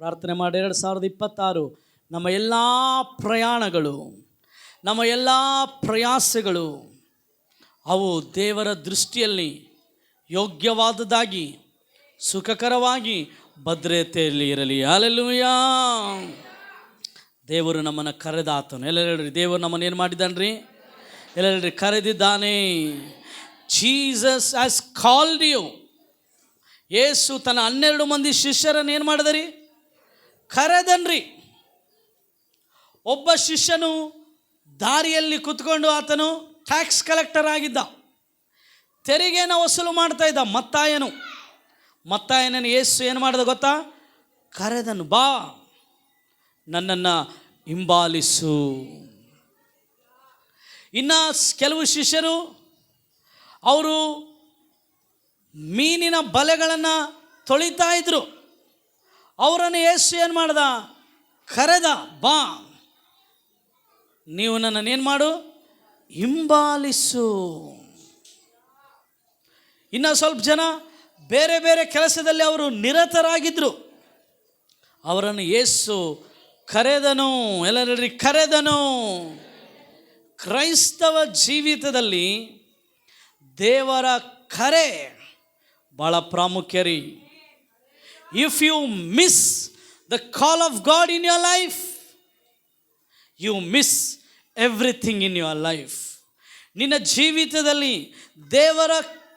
ಪ್ರಾರ್ಥನೆ ಮಾಡಿ 2026 ನಮ್ಮ ಎಲ್ಲ ಪ್ರಯಾಣಗಳು, ನಮ್ಮ ಎಲ್ಲ ಪ್ರಯಾಸಗಳು ಅವು ದೇವರ ದೃಷ್ಟಿಯಲ್ಲಿ ಯೋಗ್ಯವಾದದ್ದಾಗಿ ಸುಖಕರವಾಗಿ ಭದ್ರತೆಯಲ್ಲಿ ಇರಲಿ. ಹಲ್ಲೆಲೂಯಾ. ದೇವರು ನಮ್ಮನ್ನು ಕರೆದಾತನು. ಎಲ್ಲ ಹೇಳ್ರಿ, ದೇವರು ನಮ್ಮನ್ನು ಏನು ಮಾಡಿದ್ದಾನ್ರಿ? ಎಲ್ಲ ಹೇಳ್ರಿ, ಕರೆದಿದ್ದಾನೆ. Jesus has called you. Yesu ತನ್ನ 12 ಮಂದಿ ಶಿಷ್ಯರನ್ನು ಏನು ಮಾಡಿದರಿ? ಕರೆದನ್ರಿ. ಒಬ್ಬ ಶಿಷ್ಯನು ದಾರಿಯಲ್ಲಿ ಕುತ್ಕೊಂಡು ಆತನು ಟ್ಯಾಕ್ಸ್ ಕಲೆಕ್ಟರ್ ಆಗಿದ್ದ, ತೆರಿಗೆಯನ್ನು ವಸೂಲು ಮಾಡ್ತಾ ಇದ್ದ. ಮತ್ತಾಯನನ್ನು ಯೇಸು ಏನು ಮಾಡಿದ ಗೊತ್ತಾ? ಕರೆದನು, ಬಾ ನನ್ನನ್ನು ಹಿಂಬಾಲಿಸು. ಇನ್ನು ಕೆಲವು ಶಿಷ್ಯರು ಅವರು ಮೀನಿನ ಬಲೆಗಳನ್ನು ತೊಳಿತಾ ಇದ್ರು. ಅವರನ್ನು ಯೇಸು ಏನು ಮಾಡ್ದ? ಕರೆದ, ಬಾ ನೀವು ನನ್ನನ್ನೇನು ಮಾಡು? ಹಿಂಬಾಲಿಸು. ಇನ್ನು ಸ್ವಲ್ಪ ಜನ ಬೇರೆ ಬೇರೆ ಕೆಲಸದಲ್ಲಿ ಅವರು ನಿರತರಾಗಿದ್ದರು. ಅವರನ್ನು ಯೇಸು ಕರೆದನು. ಎಲ್ಲರೂ ಕರೆದನು. ಕ್ರೈಸ್ತವ ಜೀವಿತದಲ್ಲಿ ದೇವರ ಕರೆ ಭಾಳ ಪ್ರಾಮುಖ್ಯ ರೀ. If you miss the call of God in your life, you miss everything in your life. ನಿನ್ನ ಜೀವಿತದಲ್ಲಿ ದೇವರ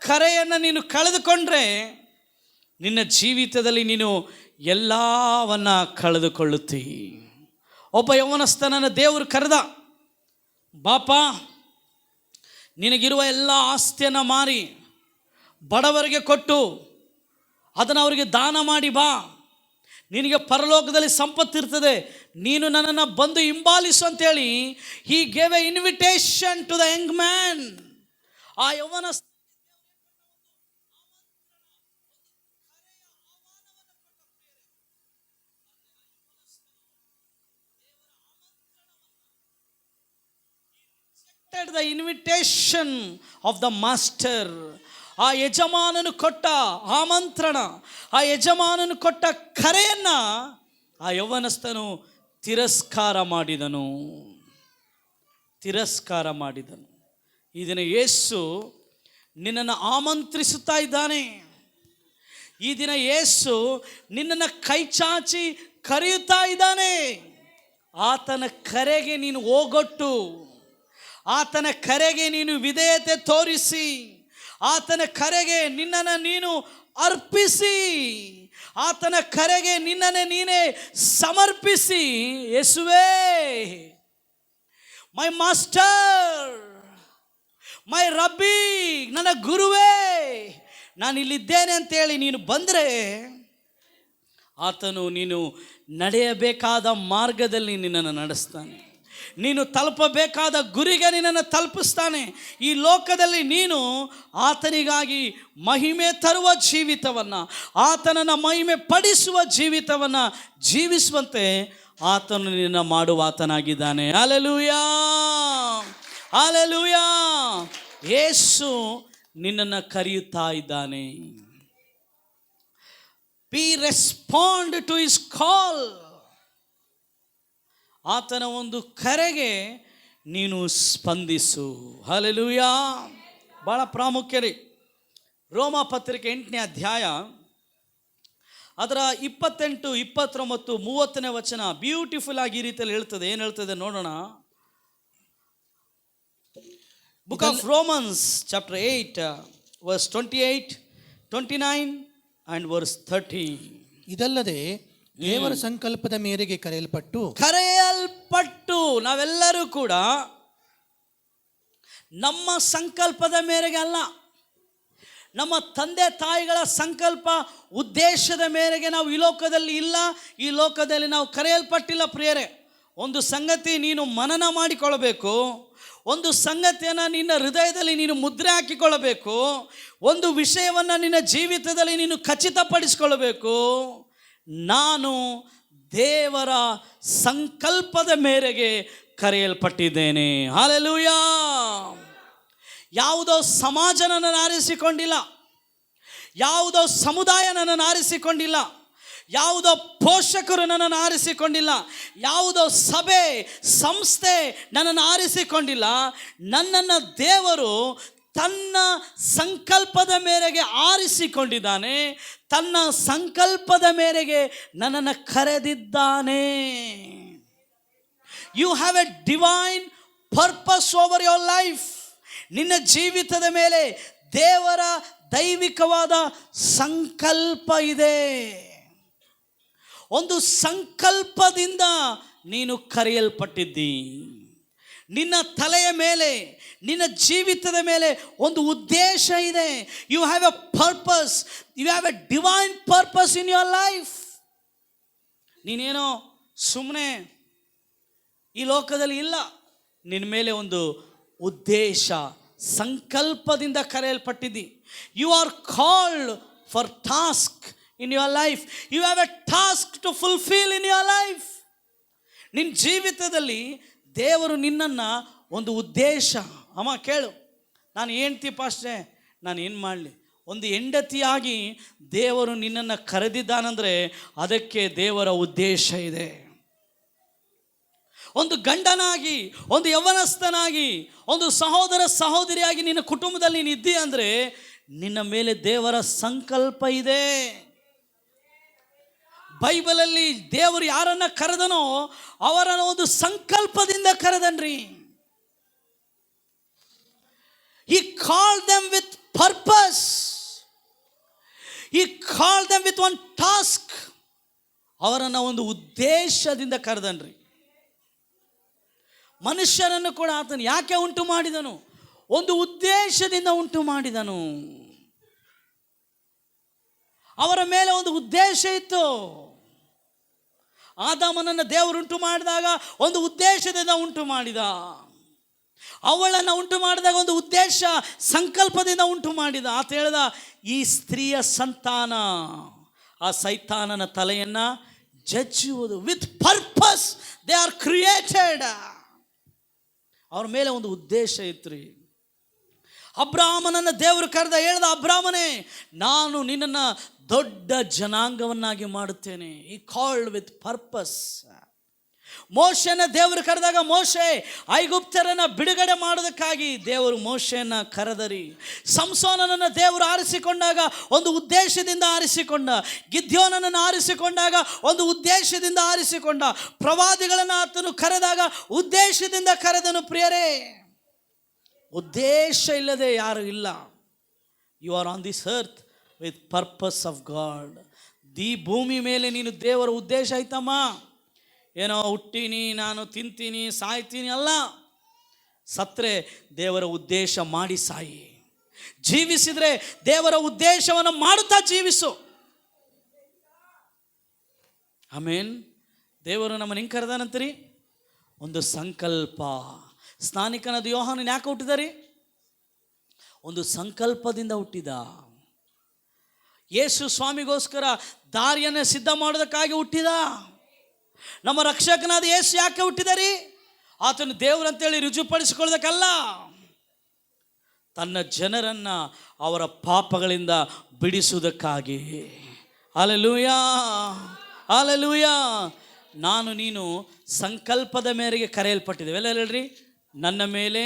ಕರೆಯನ್ನು ನೀನು ಕಳೆದುಕೊಂಡ್ರೆ ನಿನ್ನ ಜೀವಿತದಲ್ಲಿ ನೀನು ಎಲ್ಲವನ್ನ ಕಳೆದುಕೊಳ್ಳುತ್ತೀ. ಒಬ್ಬ ಯೌವನಸ್ಥನನ್ನು ದೇವರು ಕರೆದ, ಬಾಪ ನಿನಗಿರುವ ಎಲ್ಲ ಆಸ್ತಿಯನ್ನು ಮಾರಿ ಬಡವರಿಗೆ ಕೊಟ್ಟು ಅದನ್ನು ಅವರಿಗೆ ದಾನ ಮಾಡಿ ಬಾ, ನಿನಗೆ ಪರಲೋಕದಲ್ಲಿ ಸಂಪತ್ತಿರ್ತದೆ, ನೀನು ನನ್ನನ್ನು ಬಂದು ಹಿಂಬಾಲಿಸು ಅಂತೇಳಿ he gave a invitation to the young man. ಆ ಯೌವನಸ್ಥ the invitation of the master. ಆ ಯಜಮಾನನು ಕೊಟ್ಟ ಆಮಂತ್ರಣ, ಆ ಯಜಮಾನನು ಕೊಟ್ಟ ಕರೆಯನ್ನು ಆ ಯೌವನಸ್ಥನು ತಿರಸ್ಕಾರ ಮಾಡಿದನು. ಈ ದಿನ ಯೇಸು ನಿನ್ನನ್ನು ಆಮಂತ್ರಿಸುತ್ತಾ ಇದ್ದಾನೆ. ಈ ದಿನ ಯೇಸು ನಿನ್ನನ್ನು ಕೈ ಚಾಚಿ ಕರೆಯುತ್ತಾ ಇದ್ದಾನೆ. ಆತನ ಕರೆಗೆ ನೀನು ಹೋಗೊಟ್ಟು, ಆತನ ಕರೆಗೆ ನೀನು ವಿಧೇಯತೆ ತೋರಿಸಿ, ಆತನ ಕರೆಗೆ ನಿನ್ನನ್ನು ನೀನು ಅರ್ಪಿಸಿ, ಆತನ ಕರೆಗೆ ನಿನ್ನನ್ನೇ ನೀನೇ ಸಮರ್ಪಿಸಿ, ಯೇಸುವೇ ಮೈ ಮಾಸ್ಟರ್, ಮೈ ರಬ್ಬಿ, ನನ್ನ ಗುರುವೇ, ನಾನು ಇಲ್ಲಿದ್ದೇನೆ ಅಂತೇಳಿ ನೀನು ಬಂದರೆ ಆತನು ನೀನು ನಡೆಯಬೇಕಾದ ಮಾರ್ಗದಲ್ಲಿ ನಿನ್ನನ್ನು ನಡೆಸ್ತಾನೆ. ನೀನು ತಲುಪಬೇಕಾದ ಗುರಿಗೆ ನಿನ್ನನ್ನು ತಲುಪಿಸ್ತಾನೆ. ಈ ಲೋಕದಲ್ಲಿ ನೀನು ಆತನಿಗಾಗಿ ಮಹಿಮೆ ತರುವ ಜೀವಿತವನ್ನು, ಆತನನ್ನು ಮಹಿಮೆ ಪಡಿಸುವ ಜೀವಿತವನ್ನು ಜೀವಿಸುವಂತೆ ಆತನು ನಿನ್ನ ಮಾಡುವ ಆತನಾಗಿದ್ದಾನೆ. Hallelujah, hallelujah. ಯೇಸು ನಿನ್ನನ್ನು ಕರೆಯುತ್ತಾ ಇದ್ದಾನೆ. ಬಿ ರೆಸ್ಪಾಂಡ್ ಟು ಹಿಸ್ ಕಾಲ್. ಆತನ ಒಂದು ಕರೆಗೆ ನೀನು ಸ್ಪಂದಿಸು. ಹಲ್ಲೆಲೂಯಾ. ಭಾಳ ಪ್ರಾಮುಖ್ಯ ರೀ. ರೋಮ ಪತ್ರಿಕೆ 8ನೇ ಅಧ್ಯಾಯ ಅದರ 28, 29, 30ನೇ ವಚನ ಬ್ಯೂಟಿಫುಲ್ ಆಗಿ ಈ ರೀತಿಯಲ್ಲಿ ಹೇಳ್ತದೆ. ಏನು ಹೇಳ್ತದೆ ನೋಡೋಣ. Book of Romans chapter 8 verse 28, 29 and verse 30. ಇದಲ್ಲದೆ ದೇವರ ಸಂಕಲ್ಪದ ಮೇರೆಗೆ ಕರೆಯಲ್ಪಟ್ಟು ನಾವೆಲ್ಲರೂ ಕೂಡ ನಮ್ಮ ಸಂಕಲ್ಪದ ಮೇರೆಗೆ ಅಲ್ಲ, ನಮ್ಮ ತಂದೆ ತಾಯಿಗಳ ಸಂಕಲ್ಪ ಉದ್ದೇಶದ ಮೇರೆಗೆ ನಾವು ಈ ಲೋಕದಲ್ಲಿ ಇಲ್ಲ, ಈ ಲೋಕದಲ್ಲಿ ನಾವು ಕರೆಯಲ್ಪಟ್ಟಿಲ್ಲ. ಪ್ರಿಯರೇ, ಒಂದು ಸಂಗತಿ ನೀನು ಮನನ ಮಾಡಿಕೊಳ್ಳಬೇಕು, ಒಂದು ಸಂಗತಿಯನ್ನು ನಿನ್ನ ಹೃದಯದಲ್ಲಿ ನೀನು ಮುದ್ರೆ ಹಾಕಿಕೊಳ್ಳಬೇಕು, ಒಂದು ವಿಷಯವನ್ನು ನಿನ್ನ ಜೀವಿತದಲ್ಲಿ ನೀನು ಖಚಿತಪಡಿಸಿಕೊಳ್ಳಬೇಕು. ನಾನು ದೇವರ ಸಂಕಲ್ಪದ ಮೇರೆಗೆ ಕರೆಯಲ್ಪಟ್ಟಿದ್ದೇನೆ. ಹಲ್ಲೆಲೂಯಾ. ಯಾವುದೋ ಸಮಾಜ ನನ್ನನ್ನು ಆರಿಸಿಕೊಂಡಿಲ್ಲ, ಯಾವುದೋ ಸಮುದಾಯ ನನ್ನನ್ನು ಆರಿಸಿಕೊಂಡಿಲ್ಲ, ಯಾವುದೋ ಪೋಷಕರು ನನ್ನನ್ನು ಆರಿಸಿಕೊಂಡಿಲ್ಲ, ಯಾವುದೋ ಸಭೆ ಸಂಸ್ಥೆ ನನ್ನನ್ನು ಆರಿಸಿಕೊಂಡಿಲ್ಲ. ನನ್ನನ್ನು ದೇವರು ತನ್ನ ಸಂಕಲ್ಪದ ಮೇರೆಗೆ ಆರಿಸಿಕೊಂಡಿದ್ದಾನೆ, ತನ್ನ ಸಂಕಲ್ಪದ ಮೇರೆಗೆ ನನ್ನನ್ನು ಕರೆದಿದ್ದಾನೆ. You have a divine purpose over your life. ನಿನ್ನ ಜೀವಿತದ ಮೇಲೆ ದೇವರ ದೈವಿಕವಾದ ಸಂಕಲ್ಪ ಇದೆ. ಒಂದು ಸಂಕಲ್ಪದಿಂದ ನೀನು ಕರೆಯಲ್ಪಟ್ಟಿದ್ದಿ. ನಿನ್ನ ತಲೆಯ ಮೇಲೆ, ನಿನ್ನ ಜೀವಿತದ ಮೇಲೆ ಒಂದು ಉದ್ದೇಶ ಇದೆ. You have a purpose, you have a divine purpose in your life. ನೀನೇನೋ ಸುಮ್ಮನೆ ಈ ಲೋಕದಲ್ಲಿ ಇಲ್ಲ, ನಿನ್ನ ಮೇಲೆ ಒಂದು ಉದ್ದೇಶ, ಸಂಕಲ್ಪದಿಂದ ಕರೆಯಲ್ಪಟ್ಟಿದ್ದಿ. You are called for task in your life. You have a task to fulfil in your life. ನಿನ್ನ ಜೀವಿತದಲ್ಲಿ ದೇವರು ನಿನ್ನನ್ನು ಒಂದು ಉದ್ದೇಶ, ಅಮ್ಮ ಕೇಳು, ನಾನು ಹೆಂಡ್ತಿ ಪಾಸ್ಟ್ರೆ, ನಾನು ಏನು ಮಾಡಲಿ? ಒಂದು ಹೆಂಡತಿಯಾಗಿ ದೇವರು ನಿನ್ನನ್ನು ಕರೆದಿದ್ದಾನಂದರೆ ಅದಕ್ಕೆ ದೇವರ ಉದ್ದೇಶ ಇದೆ. ಒಂದು ಗಂಡನಾಗಿ, ಒಂದು ಯೌವನಸ್ಥನಾಗಿ, ಒಂದು ಸಹೋದರ ಸಹೋದರಿಯಾಗಿ ನಿನ್ನ ಕುಟುಂಬದಲ್ಲಿ ನೀನು ಇದ್ದೀಯ ಅಂದರೆ ನಿನ್ನ ಮೇಲೆ ದೇವರ ಸಂಕಲ್ಪ ಇದೆ. ಬೈಬಲಲ್ಲಿ ದೇವರು ಯಾರನ್ನ ಕರೆದನೋ ಅವರನ್ನ ಒಂದು ಸಂಕಲ್ಪದಿಂದ ಕರೆದನ್ರಿ. He called them with purpose. He called them with one task. ಅವರನ್ನು ಒಂದು ಉದ್ದೇಶದಿಂದ ಕರೆದನ್ರಿ. ಮನುಷ್ಯರನ್ನು ಕೂಡ ಆತನು ಯಾಕೆ ಉಂಟು ಮಾಡಿದನು? ಒಂದು ಉದ್ದೇಶದಿಂದ ಉಂಟು ಮಾಡಿದನು. ಅವರ ಮೇಲೆ ಒಂದು ಉದ್ದೇಶ ಇತ್ತು. ಆದಾಮನನ್ನು ದೇವರು ಉಂಟು ಮಾಡಿದಾಗ ಒಂದು ಉದ್ದೇಶದಿಂದ ಉಂಟು ಮಾಡಿದ. ಅವಳನ್ನು ಉಂಟು ಮಾಡಿದಾಗ ಒಂದು ಉದ್ದೇಶ, ಸಂಕಲ್ಪದಿಂದ ಉಂಟು ಮಾಡಿದ. ಆತ ಹೇಳ್ದ, ಈ ಸ್ತ್ರೀಯ ಸಂತಾನ ಆ ಸೈತಾನನ ತಲೆಯನ್ನು ಜಜ್ಜುವುದು. With purpose they are created. ಅವ್ರ ಮೇಲೆ ಒಂದು ಉದ್ದೇಶ ಇತ್ತು ರೀ. ಅಬ್ರಾಮನನ್ನು ದೇವರು ಕರೆದ, ಹೇಳ್ದ, ಅಬ್ರಾಮನೇ, ನಾನು ನಿನ್ನನ್ನು ದೊಡ್ಡ ಜನಾಂಗವನ್ನಾಗಿ ಮಾಡುತ್ತೇನೆ. ಈ ಕಾಲ್ಡ್ ವಿತ್ ಪರ್ಪಸ್. ಮೋಶೆನ ದೇವರು ಕರೆದಾಗ, ಮೋಶೆ ಐಗುಪ್ತರನ್ನು ಬಿಡುಗಡೆ ಮಾಡೋದಕ್ಕಾಗಿ ದೇವರು ಮೋಶೆಯನ್ನು ಕರೆದರಿ. ಸಂಸೋನನನ್ನು ದೇವರು ಆರಿಸಿಕೊಂಡಾಗ ಒಂದು ಉದ್ದೇಶದಿಂದ ಆರಿಸಿಕೊಂಡ. ಗಿದ್ಯೋನನನ್ನು ಆರಿಸಿಕೊಂಡಾಗ ಒಂದು ಉದ್ದೇಶದಿಂದ ಆರಿಸಿಕೊಂಡ. ಪ್ರವಾದಿಗಳನ್ನು ಆತನು ಕರೆದಾಗ ಉದ್ದೇಶದಿಂದ ಕರೆದನು. ಪ್ರಿಯರೇ, ಉದ್ದೇಶ ಇಲ್ಲದೆ ಯಾರು ಇಲ್ಲ. You are on this earth with purpose of God. ಈ ಭೂಮಿ ಮೇಲೆ ನೀನು ದೇವರ ಉದ್ದೇಶ ಆಯ್ತಮ್ಮ. ಏನೋ ಹುಟ್ಟೀನಿ, ನಾನು ತಿಂತೀನಿ, ಸಾಯ್ತೀನಿ ಅಲ್ಲ. ಸತ್ತರೆ ದೇವರ ಉದ್ದೇಶ ಮಾಡಿ ಸಾಯಿ. ಜೀವಿಸಿದರೆ ದೇವರ ಉದ್ದೇಶವನ್ನು ಮಾಡುತ್ತಾ ಜೀವಿಸು. ಆಮೇನ್. ದೇವರು ನಮ್ಮನ್ನು ಹೆಂಗೆ ಕರೆದಾನಂತರಿ? ಒಂದು ಸಂಕಲ್ಪ. ಸ್ನಾನಿಕನಾದ ಯೋಹಾನನ ಯಾಕೆ ಹುಟ್ಟಿದಾರಿ? ಒಂದು ಸಂಕಲ್ಪದಿಂದ ಹುಟ್ಟಿದ. ಯೇಸು ಸ್ವಾಮಿಗೋಸ್ಕರ ದಾರಿಯನ್ನು ಸಿದ್ಧ ಮಾಡೋದಕ್ಕಾಗಿ ಹುಟ್ಟಿದ. ನಮ್ಮ ರಕ್ಷಕನಾದ ಯೇಸು ಯಾಕೆ ಹುಟ್ಟಿದಾರಿ? ಆತನು ದೇವರು ಅಂತೇಳಿ ರುಜುಪಡಿಸಿಕೊಳ್ಳೋದಕ್ಕಲ್ಲ, ತನ್ನ ಜನರನ್ನು ಅವರ ಪಾಪಗಳಿಂದ ಬಿಡಿಸುವುದಕ್ಕಾಗಿ. Hallelujah, hallelujah. ನಾನು ನೀನು ಸಂಕಲ್ಪದ ಮೇರೆಗೆ ಕರೆಯಲ್ಪಟ್ಟಿದ್ದೇವೆ. ಎಲ್ಲ ಹೇಳ್ರಿ, ನನ್ನ ಮೇಲೆ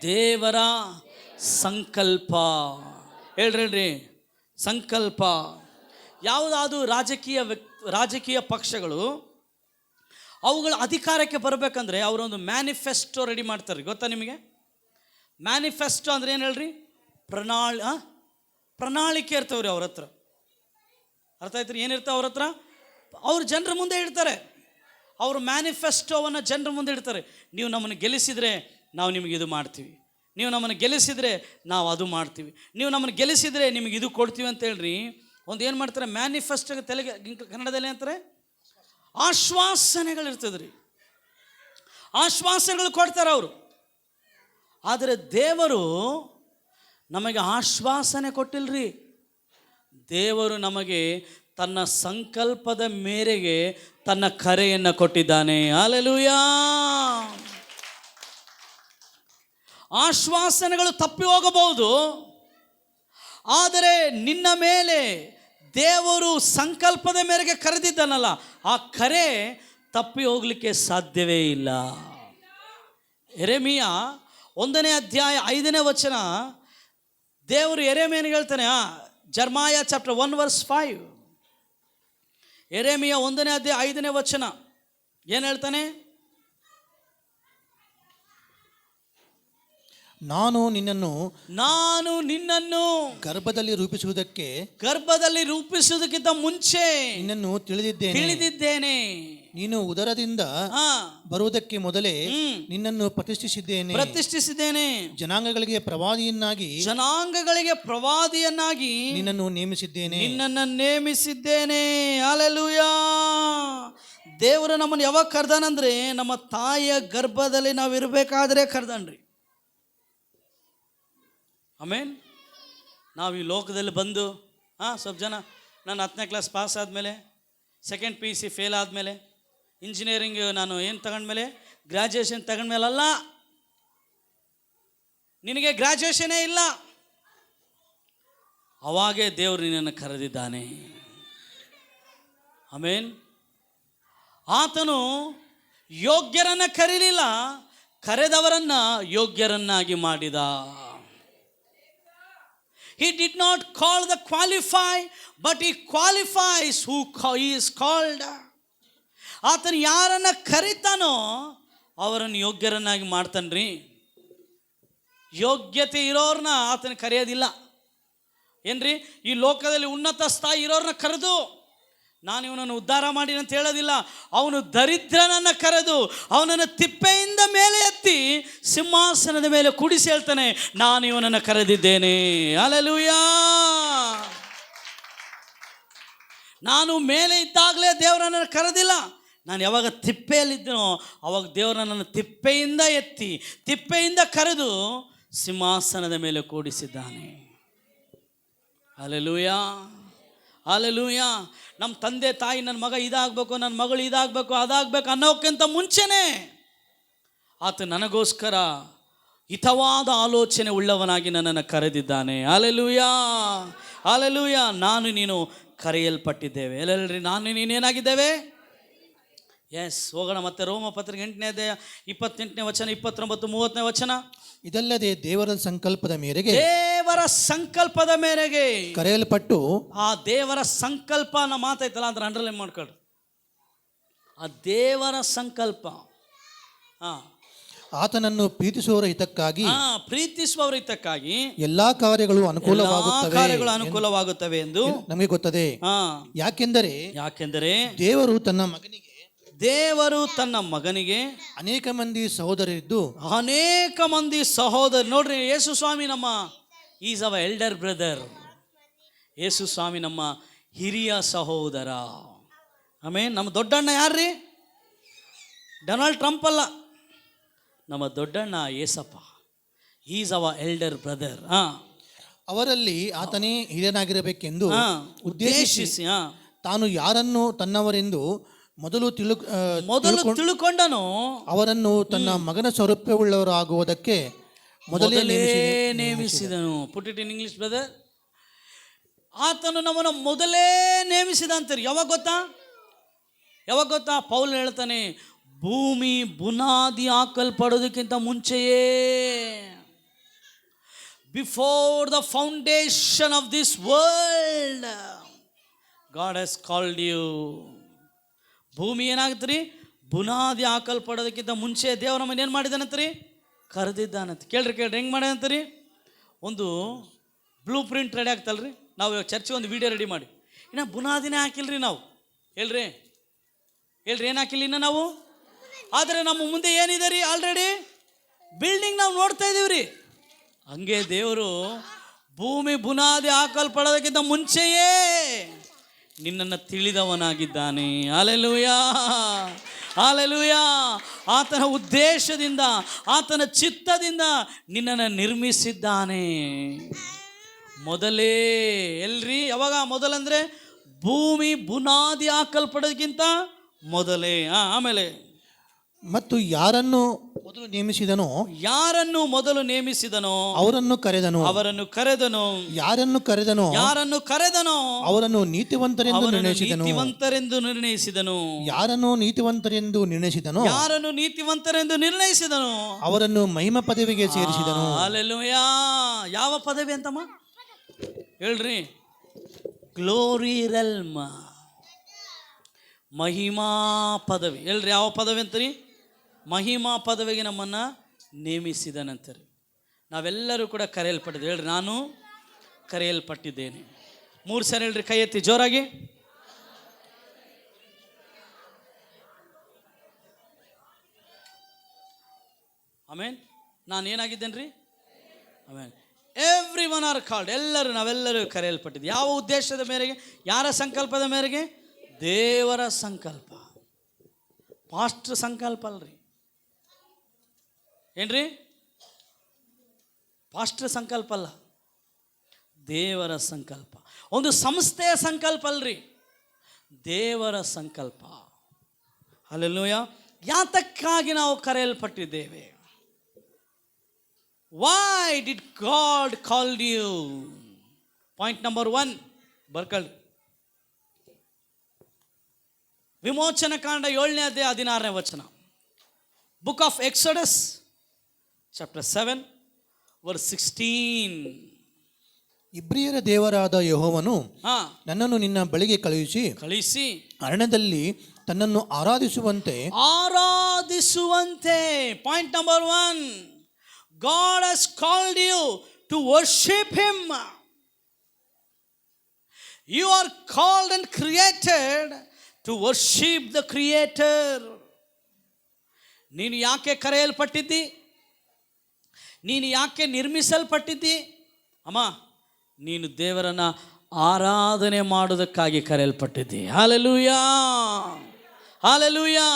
ದೇವರ ಸಂಕಲ್ಪ. ಹೇಳ್ರಿ, ಸಂಕಲ್ಪ. ಯಾವುದಾದ್ರು ರಾಜಕೀಯ ಪಕ್ಷಗಳು ಅವುಗಳ ಅಧಿಕಾರಕ್ಕೆ ಬರಬೇಕಂದ್ರೆ ಅವರೊಂದು ಮ್ಯಾನಿಫೆಸ್ಟೋ ರೆಡಿ ಮಾಡ್ತಾರೆ. ಗೊತ್ತಾ ನಿಮಗೆ? ಮ್ಯಾನಿಫೆಸ್ಟೋ ಅಂದರೆ ಏನು ಹೇಳ್ರಿ? ಪ್ರಣಾಳಿಕೆ ಇರ್ತವ್ರಿ ಅವ್ರ ಹತ್ರ. ಅರ್ಥ ಆಯ್ತು? ಏನಿರ್ತಾವೆ ಅವ್ರ ಹತ್ರ? ಅವ್ರು ಜನರ ಮುಂದೆ ಇಡ್ತಾರೆ. ಅವರು ಮ್ಯಾನಿಫೆಸ್ಟೋವನ್ನು ಜನರ ಮುಂದೆ ಇಡ್ತಾರೆ. ನೀವು ನಮ್ಮನ್ನು ಗೆಲ್ಲಿಸಿದರೆ ನಾವು ನಿಮಗೆ ಇದು ಮಾಡ್ತೀವಿ, ನೀವು ನಮ್ಮನ್ನು ಗೆಲ್ಲಿಸಿದರೆ ನಾವು ಅದು ಮಾಡ್ತೀವಿ, ನೀವು ನಮ್ಮನ್ನು ಗೆಲ್ಲಿಸಿದರೆ ನಿಮಗೆ ಇದು ಕೊಡ್ತೀವಿ ಅಂತ ಹೇಳ್ರಿ. ಒಂದು ಏನು ಮಾಡ್ತಾರೆ, ಮ್ಯಾನಿಫೆಸ್ಟೋ, ಕನ್ನಡದಲ್ಲಿ ಅಂತಾರೆ ಆಶ್ವಾಸನೆಗಳಿರ್ತದೆ ರೀ. ಆಶ್ವಾಸನೆಗಳು ಕೊಡ್ತಾರೆ ಅವರು. ಆದರೆ ದೇವರು ನಮಗೆ ಆಶ್ವಾಸನೆ ಕೊಟ್ಟಿಲ್ಲರಿ. ದೇವರು ನಮಗೆ ತನ್ನ ಸಂಕಲ್ಪದ ಮೇರೆಗೆ ತನ್ನ ಕರೆಯನ್ನು ಕೊಟ್ಟಿದ್ದಾನೆ. ಹಲ್ಲೆಲೂಯಾ. ಆಶ್ವಾಸನೆಗಳು ತಪ್ಪಿ ಹೋಗಬಹುದು, ಆದರೆ ನಿನ್ನ ಮೇಲೆ ದೇವರು ಸಂಕಲ್ಪದ ಮೇರೆಗೆ ಕರೆದಿದ್ದಾನಲ್ಲ, ಆ ಕರೆ ತಪ್ಪಿ ಹೋಗಲಿಕ್ಕೆ ಸಾಧ್ಯವೇ ಇಲ್ಲ. ಯೆರೆಮೀಯ 1ನೇ ಅಧ್ಯಾಯ 5ನೇ ವಚನ, ದೇವರು ಯೆರೆಮೀಯನಿಗೆ ಹೇಳ್ತಾನೆ, ಜರ್ಮಾಯ ಚಾಪ್ಟರ್ 1 verse 5. ಯೆರೆಮೀಯ 1ನೇ ಅಧ್ಯಾಯ 5ನೇ ವಚನ ಏನು ಹೇಳ್ತಾನೆ? ನಾನು ನಿನ್ನನ್ನು ಗರ್ಭದಲ್ಲಿ ರೂಪಿಸುವುದಕ್ಕಿಂತ ಮುಂಚೆ ನಿನ್ನನ್ನು ತಿಳಿದಿದ್ದೇನೆ. ನೀನು ಉದರದಿಂದ ಬರುವುದಕ್ಕೆ ಮೊದಲೇ ನಿನ್ನನ್ನು ಪ್ರತಿಷ್ಠಿಸಿದ್ದೇನೆ. ಜನಾಂಗಗಳಿಗೆ ಪ್ರವಾದಿಯನ್ನಾಗಿ ನಿನ್ನನ್ನು ನೇಮಿಸಿದ್ದೇನೆ. ಹಲ್ಲೆಲೂಯಾ. ದೇವರು ನಮ್ಮನ್ನು ಯಾವಾಗ ಕರ್ದಾನಂದ್ರೆ ನಮ್ಮ ತಾಯಿಯ ಗರ್ಭದಲ್ಲಿ ನಾವು ಇರಬೇಕಾದ್ರೆ ಕರ್ದಾನ್ರಿ. ಆಮೇನ್. ನಾವು ಈ ಲೋಕದಲ್ಲಿ ಬಂದು ಸ್ವಲ್ಪ ಜನ ನಾನು 10ನೇ ಕ್ಲಾಸ್ ಪಾಸ್ ಆದಮೇಲೆ, 2nd PUC ಫೇಲ್ ಆದಮೇಲೆ, ಇಂಜಿನಿಯರಿಂಗ್ ನಾನು ಏನು ತಗೊಂಡ್ಮೇಲೆ, ಗ್ರ್ಯಾಜುಯೇಷನ್ ತಗೊಂಡ್ಮೇಲಲ್ಲ, ನಿನಗೆ ಗ್ರ್ಯಾಜುಯೇಷನೇ ಇಲ್ಲ, ಅವಾಗೇ ದೇವರು ನಿನ್ನನ್ನು ಕರೆದಿದ್ದಾನೆ. ಆಮೇನ್. ಆತನು ಯೋಗ್ಯರನ್ನು ಕರೀಲಿಲ್ಲ, ಕರೆದವರನ್ನು ಯೋಗ್ಯರನ್ನಾಗಿ ಮಾಡಿದ. He did not call the qualified, but he qualifies who he is called. ಆತನು ಯಾರನ್ನು ಕರೀತಾನೋ ಅವರನ್ನು ಯೋಗ್ಯರನ್ನಾಗಿ ಮಾಡ್ತಾನ್ರಿ. ಯೋಗ್ಯತೆ ಇರೋರನ್ನ ಆತನ ಕರೆಯೋದಿಲ್ಲ ಏನ್ರಿ. ಈ ಲೋಕದಲ್ಲಿ ಉನ್ನತ ಸ್ಥಾಯಿ ಇರೋರನ್ನ ಕರೆದು ನಾನು ಇವನನ್ನು ಉದ್ಧಾರ ಮಾಡಿ ಅಂತ ಹೇಳೋದಿಲ್ಲ. ಅವನು ದರಿದ್ರನನ್ನು ಕರೆದು ಅವನನ್ನು ತಿಪ್ಪೆಯಿಂದ ಮೇಲೆ ಎತ್ತಿ ಸಿಂಹಾಸನದ ಮೇಲೆ ಕೂಡಿಸಿ ಹೇಳ್ತಾನೆ, ನಾನು ಇವನನ್ನು ಕರೆದಿದ್ದೇನೆ. ಹಲ್ಲೆಲೂಯಾ. ನಾನು ಮೇಲೆ ಇದ್ದಾಗಲೇ ದೇವರನ್ನು ಕರೆದಿಲ್ಲ. ನಾನು ಯಾವಾಗ ತಿಪ್ಪೆಯಲ್ಲಿದ್ದನೋ ಅವಾಗ ದೇವರು ನನ್ನನ್ನು ತಿಪ್ಪೆಯಿಂದ ಎತ್ತಿ ತಿಪ್ಪೆಯಿಂದ ಕರೆದು ಸಿಂಹಾಸನದ ಮೇಲೆ ಕೂಡಿಸಿದ್ದಾನೆ. ಹಲ್ಲೆಲೂಯಾ. ಹಲ್ಲೆಲೂಯಾ. ನಮ್ಮ ತಂದೆ ತಾಯಿ ನನ್ನ ಮಗ ಇದಾಗಬೇಕು, ನನ್ನ ಮಗಳು ಇದಾಗಬೇಕು, ಅದಾಗಬೇಕು ಅನ್ನೋಕ್ಕಿಂತ ಮುಂಚೆನೇ ಆತ ನನಗೋಸ್ಕರ ಹಿತವಾದ ಆಲೋಚನೆ ಉಳ್ಳವನಾಗಿ ನನ್ನನ್ನು ಕರೆದಿದ್ದಾನೆ. ಹಲ್ಲೆಲೂಯಾ. ಹಲ್ಲೆಲೂಯಾ. ನಾನು ನೀನು ಕರೆಯಲ್ಪಟ್ಟಿದ್ದೇವೆ. ಎಲ್ಲರಿ ನಾನು ನೀನೇನಾಗಿದ್ದೇವೆ? ಎಸ್. ಹೋಗೋಣ ಮತ್ತೆ ರೋಮ ಪತ್ರಿಕೆ 8ನೇ ಅಧ್ಯಾಯ 28ನೇ ವಚನ, 29, 30ನೇ ವಚನ. ಇದಲ್ಲದೆ ದೇವರ ಸಂಕಲ್ಪದ ಮೇರೆಗೆ ಕರೆಯಲ್ಪಟ್ಟು, ಆ ದೇವರ ಸಂಕಲ್ಪ ಅನ್ನೋ ಮಾತೈತಲ್ಲ, ಅಂದ್ರೆ ಅಂಡರ್ಲೈನ್ ಮಾಡ್ಕೊಳ್ರಿ. ಆ ದೇವರ ಸಂಕಲ್ಪ ಆತನನ್ನು ಪ್ರೀತಿಸುವವರ ಹಿತಕ್ಕಾಗಿ ಎಲ್ಲಾ ಕಾರ್ಯಗಳು ಅನುಕೂಲವಾಗುತ್ತವೆ ಎಂದು ನಮಗೆ ಗೊತ್ತದೆ. ಯಾಕೆಂದರೆ ದೇವರು ತನ್ನ ಮಗನಿಗೆ ಅನೇಕ ಮಂದಿ ಸಹೋದರರು ನೋಡ್ರಿ. ಯೇಸು ಸ್ವಾಮಿ ನಮ್ಮ ಈಸ್ ಅವರ್ ಎಲ್ಡರ್ ಬ್ರದರ್. ಯೇಸು ಸ್ವಾಮಿ ನಮ್ಮ ಹಿರಿಯ ಸಹೋದರ. ಆಮೇಲೆ ನಮ್ಮ ದೊಡ್ಡಣ್ಣ ಯಾರ್ರಿ? ಡೊನಾಲ್ಡ್ ಟ್ರಂಪ್ ಅಲ್ಲ, ನಮ್ಮ ದೊಡ್ಡಣ್ಣ Esappa. Is our elder brother. ಅವರಲ್ಲಿ ಆತನೇ ಹಿರಿಯನಾಗಿರಬೇಕೆಂದು ಉದ್ದೇಶಿಸಿ ತಾನು ಯಾರನ್ನು ತನ್ನವರೆಂದು ಮೊದಲು ತಿಳುಕೊಂಡನು, ಅವರನ್ನು ತನ್ನ ಮಗನ ಸ್ವರೂಪವುಳ್ಳವರಾಗುವುದಕ್ಕೆ ಮೊದಲೇ ನೇಮಿಸಿದನು. Put it in English brother. ಆತನು ನಮ್ಮನ್ನು ಮೊದಲೇ ನೇಮಿಸಿದ ಅಂತಾರೆ. ಯಾವಾಗ ಗೊತ್ತಾ? ಪೌಲ್ ಹೇಳ್ತಾನೆ, ಭೂಮಿ ಬುನಾದಿ ಹಾಕಲ್ಪಡೋದಕ್ಕಿಂತ ಮುಂಚೆಯೇ, before the foundation of this world God has called you. ಭೂಮಿ ಏನಾಗತ್ರಿ? ಬುನಾದಿ ಹಾಕಲ್ಪಡೋದಕ್ಕಿಂತ ಮುಂಚೆ ದೇವ್ರ ನಮ್ಮನ್ನು ಏನು ಮಾಡಿದಾನಂತ್ರಿ? ಕರೆದಿದ್ದಾನಂತ. ಕೇಳ್ರಿ ಹೆಂಗೆ ಮಾಡ್ಯಾನಂತರಿ? ಒಂದು ಬ್ಲೂ ಪ್ರಿಂಟ್ ರೆಡಿ ಆಗ್ತಲ್ರಿ. ನಾವು ಚರ್ಚಿಗೆ ಒಂದು ವಿಡಿಯೋ ರೆಡಿ ಮಾಡಿ, ಇನ್ನು ಬುನಾದಿನೇ ಹಾಕಿಲ್ರಿ ನಾವು. ಹೇಳ್ರಿ ಏನು ಹಾಕಿಲ್ಲ ಇನ್ನು ನಾವು. ಆದರೆ ನಮ್ಮ ಮುಂದೆ ಏನಿದೆ ರೀ? ಆಲ್ರೆಡಿ ಬಿಲ್ಡಿಂಗ್ ನಾವು ನೋಡ್ತಾ ಇದ್ದೀವಿ ರೀ. ಹಂಗೆ ದೇವರು ಭೂಮಿ ಬುನಾದಿ ಹಾಕಲ್ಪಡೋದಕ್ಕಿಂತ ಮುಂಚೆಯೇ ನಿನ್ನನ್ನು ತಿಳಿದವನಾಗಿದ್ದಾನೆ. ಹಲ್ಲೆಲೂಯಾ. ಹಲ್ಲೆಲೂಯಾ. ಆತನ ಉದ್ದೇಶದಿಂದ, ಆತನ ಚಿತ್ತದಿಂದ ನಿನ್ನನ್ನು ನಿರ್ಮಿಸಿದ್ದಾನೆ ಮೊದಲೇ. ಎಲ್ರಿ? ಯಾವಾಗ ಮೊದಲಂದರೆ ಭೂಮಿ ಬುನಾದಿ ಹಾಕಲ್ಪಡೋದಕ್ಕಿಂತ ಮೊದಲೇ. ಆಮೇಲೆ ಮತ್ತು ಯಾರನ್ನು ಮೊದಲು ನೇಮಿಸಿದನೋ ಅವರನ್ನು ಕರೆದನು. ಯಾರನ್ನು ಕರೆದನೋ ಅವರನ್ನು ನೀತಿವಂತರೆಂದು ನಿರ್ಣಯಿಸಿದನು. ಯಾರನ್ನು ನೀತಿವಂತರೆಂದು ನಿರ್ಣಯಿಸಿದನು ಅವರನ್ನು ಮಹಿಮಾ ಪದವಿಗೆ ಸೇರಿಸಿದನು. ಹಲ್ಲೆಲೂಯಾ. ಯಾವ ಪದವಿ ಅಂತಮ್ಮ ಹೇಳ್ರಿ? ಗ್ಲೋರಿ ರೆಲ್ಮ್, ಮಹಿಮಾ ಪದವಿ. ಹೇಳ್ರಿ ಯಾವ ಪದವಿ ಅಂತೀರಿ? ಮಹಿಮಾ ಪದವಿಗೆ ನಮ್ಮನ್ನು ನೇಮಿಸಿದನಂತಾರೆ. ನಾವೆಲ್ಲರೂ ಕೂಡ ಕರೆಯಲ್ಪಟ್ಟಿದ್ದೇವೆ. ಹೇಳ್ರಿ, ನಾನು ಕರೆಯಲ್ಪಟ್ಟಿದ್ದೇನೆ. 3 ಸರಿ ಹೇಳ್ರಿ, ಕೈ ಎತ್ತಿ ಜೋರಾಗಿ. ಆಮೇನ್. ನಾನು ಏನಾಗಿದ್ದೇನೆ ರೀ? ಆಮೇನ್. Every one are called. ನಾವೆಲ್ಲರೂ ಕರೆಯಲ್ಪಟ್ಟಿದ್ದು. ಯಾವ ಉದ್ದೇಶದ ಮೇರೆಗೆ? ಯಾರ ಸಂಕಲ್ಪದ ಮೇರೆಗೆ? ದೇವರ ಸಂಕಲ್ಪ. ಪಾಸ್ಟರ್ ಸಂಕಲ್ಪ ಅಲ್ರಿ, ಏನ್ರಿ? ಪಾಸ್ಟರ್ ಸಂಕಲ್ಪ ಅಲ್ಲ, ದೇವರ ಸಂಕಲ್ಪ. ಒಂದು ಸಂಸ್ಥೆಯ ಸಂಕಲ್ಪ ಅಲ್ರಿ, ದೇವರ ಸಂಕಲ್ಪ. ಹಲ್ಲೆಲೂಯಾ. ಯಾತಕ್ಕಾಗಿ ನಾವು ಕರೆಯಲ್ಪಟ್ಟಿದ್ದೇವೆ? Why did God call you? Point number 1 ಬರ್ಕೊಳ್ಳಿ. ವಿಮೋಚನ ಕಾಂಡ 7ನೇ ಅಧ್ಯಾಯ 16ನೇ ವಚನ. Book of Exodus chapter 7 verse 16. ಇಬ್ರಿಯರ ದೇವರಾದ ಯೆಹೋವನು ನನ್ನನ್ನು ನಿನ್ನ ಬಳಿಗೆ ಕಳುಹಿಸಿ ಅರಣ್ಯದಲ್ಲಿ ತನ್ನನ್ನು ಆರಾಧಿಸುವಂತೆ. Point number 1, God has called you to worship Him. You are called and created to worship the Creator. ನೀನು ಯಾಕೆ ಕರೆಯಲ್ಪಟ್ಟಿದ್ದಿ? ನೀನು ಯಾಕೆ ನಿರ್ಮಿಸಲ್ಪಟ್ಟಿದ್ದಿ? ಅಮ್ಮ, ನೀನು ದೇವರನ್ನ ಆರಾಧನೆ ಮಾಡೋದಕ್ಕಾಗಿ ಕರೆಯಲ್ಪಟ್ಟಿದ್ದಿ. Hallelujah, hallelujah.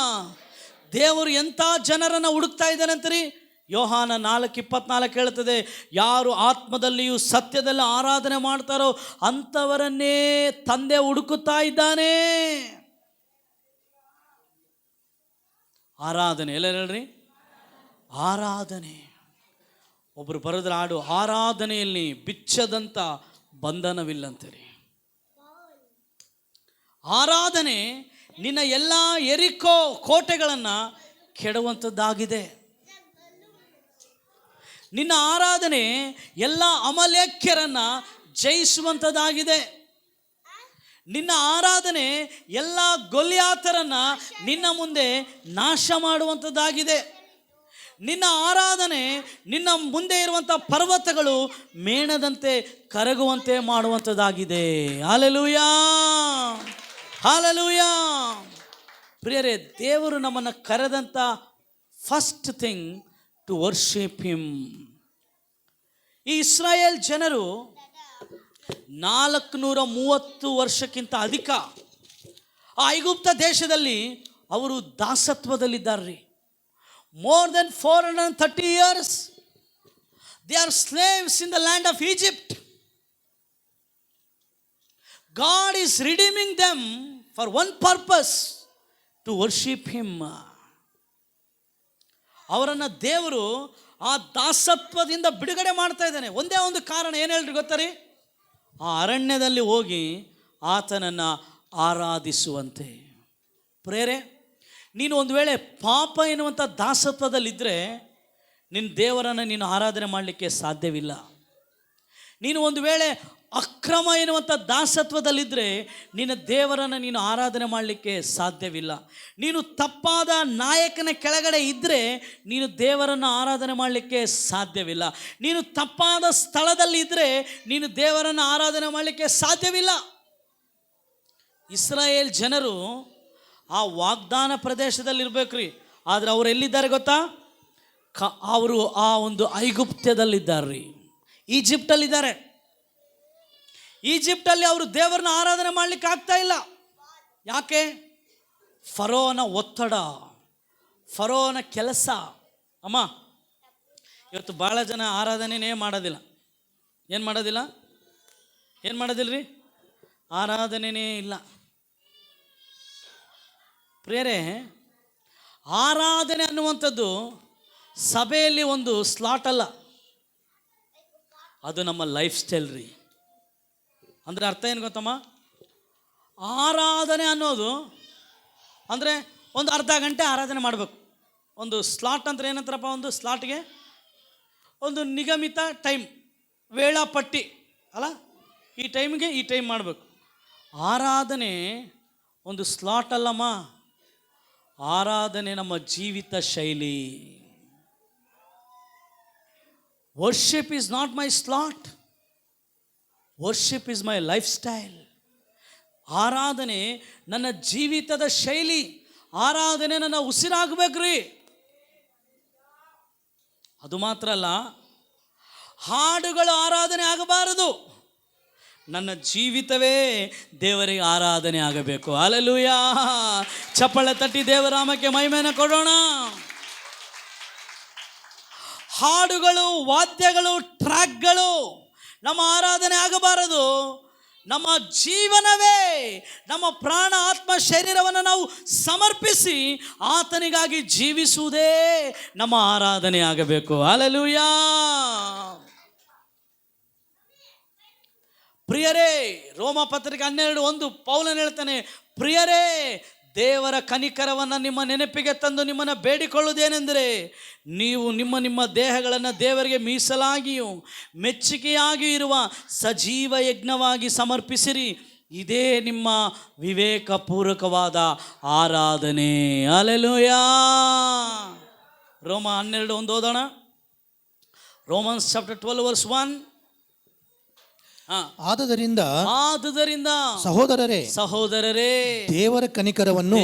ದೇವರು ಎಂಥ ಜನರನ್ನು ಹುಡುಕ್ತಾ ಇದ್ದಾನಂತರಿ? ಯೋಹಾನ 4:24 ಹೇಳ್ತದೆ, ಯಾರು ಆತ್ಮದಲ್ಲಿಯೂ ಸತ್ಯದಲ್ಲಿ ಆರಾಧನೆ ಮಾಡ್ತಾರೋ ಅಂಥವರನ್ನೇ ತಂದೆ ಹುಡುಕುತ್ತಾ ಇದ್ದಾನೆ. ಆರಾಧನೆ ಎಲ್ಲ ಹೇಳ್ರಿ, ಆರಾಧನೆ. ಒಬ್ಬರು ಬರೆದ್ರ ಹಾಡು, ಆರಾಧನೆಯಲ್ಲಿ ಬಿಚ್ಚದಂಥ ಬಂಧನವಿಲ್ಲಂತೀರಿ. ಆರಾಧನೆ ನಿನ್ನ ಎಲ್ಲ ಎರಿಕೋ ಕೋಟೆಗಳನ್ನು ಕೆಡುವಂಥದ್ದಾಗಿದೆ. ನಿನ್ನ ಆರಾಧನೆ ಎಲ್ಲ ಅಮಲೇಖ್ಯರನ್ನು ಜಯಿಸುವಂಥದ್ದಾಗಿದೆ. ನಿನ್ನ ಆರಾಧನೆ ಎಲ್ಲ ಗೊಲ್ಯಾತರನ್ನು ನಿನ್ನ ಮುಂದೆ ನಾಶ ಮಾಡುವಂಥದ್ದಾಗಿದೆ. ನಿನ್ನ ಆರಾಧನೆ ನಿನ್ನ ಮುಂದೆ ಇರುವಂಥ ಪರ್ವತಗಳು ಮೇಣದಂತೆ ಕರಗುವಂತೆ ಮಾಡುವಂಥದ್ದಾಗಿದೆ. Hallelujah, hallelujah. ಪ್ರಿಯರೇ, ದೇವರು ನಮ್ಮನ್ನು ಕರೆದಂಥ first thing to worship him. ಈ ಇಸ್ರಾಯೇಲ್ ಜನರು 430 ವರ್ಷಕ್ಕಿಂತ ಅಧಿಕ ಆ ಐಗುಪ್ತ ದೇಶದಲ್ಲಿ ಅವರು ದಾಸತ್ವದಲ್ಲಿದ್ದಾರೆ. More than 430 years they are slaves in the land of Egypt. God is redeeming them for one purpose, to worship Him. ಅವರನ್ನು ದೇವರು ಆ ದಾಸತ್ವದಿಂದ ಬಿಡುಗಡೆ ಮಾಡ್ತಾ ಇದ್ದಾನೆ. ಒಂದೇ ಒಂದು ಕಾರಣ, ಏನು ಹೇಳ್ರಿ ಗೊತ್ತಾ? ಆ ಅರಣ್ಯದಲ್ಲಿ ಹೋಗಿ ಆತನನ್ನು ಆರಾಧಿಸುವಂತೆ. ಪ್ರೇರೆ, ನೀನು ಒಂದು ವೇಳೆ ಪಾಪ ಎನ್ನುವಂಥ ದಾಸತ್ವದಲ್ಲಿದ್ದರೆ ನಿನ್ನ ದೇವರನ್ನು ನೀನು ಆರಾಧನೆ ಮಾಡಲಿಕ್ಕೆ ಸಾಧ್ಯವಿಲ್ಲ. ನೀನು ಒಂದು ವೇಳೆ ಅಕ್ರಮ ಎನ್ನುವಂಥ ದಾಸತ್ವದಲ್ಲಿದ್ದರೆ ನಿನ್ನ ದೇವರನ್ನು ನೀನು ಆರಾಧನೆ ಮಾಡಲಿಕ್ಕೆ ಸಾಧ್ಯವಿಲ್ಲ. ನೀನು ತಪ್ಪಾದ ನಾಯಕನ ಕೆಳಗಡೆ ಇದ್ದರೆ ನೀನು ದೇವರನ್ನು ಆರಾಧನೆ ಮಾಡಲಿಕ್ಕೆ ಸಾಧ್ಯವಿಲ್ಲ. ನೀನು ತಪ್ಪಾದ ಸ್ಥಳದಲ್ಲಿ ಇದ್ದರೆ ನೀನು ದೇವರನ್ನು ಆರಾಧನೆ ಮಾಡಲಿಕ್ಕೆ ಸಾಧ್ಯವಿಲ್ಲ. ಇಸ್ರಾಯೇಲ್ ಜನರು ಆ ವಾಗ್ದಾನ ಪ್ರದೇಶದಲ್ಲಿರ್ಬೇಕ್ರಿ, ಆದರೆ ಅವರು ಎಲ್ಲಿದ್ದಾರೆ ಗೊತ್ತಾ? ಅವರು ಆ ಒಂದು ಐಗುಪ್ತ್ಯದಲ್ಲಿದ್ದಾರೆ, ಈಜಿಪ್ಟಲ್ಲಿದ್ದಾರೆ. ಈಜಿಪ್ಟಲ್ಲಿ ಅವರು ದೇವರನ್ನ ಆರಾಧನೆ ಮಾಡಲಿಕ್ಕೆ ಆಗ್ತಾ ಇಲ್ಲ. ಯಾಕೆ? ಫರೋನ ಒತ್ತಡ, ಫರೋನ ಕೆಲಸ. ಅಮ್ಮ, ಇವತ್ತು ಭಾಳ ಜನ ಆರಾಧನೆನೇ ಮಾಡೋದಿಲ್ಲ. ಏನು ಮಾಡೋದಿಲ್ಲ ರೀ? ಆರಾಧನೆನೇ ಇಲ್ಲ. ಪ್ರಿಯರೇ, ಆರಾಧನೆ ಅನ್ನುವಂಥದ್ದು ಸಭೆಯಲ್ಲಿ ಒಂದು ಸ್ಲಾಟ್ ಅಲ್ಲ, ಅದು ನಮ್ಮ ಲೈಫ್ ಸ್ಟೈಲ್ ರೀ. ಅಂದರೆ ಅರ್ಥ ಏನು ಗೊತ್ತಮ್ಮ? ಆರಾಧನೆ ಅನ್ನೋದು ಅಂದರೆ ಒಂದು ಅರ್ಧ ಗಂಟೆ ಆರಾಧನೆ ಮಾಡಬೇಕು. ಒಂದು ಸ್ಲಾಟ್ ಅಂದ್ರೆ ಏನಂತಾರಪ್ಪ, ಒಂದು ಸ್ಲಾಟ್ಗೆ ಒಂದು ನಿಗಮಿತ ಟೈಮ್, ವೇಳಾಪಟ್ಟಿ ಅಲ್ಲ, ಈ ಟೈಮ್ಗೆ ಈ ಟೈಮ್ ಮಾಡಬೇಕು. ಆರಾಧನೆ ಒಂದು ಸ್ಲಾಟ್ ಅಲ್ಲಮ್ಮ, ಆರಾಧನೆ ನಮ್ಮ ಜೀವಿತ ಶೈಲಿ. Worship is not my slot, worship is my life style. ಆರಾಧನೆ ನನ್ನ ಜೀವಿತದ ಶೈಲಿ, ಆರಾಧನೆ ನನ್ನ ಉಸಿರಾಗಬೇಕ್ರಿ. ಅದು ಮಾತ್ರ ಅಲ್ಲ, ಹಾಡುಗಳ ಆರಾಧನೆ ಆಗಬಾರದು, ನನ್ನ ಜೀವಿತವೇ ದೇವರಿಗೆ ಆರಾಧನೆ ಆಗಬೇಕು. ಹಲ್ಲೆಲೂಯಾ! ಚಪ್ಪಳ ತಟ್ಟಿ ದೇವರಾಮಕ್ಕೆ ಮಹಿಮೆಯನ್ನು ಕೊಡೋಣ. ಹಾಡುಗಳು, ವಾದ್ಯಗಳು, ಟ್ರ್ಯಾಕ್ಗಳು ನಮ್ಮ ಆರಾಧನೆ ಆಗಬಾರದು. ನಮ್ಮ ಜೀವನವೇ, ನಮ್ಮ ಪ್ರಾಣ, ಆತ್ಮ, ಶರೀರವನ್ನು ನಾವು ಸಮರ್ಪಿಸಿ ಆತನಿಗಾಗಿ ಜೀವಿಸುವುದೇ ನಮ್ಮ ಆರಾಧನೆ ಆಗಬೇಕು. ಹಲ್ಲೆಲೂಯಾ! ಪ್ರಿಯರೇ, ರೋಮ ಪತ್ರಿಕೆ 12:1 ಪೌಲನು ಹೇಳ್ತಾನೆ, ಪ್ರಿಯರೇ, ದೇವರ ಕನಿಕರವನ್ನು ನಿಮ್ಮ ನೆನಪಿಗೆ ತಂದು ನಿಮ್ಮನ್ನು ಬೇಡಿಕೊಳ್ಳುವುದೇನೆಂದರೆ, ನೀವು ನಿಮ್ಮ ದೇಹಗಳನ್ನು ದೇವರಿಗೆ ಮೀಸಲಾಗಿಯೂ ಮೆಚ್ಚುಗೆಯಾಗಿಯೂ ಇರುವ ಸಜೀವ ಯಜ್ಞವಾಗಿ ಸಮರ್ಪಿಸಿರಿ, ಇದೇ ನಿಮ್ಮ ವಿವೇಕಪೂರ್ವಕವಾದ ಆರಾಧನೆ. ಹಲ್ಲೆಲೂಯಾ! ರೋಮ 12:1 ಓದೋಣ. Romans chapter 12:1. ಆದುದರಿಂದ ಸಹೋದರರೇ, ದೇವರ ಕನಿಕರವನ್ನು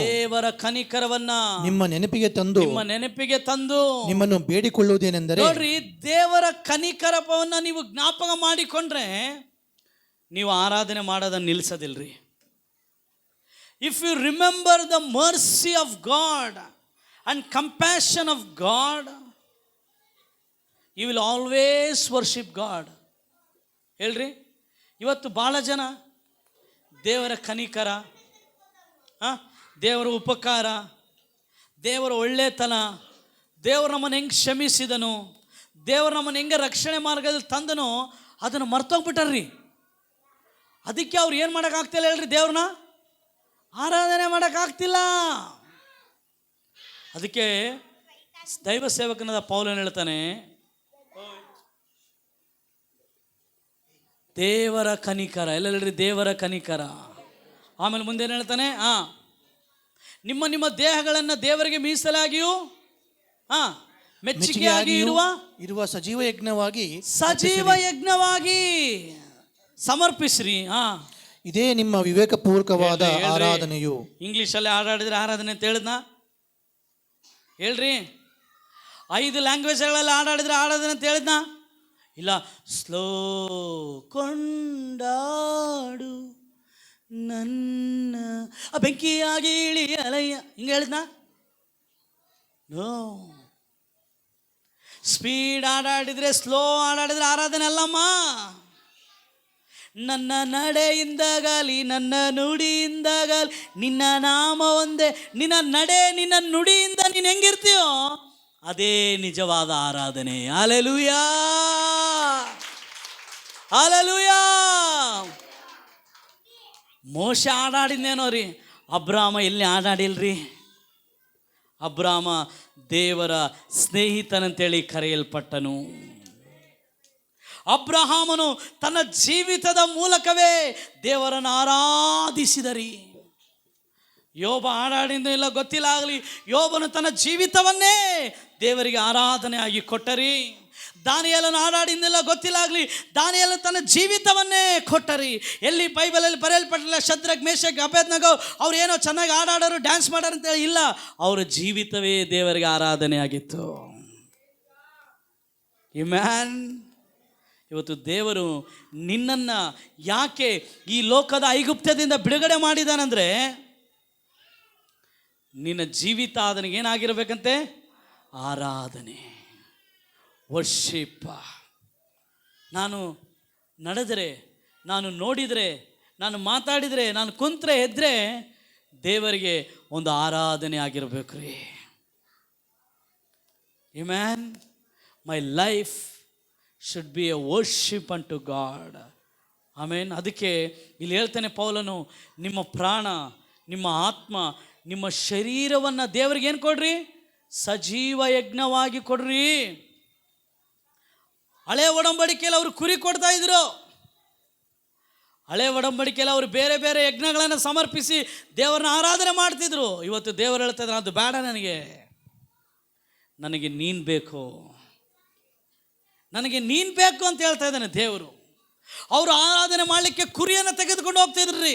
ನಿಮ್ಮ ನೆನಪಿಗೆ ತಂದು ನಿಮ್ಮನ್ನು ಬೇಡಿಕೊಳ್ಳುವುದೇನೆಂದರೆ, ನೋಡ್ರಿ, ದೇವರ ಕನಿಕರವನ್ನು ನೀವು ಜ್ಞಾಪಕ ಮಾಡಿಕೊಂಡ್ರೆ ನೀವು ಆರಾಧನೆ ಮಾಡೋದನ್ನು ನಿಲ್ಲಿಸೋದಿಲ್ರಿ. If you remember the mercy of God and compassion of God, you will always worship God. ಹೇಳ್ರಿ, ಇವತ್ತು ಭಾಳ ಜನ ದೇವರ ಕನಿಕರ, ದೇವರ ಉಪಕಾರ, ದೇವರ ಒಳ್ಳೆತನ, ದೇವರು ನಮ್ಮನ್ನು ಹೆಂಗೆ ಕ್ಷಮಿಸಿದನು, ದೇವರು ನಮ್ಮನ್ನು ಹೆಂಗೆ ರಕ್ಷಣೆ ಮಾರ್ಗದಲ್ಲಿ ತಂದನು, ಅದನ್ನು ಮರ್ತೋಗ್ಬಿಟ್ಟಾರ್ರಿ. ಅದಕ್ಕೆ ಅವ್ರು ಏನು ಮಾಡೋಕ್ಕಾಗ್ತಿಲ್ಲ ಹೇಳ್ರಿ, ದೇವ್ರನ್ನ ಆರಾಧನೆ ಮಾಡೋಕ್ಕಾಗ್ತಿಲ್ಲ. ಅದಕ್ಕೆ ದೈವ ಸೇವಕನಾದ ಪೌಲನು ಹೇಳ್ತಾನೆ, ದೇವರ ಕನಿಕರ. ಎಲ್ಲ ಹೇಳ್ರಿ, ದೇವರ ಕನಿಕರ. ಆಮೇಲೆ ಮುಂದೇನು ಹೇಳ್ತಾನೆ, ನಿಮ್ಮ ದೇಹಗಳನ್ನು ದೇವರಿಗೆ ಮೀಸಲಾಗಿಯೂ ಮೆಚ್ಚುಗೆಯಾಗಿ ಇರುವ ಸಜೀವ ಯಜ್ಞವಾಗಿ ಸಮರ್ಪಿಸ್ರಿ. ಇದೇ ನಿಮ್ಮ ವಿವೇಕಪೂರ್ವಕವಾದ ಆರಾಧನೆಯು. ಇಂಗ್ಲೀಷಲ್ಲಿ ಆರಾಡಿದ್ರೆ ಆರಾಧನೆ ಅಂತ ಹೇಳಿದ್ನ? ಹೇಳ್ರಿ, 5 ಲ್ಯಾಂಗ್ವೇಜ್ಗಳಲ್ಲಿ ಆರಾಡಿದ್ರೆ ಆರಾಧನೆ ಅಂತ ಹೇಳಿದ್ನ? ಇಲ್ಲ. ಸ್ಲೋ ಕೊಂಡಾಡು ನನ್ನ ಬೆಂಕಿಯಾಗಿ ಇಳಿಯಲಯ್ಯ, ಹಿಂಗೆ ಹೇಳಿದ್ನ? ನೋ. ಸ್ಪೀಡ್ ಆಡಾಡಿದ್ರೆ, ಸ್ಲೋ ಆಡಾಡಿದ್ರೆ ಆರಾಧನೆ ಅಲ್ಲಮ್ಮ. ನನ್ನ ನಡೆಯಿಂದಾಗಲಿ ನನ್ನ ನುಡಿಯಿಂದಾಗಲಿ ನಿನ್ನ ನಾಮ ಒಂದೇ. ನಿನ್ನ ನಡೆ, ನಿನ್ನ ನುಡಿಯಿಂದ ನೀನು ಹೆಂಗಿರ್ತೀಯೋ ಅದೇ ನಿಜವಾದ ಆರಾಧನೆ. ಹಲ್ಲೆಲೂಯಾ! ಹಲ್ಲೆಲೂಯಾ! ಮೋಶೆ ಆಡಾಡಿದ್ನೇನೋ ರೀ, ಅಬ್ರಾಮ ಎಲ್ಲಿ ಆಡಾಡಿಲ್ರಿ. ಅಬ್ರಾಮ ದೇವರ ಸ್ನೇಹಿತನಂತೇಳಿ ಕರೆಯಲ್ಪಟ್ಟನು. ಅಬ್ರಹಾಮನು ತನ್ನ ಜೀವಿತದ ಮೂಲಕವೇ ದೇವರನ್ನು ಆರಾಧಿಸಿದರಿ. ಯೋಬ ಆಡಾಡಿಂದ ಇಲ್ಲ ಗೊತ್ತಿಲ್ಲ ಆಗಲಿ, ಯೋಬನು ತನ್ನ ಜೀವಿತವನ್ನೇ ದೇವರಿಗೆ ಆರಾಧನೆ ಆಗಿ ಕೊಟ್ಟರಿ. ದಾನಿಯೇಲನು ಆಡಾಡಿಂದಿಲ್ಲ ಗೊತ್ತಿಲ್ಲ ಆಗಲಿ, ದಾನಿಯೇಲನು ತನ್ನ ಜೀವಿತವನ್ನೇ ಕೊಟ್ಟರಿ. ಎಲ್ಲಿ ಬೈಬಲಲ್ಲಿ ಬರೆಯಲ್ಪಟ್ಟಿಲ್ಲ, ಶದ್ರಕ್, ಮೇಷಕ್, ಅಬೇದ್ನಗೋ ಅವ್ರು ಏನೋ ಚೆನ್ನಾಗಿ ಆಡಾಡೋರು, ಡ್ಯಾನ್ಸ್ ಮಾಡೋರು ಅಂತೇಳಿ ಇಲ್ಲ, ಅವರ ಜೀವಿತವೇ ದೇವರಿಗೆ ಆರಾಧನೆ ಆಗಿತ್ತು. ಆಮೆನ್. ಇವತ್ತು ದೇವರು ನಿನ್ನನ್ನು ಯಾಕೆ ಈ ಲೋಕದ ಐಗುಪ್ತ್ಯದಿಂದ ಬಿಡುಗಡೆ ಮಾಡಿದಾನಂದರೆ, ನಿನ್ನ ಜೀವಿತ ಅದನಿಗೆ ಏನಾಗಿರಬೇಕಂತೆ? ಆರಾಧನೆ, ವರ್ಷಿಪ್. ನಾನು ನಡೆದರೆ, ನಾನು ನೋಡಿದರೆ, ನಾನು ಮಾತಾಡಿದರೆ, ನಾನು ಕುಂತ್ರೆ ಎದ್ದರೆ ದೇವರಿಗೆ ಒಂದು ಆರಾಧನೆ ಆಗಿರಬೇಕು ರೀ. Amen. My life should be a worship unto God. ಆಮೇನ್. ಅದಕ್ಕೆ ಇಲ್ಲಿ ಹೇಳ್ತಾನೆ ಪೌಲನು, ನಿಮ್ಮ ಪ್ರಾಣ, ನಿಮ್ಮ ಆತ್ಮ, ನಿಮ್ಮ ಶರೀರವನ್ನು ದೇವರಿಗೆ ಏನು ಕೊಡ್ರಿ? ಸಜೀವ ಯಜ್ಞವಾಗಿ ಕೊಡ್ರಿ. ಹಳೆ ಒಡಂಬಡಿಕೆಯಲ್ಲಿ ಅವರು ಕುರಿ ಕೊಡ್ತಾ ಇದ್ರು. ಹಳೆ ಒಡಂಬಡಿಕೆಯಲ್ಲಿ ಅವರು ಬೇರೆ ಬೇರೆ ಯಜ್ಞಗಳನ್ನು ಸಮರ್ಪಿಸಿ ದೇವರನ್ನ ಆರಾಧನೆ ಮಾಡ್ತಿದ್ರು. ಇವತ್ತು ದೇವರು ಹೇಳ್ತಾ ಇದ್ದಾರೆ, ಅದು ಬೇಡ, ನನಗೆ ನೀನು ಬೇಕು, ನನಗೆ ನೀನು ಬೇಕು ಅಂತ ಹೇಳ್ತಾ ಇದ್ದಾನೆ ದೇವರು. ಅವರು ಆರಾಧನೆ ಮಾಡಲಿಕ್ಕೆ ಕುರಿಯನ್ನು ತೆಗೆದುಕೊಂಡು ಹೋಗ್ತಿದ್ರಿ.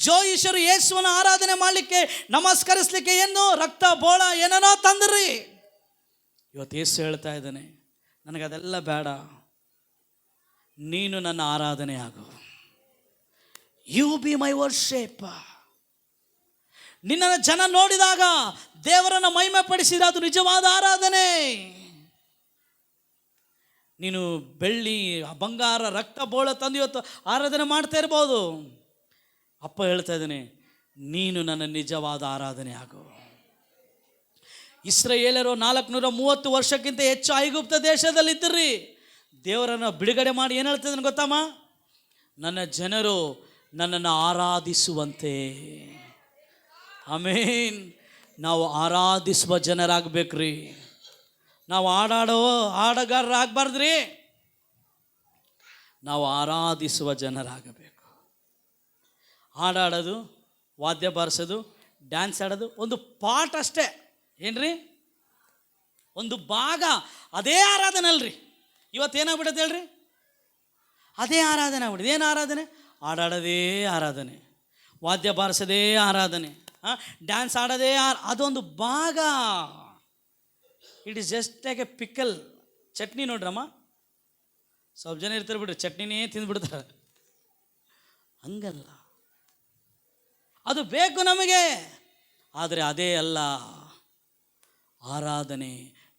ಜೋಯಿಷರು ಯೇಸುವನ ಆರಾಧನೆ ಮಾಡಲಿಕ್ಕೆ, ನಮಸ್ಕರಿಸಲಿಕ್ಕೆ ಏನು ರಕ್ತ ಬೋಳ ಏನೇನೋ ತಂದ್ರಿ. ಇವತ್ತು ಯೇಸು ಹೇಳ್ತಾ ಇದ್ದಾನೆ, ನನಗದೆಲ್ಲ ಬೇಡ, ನೀನು ನನ್ನ ಆರಾಧನೆ ಆಗು. You be my worship. ನಿನ್ನನ್ನು ಜನ ನೋಡಿದಾಗ ದೇವರನ್ನು ಮಹಿಮೆ ಪಡಿಸಿದ, ಅದು ನಿಜವಾದ ಆರಾಧನೆ. ನೀನು ಬೆಳ್ಳಿ, ಬಂಗಾರ, ರಕ್ತ ಬೋಳ ತಂದು ಇವತ್ತು ಆರಾಧನೆ ಮಾಡ್ತಾ ಇರ್ಬೋದು. ಅಪ್ಪ ಹೇಳ್ತಾ ಇದ್ದಾನೆ, ನೀನು ನನ್ನ ನಿಜವಾದ ಆರಾಧನೆ ಆಗು. ಇಸ್ರಾಯೇಲರು 430 ವರ್ಷಕ್ಕಿಂತ ಹೆಚ್ಚು ಐಗುಪ್ತ ದೇಶದಲ್ಲಿದ್ದರ್ರಿ. ದೇವರನ್ನು ಬಿಡುಗಡೆ ಮಾಡಿ ಏನು ಹೇಳ್ತಿದ್ದಾನೆ ಗೊತ್ತಮ್ಮ? ನನ್ನ ಜನರು ನನ್ನನ್ನು ಆರಾಧಿಸುವಂತೆ. ಆಮೇನ್. ನಾವು ಆರಾಧಿಸುವ ಜನರಾಗಬೇಕ್ರಿ. ನಾವು ಹಾಡಗಾರರಾಗಬಾರ್ದ್ರಿ, ನಾವು ಆರಾಧಿಸುವ ಜನರಾಗಬೇಕು. ಹಾಡಾಡೋದು, ವಾದ್ಯ ಬಾರಿಸೋದು, ಡ್ಯಾನ್ಸ್ ಆಡೋದು ಒಂದು ಪಾರ್ಟ್ ಅಷ್ಟೇ. ಏನ್ರಿ? ಒಂದು ಭಾಗ. ಅದೇ ಆರಾಧನೆ ಅಲ್ರಿ. ಇವತ್ತೇನಾಗ್ಬಿಡುತ್ತೆ ಹೇಳ್ರಿ? ಅದೇ ಆರಾಧನೆ ಆಗ್ಬಿಡುತ್ತೆ. ಏನು ಆರಾಧನೆ? ಹಾಡಾಡೋದೇ ಆರಾಧನೆ, ವಾದ್ಯ ಬಾರಿಸೋದೇ ಆರಾಧನೆ, ಡ್ಯಾನ್ಸ್ ಆಡೋದೇ ಅದೊಂದು ಭಾಗ. It is just like a pickle. Chutney ನೋಡ್ರಮ್ಮ, ಸ್ವಲ್ಪ ಜನ ಇರ್ತಾರೆ ಬಿಡ್ರಿ, ಚಟ್ನಿನೇ ತಿಂದ್ಬಿಡ್ತಾರೆ. ಹಂಗಲ್ಲ, ಅದು ಬೇಕು ನಮಗೆ, ಆದರೆ ಅದೇ ಅಲ್ಲ ಆರಾಧನೆ.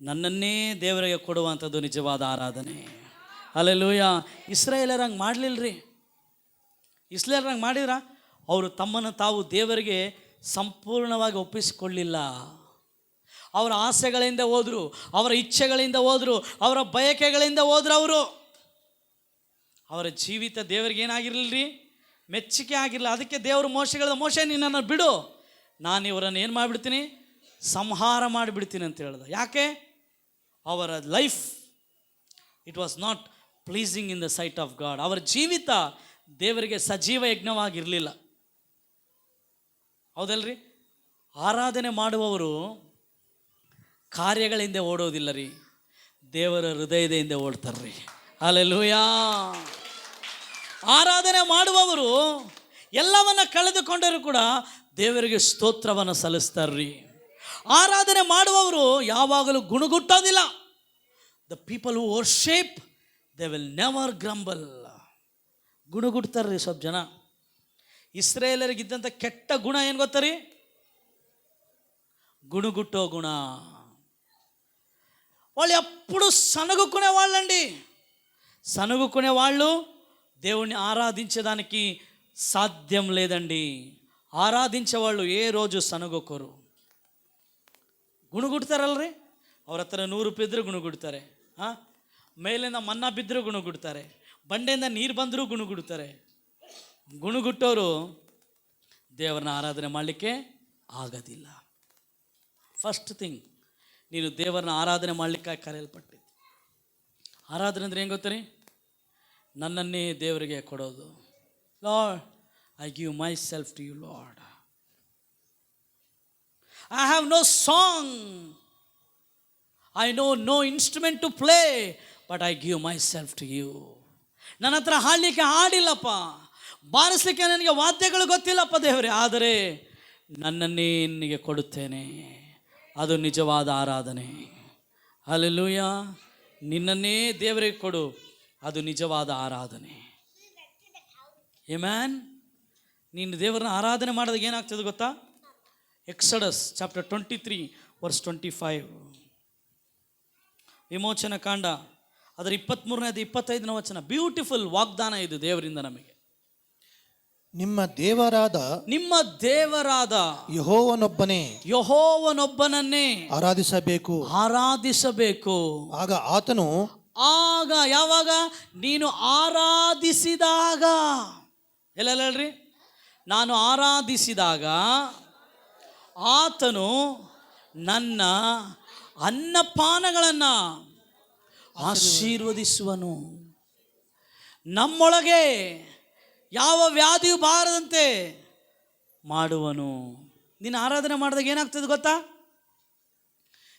ನನ್ನನ್ನೇ ದೇವರಿಗೆ ಕೊಡುವಂಥದ್ದು ನಿಜವಾದ ಆರಾಧನೆ. ಹಲ್ಲೆಲೂಯಾ. ಇಸ್ರಾಯೇಲರು ಹಂಗೆ ಮಾಡಲಿಲ್ಲರಿ. ಇಸ್ರಾಯೇಲರು ಹಂಗೆ ಮಾಡಿದ್ರ? ಅವರು ತಮ್ಮನ್ನು ತಾವು ದೇವರಿಗೆ ಸಂಪೂರ್ಣವಾಗಿ ಒಪ್ಪಿಸಿಕೊಳ್ಳಿಲ್ಲ. ಅವರ ಆಸೆಗಳಿಂದ ಹೋದರು, ಅವರ ಇಚ್ಛೆಗಳಿಂದ ಹೋದರು, ಅವರ ಬಯಕೆಗಳಿಂದ ಹೋದ್ರು. ಅವರ ಜೀವಿತ ದೇವರಿಗೆ ಏನಾಗಿರಲಿಲ್ಲ ರೀ? ಮೆಚ್ಚುಗೆ ಆಗಿರಲಿಲ್ಲ. ಅದಕ್ಕೆ ದೇವರು ಮೋಶೆ ನಿನ್ನನ್ನು ಬಿಡು, ನಾನು ಇವರನ್ನು ಏನು ಮಾಡಿಬಿಡ್ತೀನಿ? ಸಂಹಾರ ಮಾಡಿಬಿಡ್ತೀನಿ ಅಂತ ಹೇಳ್ದ. ಯಾಕೆ? ಅವರ life it was not pleasing in the site of god. ಅವರ ಜೀವಿತ ದೇವರಿಗೆ ಸಜೀವ ಯಜ್ಞವಾಗಿರಲಿಲ್ಲ. ಹೌದಲ್ರಿ? ಆರಾಧನೆ ಮಾಡುವವರು ಕಾರ್ಯಗಳಿಂದ ಓಡೋದಿಲ್ಲ ರೀ, ದೇವರ ಹೃದಯದಿಂದ ಓಡ್ತಾರ್ರಿ. ಹಲ್ಲೆಲೂಯಾ. ಆರಾಧನೆ ಮಾಡುವವರು ಎಲ್ಲವನ್ನ ಕಳೆದುಕೊಂಡರೂ ಕೂಡ ದೇವರಿಗೆ ಸ್ತೋತ್ರವನ್ನು ಸಲ್ಲಿಸ್ತಾರ್ರಿ. ಆರಾಧನೆ ಮಾಡುವವರು ಯಾವಾಗಲೂ ಗುಣಗುಟ್ಟೋದಿಲ್ಲ. The people who worship they will never grumble. ಗುಣಗುಡ್ತಾರ್ರಿ ಸ್ವಲ್ಪ ಜನ. ಇಸ್ರಾಯೇಲರಿಗಿದ್ದಂಥ ಕೆಟ್ಟ ಗುಣ ಏನು ಗೊತ್ತಾ ರೀ? గుణగుట్టో గుణ. వాళ్ళు ఎప్పుడు సనుగుకునే వాళ్ళండి. సనుగుకునే వాళ్ళు దేవుణ్ణి ఆరాధించడానికి సాధ్యం లేదండి. ಆರಾಧಿಂಚೇವಾళ్ళు ఏ రోజు ಸನುಗೋಕೋರು. ಗುಣಗುಡ್ತಾರಲ್ರಿ. ಅವ್ರ ಹತ್ರ 100 ರೂಪಾಯಿ ಇದ್ದರೂ ಗುಣಗುಡ್ತಾರೆ. ಮೇಲಿಂದ ಮನ್ನಾ ಬಿದ್ದರೂ ಗುಣಗುಡ್ತಾರೆ, ಬಂಡೆಯಿಂದ ನೀರು ಬಂದರೂ ಗುಣಗುಡ್ತಾರೆ. ಗುಣಗುಟ್ಟೋರು ದೇವರನ್ನ ಆರಾಧನೆ ಮಾಡಲಿಕ್ಕೆ ಆಗೋದಿಲ್ಲ. ಫಸ್ಟ್ ಥಿಂಗ್, ನೀನು ದೇವರನ್ನ ಆರಾಧನೆ ಮಾಡಲಿಕ್ಕಾಗಿ ಕರೆಯಲ್ಪಟ್ಟಿದ್ದು. ಆರಾಧನೆ ಅಂದರೆ ಏನು ಗೊತ್ತಾ ರೀ? ನನ್ನನ್ನೇ ದೇವರಿಗೆ ಕೊಡೋದು. Lord, I give myself to you, Lord. I have no song, I know no instrument to play, but I give myself to you. ನನ್ನ ಹತ್ರ ಹಾಡಲಿಕ್ಕೆ ಹಾಡಿಲ್ಲಪ್ಪ, ಬಾರಿಸಲಿಕ್ಕೆ ನನಗೆ ವಾದ್ಯಗಳು ಗೊತ್ತಿಲ್ಲಪ್ಪ ದೇವರೇ, ಆದರೆ ನನ್ನನ್ನೇ ನಿನಗೆ ಕೊಡುತ್ತೇನೆ. ಅದು ನಿಜವಾದ ಆರಾಧನೆ. ಹಲ್ಲೆಲೂಯಾ. ನಿನ್ನನ್ನೇ ದೇವರಿಗೆ ಕೊಡು, ಅದು ನಿಜವಾದ ಆರಾಧನೆ. ಆಮೆನ್. ನೀನು ದೇವರನ್ನ ಆರಾಧನೆ ಮಾಡಿದಾಗ ಏನಾಗ್ತದೆ ಗೊತ್ತಾ? ಎಕ್ಸಡಸ್ ಚಾಪ್ಟರ್ 23 ವರ್ಸ್ 25, ವಿಮೋಚನ ಕಾಂಡ ಅದರ 23ನೇ 25ನೇ ವಚನ. ಬ್ಯೂಟಿಫುಲ್ ವಾಗ್ದಾನ ಇದು ದೇವರಿಂದ ನಮಗೆ. ನಿಮ್ಮ ದೇವರಾದ ಯೆಹೋವನೊಬ್ಬನನ್ನೇ ಆರಾಧಿಸಬೇಕು. ಆಗ ಯಾವಾಗ ನೀನು ಆರಾಧಿಸಿದಾಗ, ಎಲ್ಲ ಹೇಳ್ರಿ, ನಾನು ಆರಾಧಿಸಿದಾಗ ಆತನು ನನ್ನ ಅನ್ನಪಾನಗಳನ್ನು ಆಶೀರ್ವದಿಸುವನು. ನಮ್ಮೊಳಗೆ ಯಾವ ವ್ಯಾಧಿಯೂ ಬಾರದಂತೆ ಮಾಡುವನು. ನೀನು ಆರಾಧನೆ ಮಾಡಿದಾಗ ಏನಾಗ್ತದೆ ಗೊತ್ತಾ?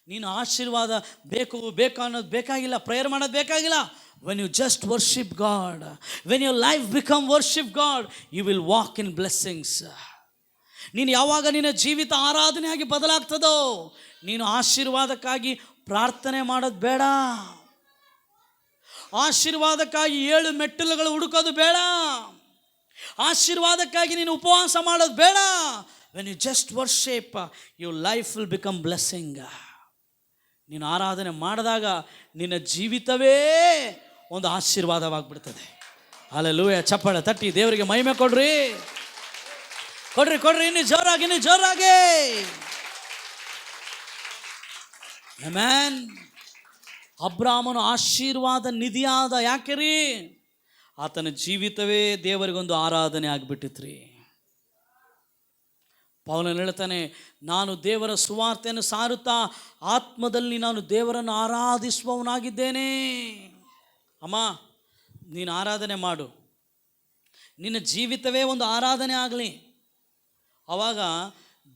ನೀನು ಆಶೀರ್ವಾದ ಬೇಕು ಅನ್ನೋದು ಬೇಕಾಗಿಲ್ಲ, ಪ್ರೇಯರ್ ಮಾಡೋದು ಬೇಕಾಗಿಲ್ಲ. When you just worship God, when your life become worship God, you will walk in blessings. ನೀನು ಯಾವಾಗ ನಿನ್ನ ಜೀವಿತ ಆರಾಧನೆಯಾಗಿ ಬದಲಾಗ್ತದೋ, ನೀನು ಆಶೀರ್ವಾದಕ್ಕಾಗಿ ಪ್ರಾರ್ಥನೆ ಮಾಡೋದು ಬೇಡ, ಆಶೀರ್ವಾದಕ್ಕಾಗಿ 7 ಮೆಟ್ಟಿಲುಗಳು ಹುಡುಕೋದು ಬೇಡ, ಆಶೀರ್ವಾದಕ್ಕಾಗಿ ನೀನು ಉಪವಾಸ ಮಾಡೋದು ಬೇಡ. When you just worship, your life will become blessing. ನೀನು ಆರಾಧನೆ ಮಾಡಿದಾಗ ನಿನ್ನ ಜೀವಿತವೇ ಒಂದು ಆಶೀರ್ವಾದವಾಗಿಬಿಡ್ತದೆ. ಹಲ್ಲೆಲೂಯಾ. ಚಪ್ಪಾಳೆ ತಟ್ಟಿ ದೇವರಿಗೆ ಮಹಿಮೆ ಕೊಡ್ರಿ. ಇನ್ನು ಜೋರಾಗಿ. ಆಮೆನ್. ಅಬ್ರಾಮನು ಆಶೀರ್ವಾದ ನಿಧಿಯಾದ. ಯಾಕೆ ರೀ? ಆತನ ಜೀವಿತವೇ ದೇವರಿಗೊಂದು ಆರಾಧನೆ ಆಗಿಬಿಟ್ಟಿತ್ರಿ. ಪೌಲನು ಹೇಳ್ತಾನೆ, ನಾನು ದೇವರ ಸುವಾರ್ತೆಯನ್ನು ಸಾರುತ್ತಾ ಆತ್ಮದಲ್ಲಿ ನಾನು ದೇವರನ್ನು ಆರಾಧಿಸುವವನಾಗಿದ್ದೇನೆ. ಅಮ್ಮ, ನೀನು ಆರಾಧನೆ ಮಾಡು, ನಿನ್ನ ಜೀವಿತವೇ ಒಂದು ಆರಾಧನೆ ಆಗಲಿ. ಆವಾಗ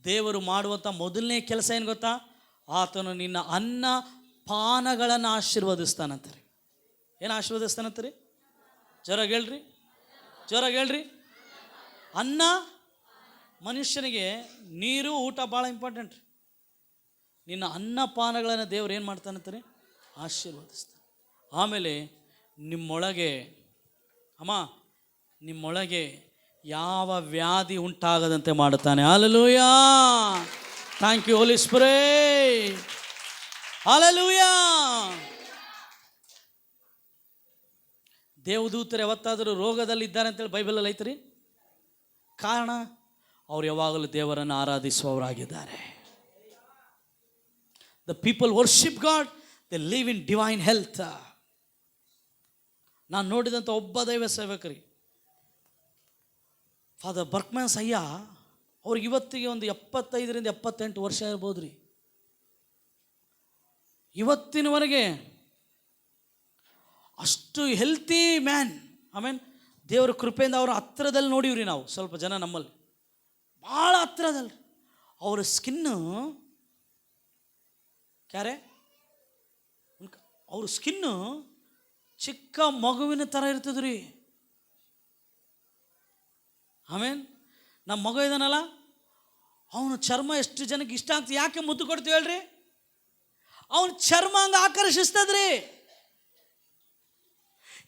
ದೇವರು ಮಾಡುವಂಥ ಮೊದಲನೇ ಕೆಲಸ ಏನು ಗೊತ್ತಾ? ಆತನು ನಿನ್ನ ಅನ್ನ ಪಾನಗಳನ್ನು ಆಶೀರ್ವದಿಸ್ತಾನಂತಾರೆ. ಏನು ಆಶೀರ್ವದಿಸ್ತಾನಂತಾರೆ? ಜೋರಾಗಿ ಹೇಳ್ರಿ. ಅನ್ನ, ಮನುಷ್ಯನಿಗೆ ನೀರು ಊಟ ಭಾಳ ಇಂಪಾರ್ಟೆಂಟ್. ನಿನ್ನ ಅನ್ನಪಾನಗಳನ್ನು ದೇವರು ಏನು ಮಾಡ್ತಾನಂತಾರೆ? ಆಶೀರ್ವದಿಸ್ತಾನೆ. ಆಮೇಲೆ ನಿಮ್ಮೊಳಗೆ ಯಾವ ವ್ಯಾಧಿ ಉಂಟಾಗದಂತೆ ಮಾಡುತ್ತಾನೆ. Hallelujah. Thank you Holy Spirit. Hallelujah. ದೇವದೂತರು ಯಾವತ್ತಾದರೂ ರೋಗದಲ್ಲಿದ್ದಾರೆ ಅಂತೇಳಿ ಬೈಬಲಲ್ಲಿ ಐತ್ರಿ? ಕಾರಣ, ಅವ್ರು ಯಾವಾಗಲೂ ದೇವರನ್ನು ಆರಾಧಿಸುವವರಾಗಿದ್ದಾರೆ. The people worship God, they live in divine health. ನಾನು ನೋಡಿದಂಥ ಒಬ್ಬ ದೈವ ಸೇವಕರಿ ಫಾದರ್ ಬರ್ಕ್ಮ್ಯಾನ್ ಅಯ್ಯ, ಅವ್ರಿಗೆ ಇವತ್ತಿಗೆ ಒಂದು 75ರಿಂದ 78 ವರ್ಷ ಇರ್ಬೋದು ರೀ. ಇವತ್ತಿನವರೆಗೆ ಅಷ್ಟು ಹೆಲ್ತಿ ಮ್ಯಾನ್. ಆಮೇಲೆ ದೇವರ ಕೃಪೆಯಿಂದ ಅವರ ಹತ್ತಿರದಲ್ಲಿ ನೋಡಿವ್ರಿ ನಾವು. ಸ್ವಲ್ಪ ಜನ ನಮ್ಮಲ್ಲಿ ಭಾಳ ಹತ್ತಿರದಲ್ಲಿ ಅವರ ಸ್ಕಿನ್ನು ಅವ್ರ ಸ್ಕಿನ್ನು ಚಿಕ್ಕ ಮಗುವಿನ ಥರ ಇರ್ತದ್ರಿ. ಆಮೇಲೆ ನಮ್ಮ ಮಗು ಇದಾನಲ್ಲ, ಅವನು ಚರ್ಮ ಎಷ್ಟು ಜನಕ್ಕೆ ಇಷ್ಟ ಆಗ್ತದೆ. ಯಾಕೆ ಮುದ್ದು ಕೊಡ್ತೀವಿ ಹೇಳ್ರಿ? ಅವನ ಚರ್ಮ ಹಂಗೆ ಆಕರ್ಷಿಸ್ತದ್ರಿ.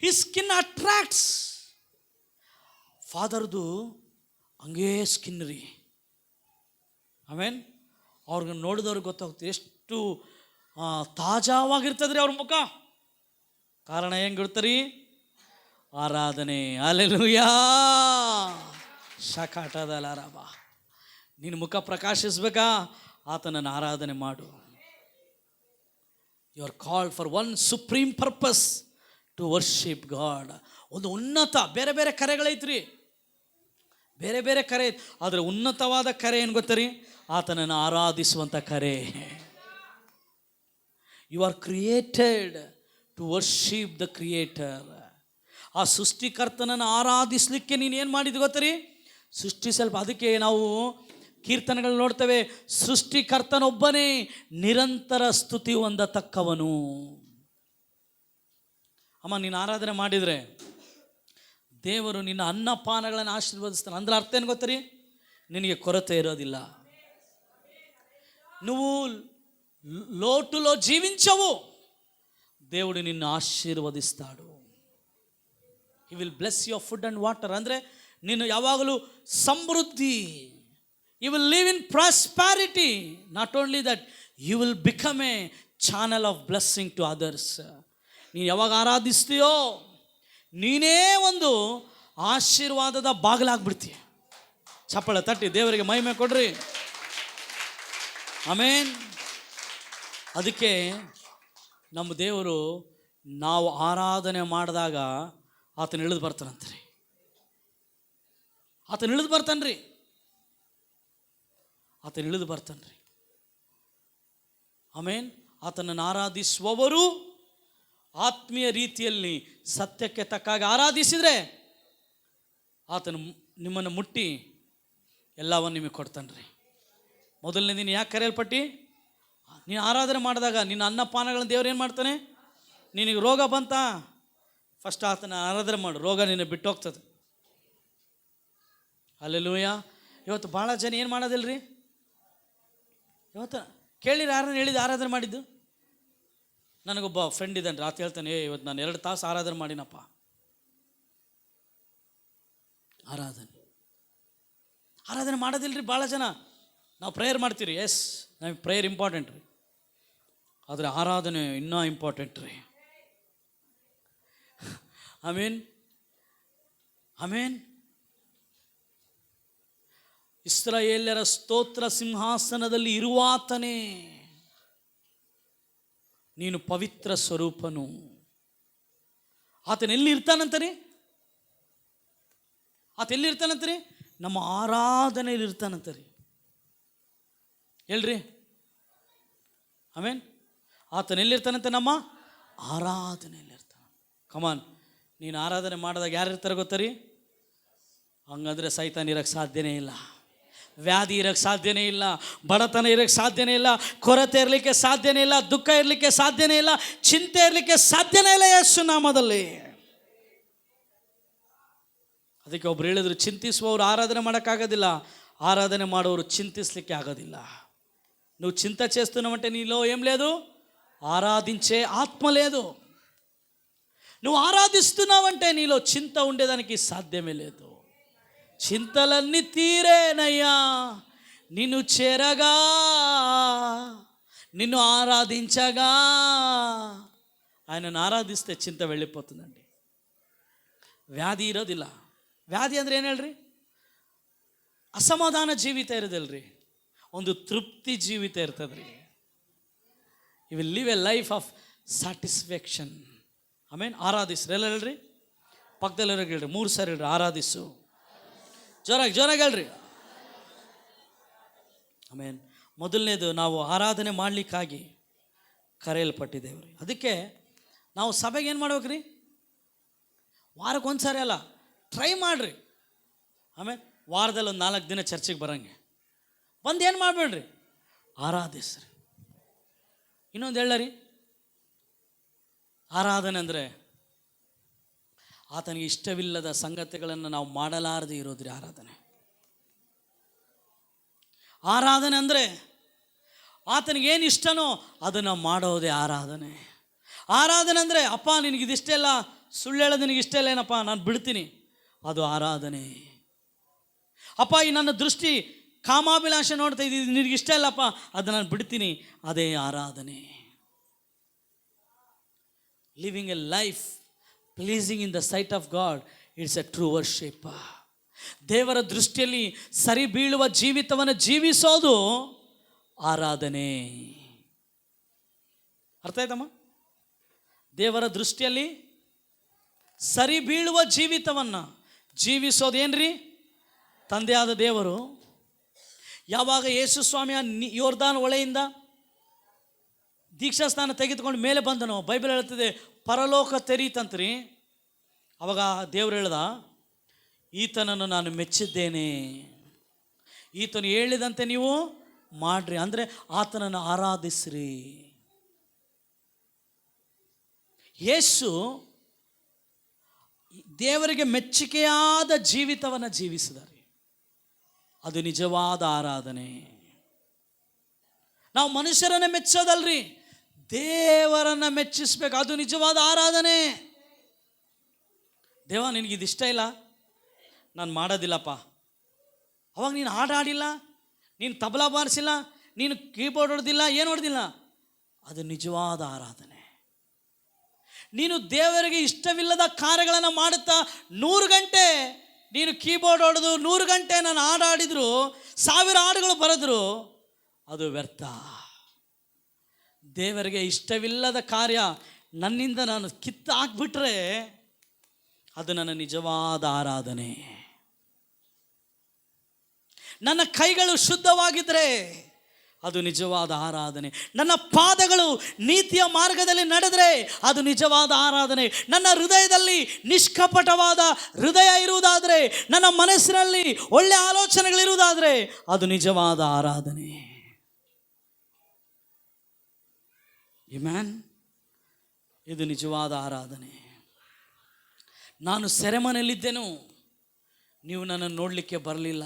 ಈ ಸ್ಕಿನ್ ಅಟ್ರಾಕ್ಟ್ಸ್. ಫಾದರ್ದು ಹಂಗೇ ಸ್ಕಿನ್ ರೀ. ಆಮೇಲೆ ಅವ್ರಿಗೆ ನೋಡಿದವ್ರಿಗೆ ಗೊತ್ತಾಗ್ತದೆ ಎಷ್ಟು ತಾಜಾವಾಗಿರ್ತದ್ರಿ ಅವ್ರ ಮುಖ. ಕಾರಣ ಹೆಂಗಿರ್ತಾರಿ? ಆರಾಧನೆ. ಹಲ್ಲೆಲೂಯಾ. ಶಕಾಟದಲಾರಬ. ನಿನ್ನ ಮುಖ ಪ್ರಕಾಶಿಸ್ಬೇಕಾ? ಆತನನ್ನು ಆರಾಧನೆ ಮಾಡು. You are called for one supreme purpose, to worship God. ಒಂದು ಉನ್ನತ, ಬೇರೆ ಬೇರೆ ಕರೆಗಳೈತ್ರಿ, ಬೇರೆ ಬೇರೆ ಕರೆ. ಆದರೆ ಉನ್ನತವಾದ ಕರೆ ಏನು ಗೊತ್ತರಿ? ಆತನನ್ನು ಆರಾಧಿಸುವಂಥ ಕರೆ. You are created to worship the creator. ಆ ಸೃಷ್ಟಿಕರ್ತನನ್ನು ಆರಾಧಿಸಲಿಕ್ಕೆ ನೀನು ಏನು ಮಾಡಿದ್ದು ಗೊತ್ತರಿ? ಸೃಷ್ಟಿಸಲ್ಪ. ಅದಕ್ಕೆ ನಾವು ಕೀರ್ತನೆಗಳು ನೋಡ್ತೇವೆ, ಸೃಷ್ಟಿಕರ್ತನೊಬ್ಬನೇ ನಿರಂತರ ಸ್ತುತಿ ಹೊಂದತಕ್ಕವನು. ಅಮ್ಮ, ನೀನು ಆರಾಧನೆ ಮಾಡಿದರೆ ದೇವರು ನಿನ್ನ ಅನ್ನಪಾನಗಳನ್ನು ಆಶೀರ್ವದಿಸ್ತಾನೆ. ಅಂದ್ರೆ ಅರ್ಥ ಏನು ಗೊತ್ತರಿ? ನಿನಗೆ ಕೊರತೆ ಇರೋದಿಲ್ಲ. నువ్వు లోటులో జీవించవు, దేవుడు నిన్ను ఆశీర్వదిస్తాడు. He will bless your food and water. ಅಂದರೆ ನೀನು ಯಾವಾಗಲೂ ಸಮೃದ್ಧಿ. You will live in prosperity. Not only that, you will become a channel of blessing to others. ನೀನು ಯಾವಾಗ ಆರಾಧಿಸ್ತೀಯೋ ನೀನೇ ಒಂದು ಆಶೀರ್ವಾದದ ಬಾಗಿಲಾಗ್ಬಿಡ್ತೀಯ. ಚಪ್ಪಳ ತಟ್ಟಿ ದೇವರಿಗೆ ಮಹಿಮೆ ಕೊಡ್ರಿ. ಆಮೇನ್. ಅದಕ್ಕೆ ನಮ್ಮ ದೇವರು ನಾವು ಆರಾಧನೆ ಮಾಡಿದಾಗ ಆತನ ಇಳಿದು ಬರ್ತಾನಂತ್ರಿ. ಆತನ ಇಳಿದು ಬರ್ತಾನ್ರಿ. ಆತನ ಇಳಿದು ಬರ್ತಾನ್ರಿ. ಆಮೇನ್. ಆತನನ್ನು ಆರಾಧಿಸುವವರು ಆತ್ಮೀಯ ರೀತಿಯಲ್ಲಿ ಸತ್ಯಕ್ಕೆ ತಕ್ಕಾಗಿ ಆರಾಧಿಸಿದರೆ ಆತನು ನಿಮ್ಮನ್ನು ಮುಟ್ಟಿ ಎಲ್ಲವನ್ನು ನಿಮಗೆ ಕೊಡ್ತಾನ್ರಿ. ಮೊದಲನೇ ದಿನ ಯಾಕೆ ಕರೆಯಲ್ಪಟ್ಟು? ನೀನು ಆರಾಧನೆ ಮಾಡಿದಾಗ ನಿನ್ನ ಅನ್ನಪಾನಗಳನ್ನು ದೇವ್ರು ಏನು ಮಾಡ್ತಾನೆ? ನಿನಗೆ ರೋಗ ಬಂತ, ಫಸ್ಟ್ ಆತನ ಆರಾಧನೆ ಮಾಡು, ರೋಗ ನಿನ್ನ ಬಿಟ್ಟು ಹೋಗ್ತದೆ. ಹಲ್ಲೆಲೂಯಾ. ಇವತ್ತು ಭಾಳ ಜನ ಏನು ಮಾಡೋದಿಲ್ಲ ರೀ. ಇವತ್ತು ಕೇಳಿರಿ, ಯಾರನ್ನ ಹೇಳಿದ್ದು ಆರಾಧನೆ ಮಾಡಿದ್ದು? ನನಗೊಬ್ಬ ಫ್ರೆಂಡ್ ಇದ್ದಾನೆ, ರಾತ್ರಿ ಹೇಳ್ತಾನೆ, ಇವತ್ತು ನಾನು 2 ತಾಸು ಆರಾಧನೆ ಮಾಡಿನಪ್ಪ. ಆರಾಧನೆ ಮಾಡೋದಿಲ್ಲ ರೀ ಭಾಳ ಜನ. ನಾವು ಪ್ರೇಯರ್ ಮಾಡ್ತೀವಿ, ಎಸ್, ನಮಗೆ ಪ್ರೇಯರ್ ಇಂಪಾರ್ಟೆಂಟ್ ರೀ, ಆದರೆ ಆರಾಧನೆ ಇನ್ನೂ ಇಂಪಾರ್ಟೆಂಟ್ ರೀ. ಆಮೇನ್. ಆಮೇನ್. ಇಸ್ರಾಯೇಲ್ಯರ ಸ್ತೋತ್ರ ಸಿಂಹಾಸನದಲ್ಲಿ ಇರುವಾತನೇ, ನೀನು ಪವಿತ್ರ ಸ್ವರೂಪನು. ಆತನ ಎಲ್ಲಿ ಇರ್ತಾನಂತರಿ? ಆತ ಎಲ್ಲಿ ಇರ್ತಾನಂತರಿ? ನಮ್ಮ ಆರಾಧನೆಯಲ್ಲಿ ಇರ್ತಾನಂತರಿ. ಹೇಳ್ರಿ. ಆಮೇನ್. ಆತನ ಎಲ್ಲಿರ್ತಾನಂತೆ? ನಮ್ಮ ಆರಾಧನೆಯಲ್ಲಿ ಇರ್ತಾನೆ. ಕಮಾನ್. ನೀನು ಆರಾಧನೆ ಮಾಡಿದಾಗ ಯಾರು ಇರ್ತಾರೆ ಗೊತ್ತರಿ? ಹಂಗಂದ್ರೆ ಸೈತಾನ್ ಇರೋಕ್ಕೆ ಸಾಧ್ಯನೇ ಇಲ್ಲ, ವ್ಯಾಧಿ ಇರೋಕ್ಕೆ ಸಾಧ್ಯನೇ ಇಲ್ಲ, ಬಡತನ ಇರೋಕ್ಕೆ ಸಾಧ್ಯನೇ ಇಲ್ಲ, ಕೊರತೆ ಇರಲಿಕ್ಕೆ ಸಾಧ್ಯನೇ ಇಲ್ಲ, ದುಃಖ ಇರಲಿಕ್ಕೆ ಸಾಧ್ಯನೇ ಇಲ್ಲ, ಚಿಂತೆ ಇರಲಿಕ್ಕೆ ಸಾಧ್ಯನೇ ಇಲ್ಲ ಯೇಸು ನಾಮದಲ್ಲಿ. ಅದಕ್ಕೆ ಒಬ್ರು ಹೇಳಿದ್ರು, ಚಿಂತಿಸುವವರು ಆರಾಧನೆ ಮಾಡೋಕ್ಕಾಗೋದಿಲ್ಲ, ఆరాధన ಮಾಡೋರು చింతిస్లిಕ್ಕೆ ఆగదిల్ల. నువ్వు చింత చేస్తున్నావంటే నీలో ఏం లేదు, ఆరాధించే ఆత్మ లేదు. నువ్వు ఆరాధిస్తున్నావంటే నీలో చింత ఉండేదానికి సాధ్యమే లేదు. చింతలన్నీ తీరేనయ్యా నిన్ను చేరగా, నిన్ను ఆరాధించగా. ఆయనను ఆరాధిస్తే చింత వెళ్ళిపోతుందండి. ವ್ಯಾಧಿ ಇರೋದಿಲ್ಲ. ವ್ಯಾಧಿ ಅಂದರೆ ಏನು ಹೇಳ್ರಿ? ಅಸಮಾಧಾನ ಜೀವಿತ ಇರೋದಿಲ್ರಿ, ಒಂದು ತೃಪ್ತಿ ಜೀವಿತ ಇರ್ತದ್ರಿ. You will live a life of satisfaction. Amen. ಆರಾಧಿಸ್ರಿ ಎಲ್ಲ ಹೇಳ್ರಿ, ಪಕ್ಕದಲ್ಲಿರೋರಿಗೆ ಹೇಳ್ರಿ, 3 ಸಾರಿ ಹೇಳ್ರಿ, ಆರಾಧಿಸು. ಜೋರಾಗಿ ಜೋರಾಗಿ ಹೇಳ್ರಿ. ಆಮೇನ್. ಮೊದಲನೇದು, ನಾವು ಆರಾಧನೆ ಮಾಡಲಿಕ್ಕಾಗಿ ಕರೆಯಲ್ಪಟ್ಟಿದ್ದೇವೆ. ಅದಕ್ಕೆ ನಾವು ಸಭೆಗೆ ಏನು ಮಾಡ್ಬೇಕ್ರಿ? ವಾರಕ್ಕೆ 1 ಸಾರಿ ಅಲ್ಲ, ಟ್ರೈ ಮಾಡಿರಿ. ಆಮೇಲೆ ವಾರದಲ್ಲಿ ಒಂದು 4 ದಿನ ಚರ್ಚಿಗೆ ಬರೋಂಗೆ ಬಂದು ಏನು ಮಾಡಬೇಡ್ರಿ, ಆರಾಧಿಸ್ರಿ. ಇನ್ನೊಂದು ಹೇಳರಿ, ಆರಾಧನೆ ಅಂದರೆ ಆತನಿಗೆ ಇಷ್ಟವಿಲ್ಲದ ಸಂಗತಿಗಳನ್ನು ನಾವು ಮಾಡಲಾರದೆ ಇರೋದ್ರಿ ಆರಾಧನೆ. ಆರಾಧನೆ ಅಂದರೆ ಆತನಿಗೇನು ಇಷ್ಟನೋ ಅದನ್ನು ಮಾಡೋದೇ ಆರಾಧನೆ. ಆರಾಧನೆ ಅಂದರೆ, ಅಪ್ಪ ನಿನಗಿದಿಷ್ಟೇ ಇಲ್ಲ, ಸುಳ್ಳು ಹೇಳೋದು ನಿನಗೆ ಇಷ್ಟ ಇಲ್ಲ ಏನಪ್ಪ, ನಾನು ಬಿಡ್ತೀನಿ, ಅದು ಆರಾಧನೆ. ಅಪ್ಪ ಈ ನನ್ನ ದೃಷ್ಟಿ ಕಾಮಾಭಿಲಾಷೆ ನೋಡ್ತಾ ಇದ್ದೀನಿ, ನಿನಗಿಷ್ಟ ಇಲ್ಲಪ್ಪ, ಅದು ನಾನು ಬಿಡ್ತೀನಿ, ಅದೇ ಆರಾಧನೆ. Living a life pleasing in the site of god, it's A true worship. ದೇವರ ದೃಷ್ಟಿಯಲ್ಲಿ ಸರಿ ಬೀಳುವ ಜೀವಿತವನ್ನು ಜೀವಿಸೋದು ಆರಾಧನೆ. ಅರ್ಥ ಆಯ್ತಮ್ಮ? ದೇವರ ದೃಷ್ಟಿಯಲ್ಲಿ ಸರಿ ಬೀಳುವ ಜೀವಿತವನ್ನು ಜೀವಿಸೋದೇನ್ರಿ? ತಂದೆಯಾದ ದೇವರು ಯಾವಾಗ ಯೇಸು ಸ್ವಾಮಿಯ ಯೋರ್ದಾನ್ ಹೊಳೆಯಿಂದ ದೀಕ್ಷಾ ಸ್ನಾನ ತೆಗೆದುಕೊಂಡು ಮೇಲೆ ಬಂದನೋ, ಬೈಬಲ್ ಹೇಳ್ತದೆ ಪರಲೋಕ ತೆರೀತಂತ್ರಿ. ಅವಾಗ ದೇವ್ರು ಹೇಳ್ದ, ಈತನನ್ನು ನಾನು ಮೆಚ್ಚಿದ್ದೇನೆ, ಈತನು ಹೇಳಿದಂತೆ ನೀವು ಮಾಡ್ರಿ, ಅಂದರೆ ಆತನನ್ನು ಆರಾಧಿಸ್ರಿ. ಯೇಸು ದೇವರಿಗೆ ಮೆಚ್ಚುಗೆಯಾದ ಜೀವಿತವನ್ನು ಜೀವಿಸಿದ್ದಾರೆ. ಅದು ನಿಜವಾದ ಆರಾಧನೆ. ನಾವು ಮನುಷ್ಯರನ್ನ ಮೆಚ್ಚೋದಲ್ರಿ, ದೇವರನ್ನ ಮೆಚ್ಚಿಸ್ಬೇಕು, ಅದು ನಿಜವಾದ ಆರಾಧನೆ. ದೇವ ನಿನಗಿದಿಷ್ಟ ಇಲ್ಲ, ನಾನು ಮಾಡೋದಿಲ್ಲಪ್ಪ. ಅವಾಗ ನೀನು ಹಾಡು ಹಾಡಿಲ್ಲ, ನೀನು ತಬಲಾ ಬಾರಿಸಿಲ್ಲ, ನೀನು ಕೀಬೋರ್ಡ್ ಹೊಡೆದಿಲ್ಲ, ಏನು ಹೊಡೆದಿಲ್ಲ, ಅದು ನಿಜವಾದ ಆರಾಧನೆ. ನೀನು ದೇವರಿಗೆ ಇಷ್ಟವಿಲ್ಲದ ಕಾರ್ಯಗಳನ್ನು ಮಾಡುತ್ತಾ 100 ಗಂಟೆ ನೀನು ಕೀಬೋರ್ಡ್ ಹೊಡೆದು 100 ಗಂಟೆ ನಾನು ಹಾಡಾಡಿದ್ರು 1000 ಹಾಡುಗಳು ಬರೆದ್ರು ಅದು ವ್ಯರ್ಥ. ದೇವರಿಗೆ ಇಷ್ಟವಿಲ್ಲದ ಕಾರ್ಯ ನನ್ನಿಂದ ನಾನು ಕಿತ್ತು ಹಾಕ್ಬಿಟ್ರೆ ಅದು ನನ್ನ ನಿಜವಾದ ಆರಾಧನೆ. ನನ್ನ ಕೈಗಳು ಶುದ್ಧವಾಗಿದ್ದರೆ ಅದು ನಿಜವಾದ ಆರಾಧನೆ. ನನ್ನ ಪಾದಗಳು ನೀತಿಯ ಮಾರ್ಗದಲ್ಲಿ ನಡೆದರೆ ಅದು ನಿಜವಾದ ಆರಾಧನೆ. ನನ್ನ ಹೃದಯದಲ್ಲಿ ನಿಷ್ಕಪಟವಾದ ಹೃದಯ ಇರುವುದಾದರೆ, ನನ್ನ ಮನಸ್ಸಿನಲ್ಲಿ ಒಳ್ಳೆಯ ಆಲೋಚನೆಗಳಿರುವುದಾದರೆ ಅದು ನಿಜವಾದ ಆರಾಧನೆ. ಆಮೆನ್. ಇದು ನಿಜವಾದ ಆರಾಧನೆ. ನಾನು ಸೆರೆಮನೆಯಲ್ಲಿದ್ದೆನು, ನೀವು ನನ್ನನ್ನು ನೋಡಲಿಕ್ಕೆ ಬರಲಿಲ್ಲ.